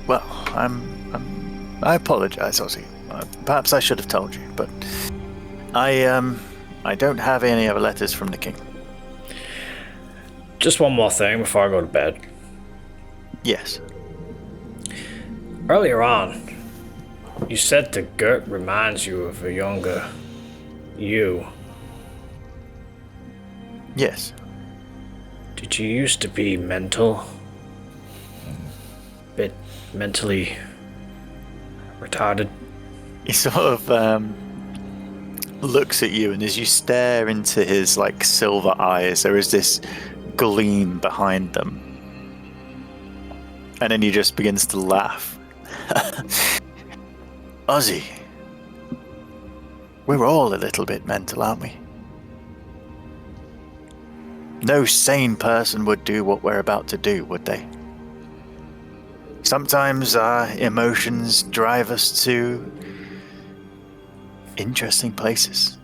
Well, I apologize, Ozzy. Perhaps I should have told you, but I don't have any other letters from the king. Just one more thing before I go to bed. Yes. Earlier on, you said the Gert reminds you of a younger you. Yes. Did you used to be mental? Bit mentally retarded? He sort of looks at you, and as you stare into his like silver eyes, there is this gleam behind them. And then he just begins to laugh. Ozzy, we're all a little bit mental, aren't we? No sane person would do what we're about to do, would they? Sometimes our emotions drive us to interesting places.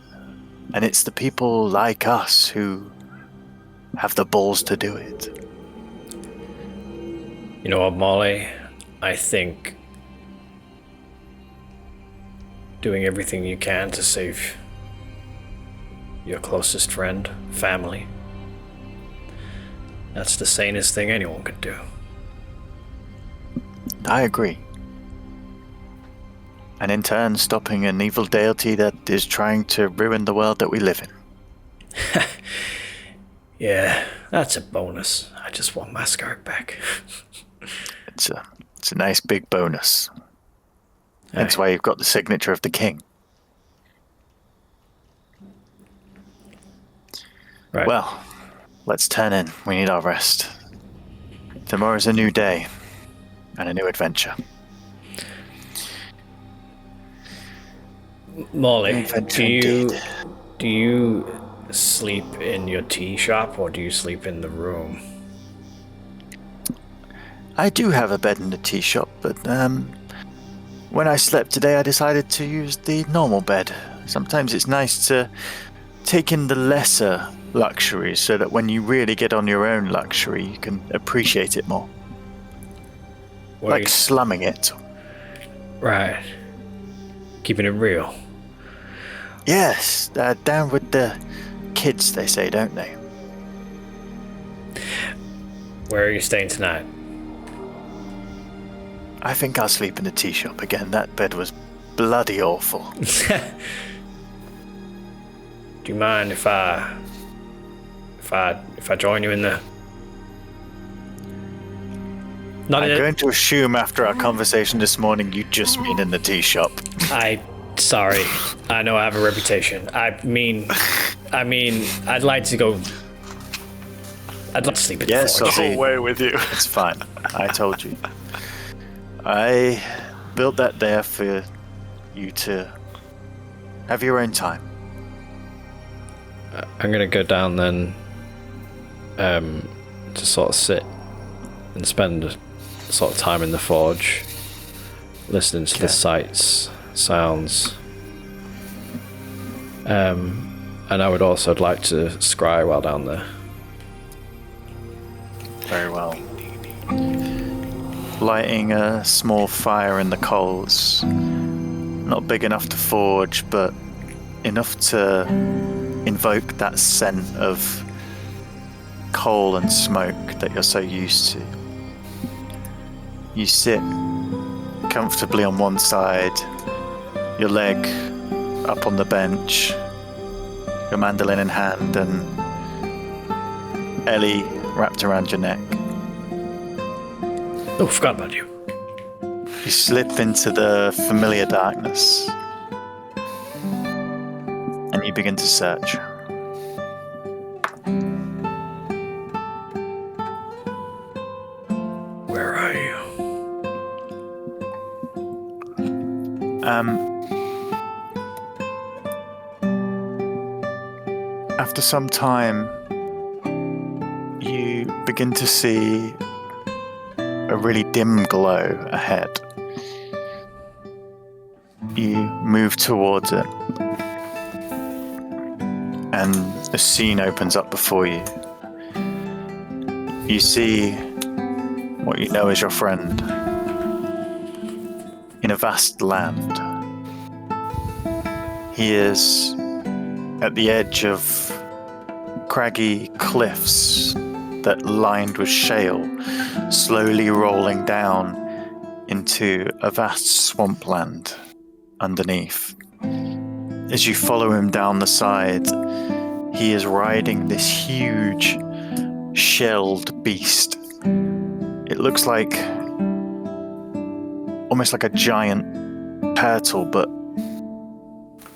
And it's the people like us who have the balls to do it. You know what, Molly? I think doing everything you can to save your closest friend, family. That's the sanest thing anyone could do. I agree. And in turn, stopping an evil deity that is trying to ruin the world that we live in. Yeah, that's a bonus. I just want my scarf back. It's a nice big bonus. That's Aye. why you've got the signature of the king. Right. Well, let's turn in. We need our rest. Tomorrow's a new day and a new adventure. Molly, Adventure indeed. do you sleep in your tea shop or do you sleep in the room? I do have a bed in the tea shop, but when I slept today, I decided to use the normal bed. Sometimes it's nice to take in the lesser luxuries so that when you really get on your own luxury, you can appreciate it more. What are Like you- slumming it. Right. Keeping it real. Yes, down with the kids, they say, don't they? Where are you staying tonight? I think I'll sleep in the tea shop again. That bed was bloody awful. Do you mind if I join you in the? Not I'm in going to assume after our conversation this morning, you just mean in the tea shop. Sorry. I know I have a reputation. I mean, I'd like to go. I'd like to sleep in the Yes, forge. I'll Go away with you. It's fine. I told you. I built that there for you to have your own time. I'm gonna go down then, to sort of sit and spend sort of time in the forge, listening to the sights, sounds. And I would also like to scry while down there. Very well. Lighting a small fire in the coals. Not big enough to forge, but enough to invoke that scent of coal and smoke that you're so used to. You sit comfortably on one side, your leg up on the bench, your mandolin in hand, and Ellie wrapped around your neck. Oh, forgot about you. You slip into the familiar darkness and you begin to search. Where are you? After some time, you begin to see a really dim glow ahead. You move towards it, and a scene opens up before you. You see what you know as your friend in a vast land. He is at the edge of craggy cliffs that lined with shale, slowly rolling down into a vast swampland underneath. As you follow him down the side, he is riding this huge shelled beast. It looks like almost like a giant turtle, but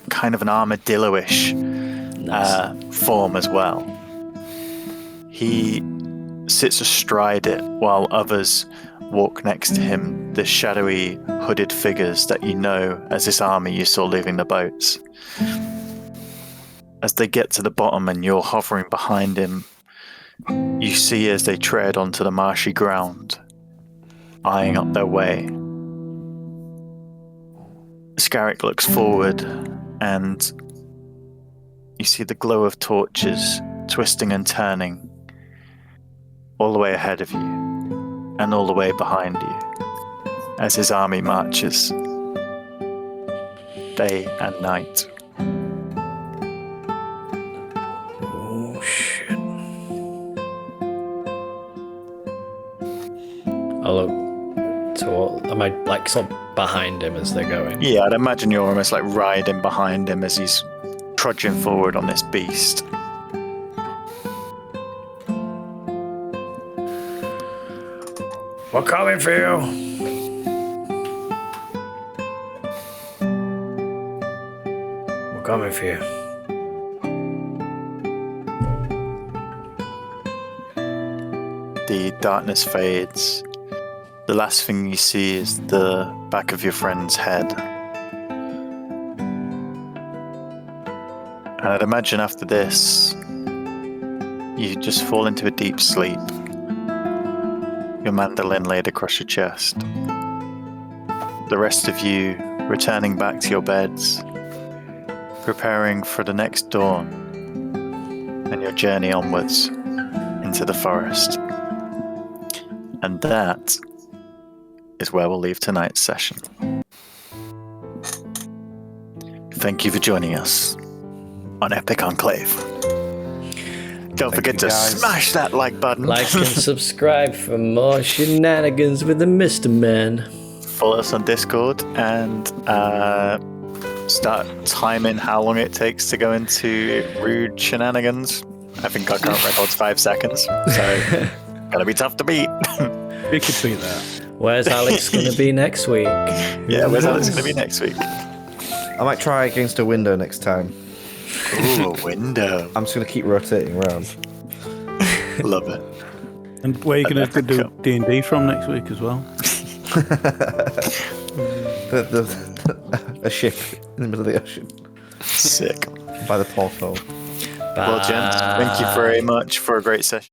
kind of an armadillo-ish form as well. He sits astride it while others walk next to him, the shadowy hooded figures that you know as this army you saw leaving the boats. As they get to the bottom and you're hovering behind him, you see as they tread onto the marshy ground, eyeing up their way. Scarrick looks forward and you see the glow of torches twisting and turning all the way ahead of you and all the way behind you as his army marches. day and night. Oh shit. I'll look toward. Am I like sort of behind him as they're going? Yeah, I'd imagine you're almost like riding behind him as he's trudging forward on this beast. We're coming for you. We're coming for you. The darkness fades. The last thing you see is the back of your friend's head. And I'd imagine after this, you just fall into a deep sleep. Your mandolin laid across your chest. The rest of you returning back to your beds, preparing for the next dawn and your journey onwards into the forest. And that is where we'll leave tonight's session. Thank you for joining us on Epic Enclave. Don't forget to smash that like button. Like and subscribe for more shenanigans with the Mr. Man. Follow us on Discord and start timing how long it takes to go into rude shenanigans. I think our current record's 5 seconds, so gonna be tough to beat. We could beat that. Where's Alex going to be next week? Yeah, where's Alex gonna be next week? I might try against a window next time. Ooh, a window. I'm just going to keep rotating around. Love it. And where are you going to do D&D from next week as well? A ship in the middle of the ocean Sick. by the porthole. Well, gents, thank you very much for a great session.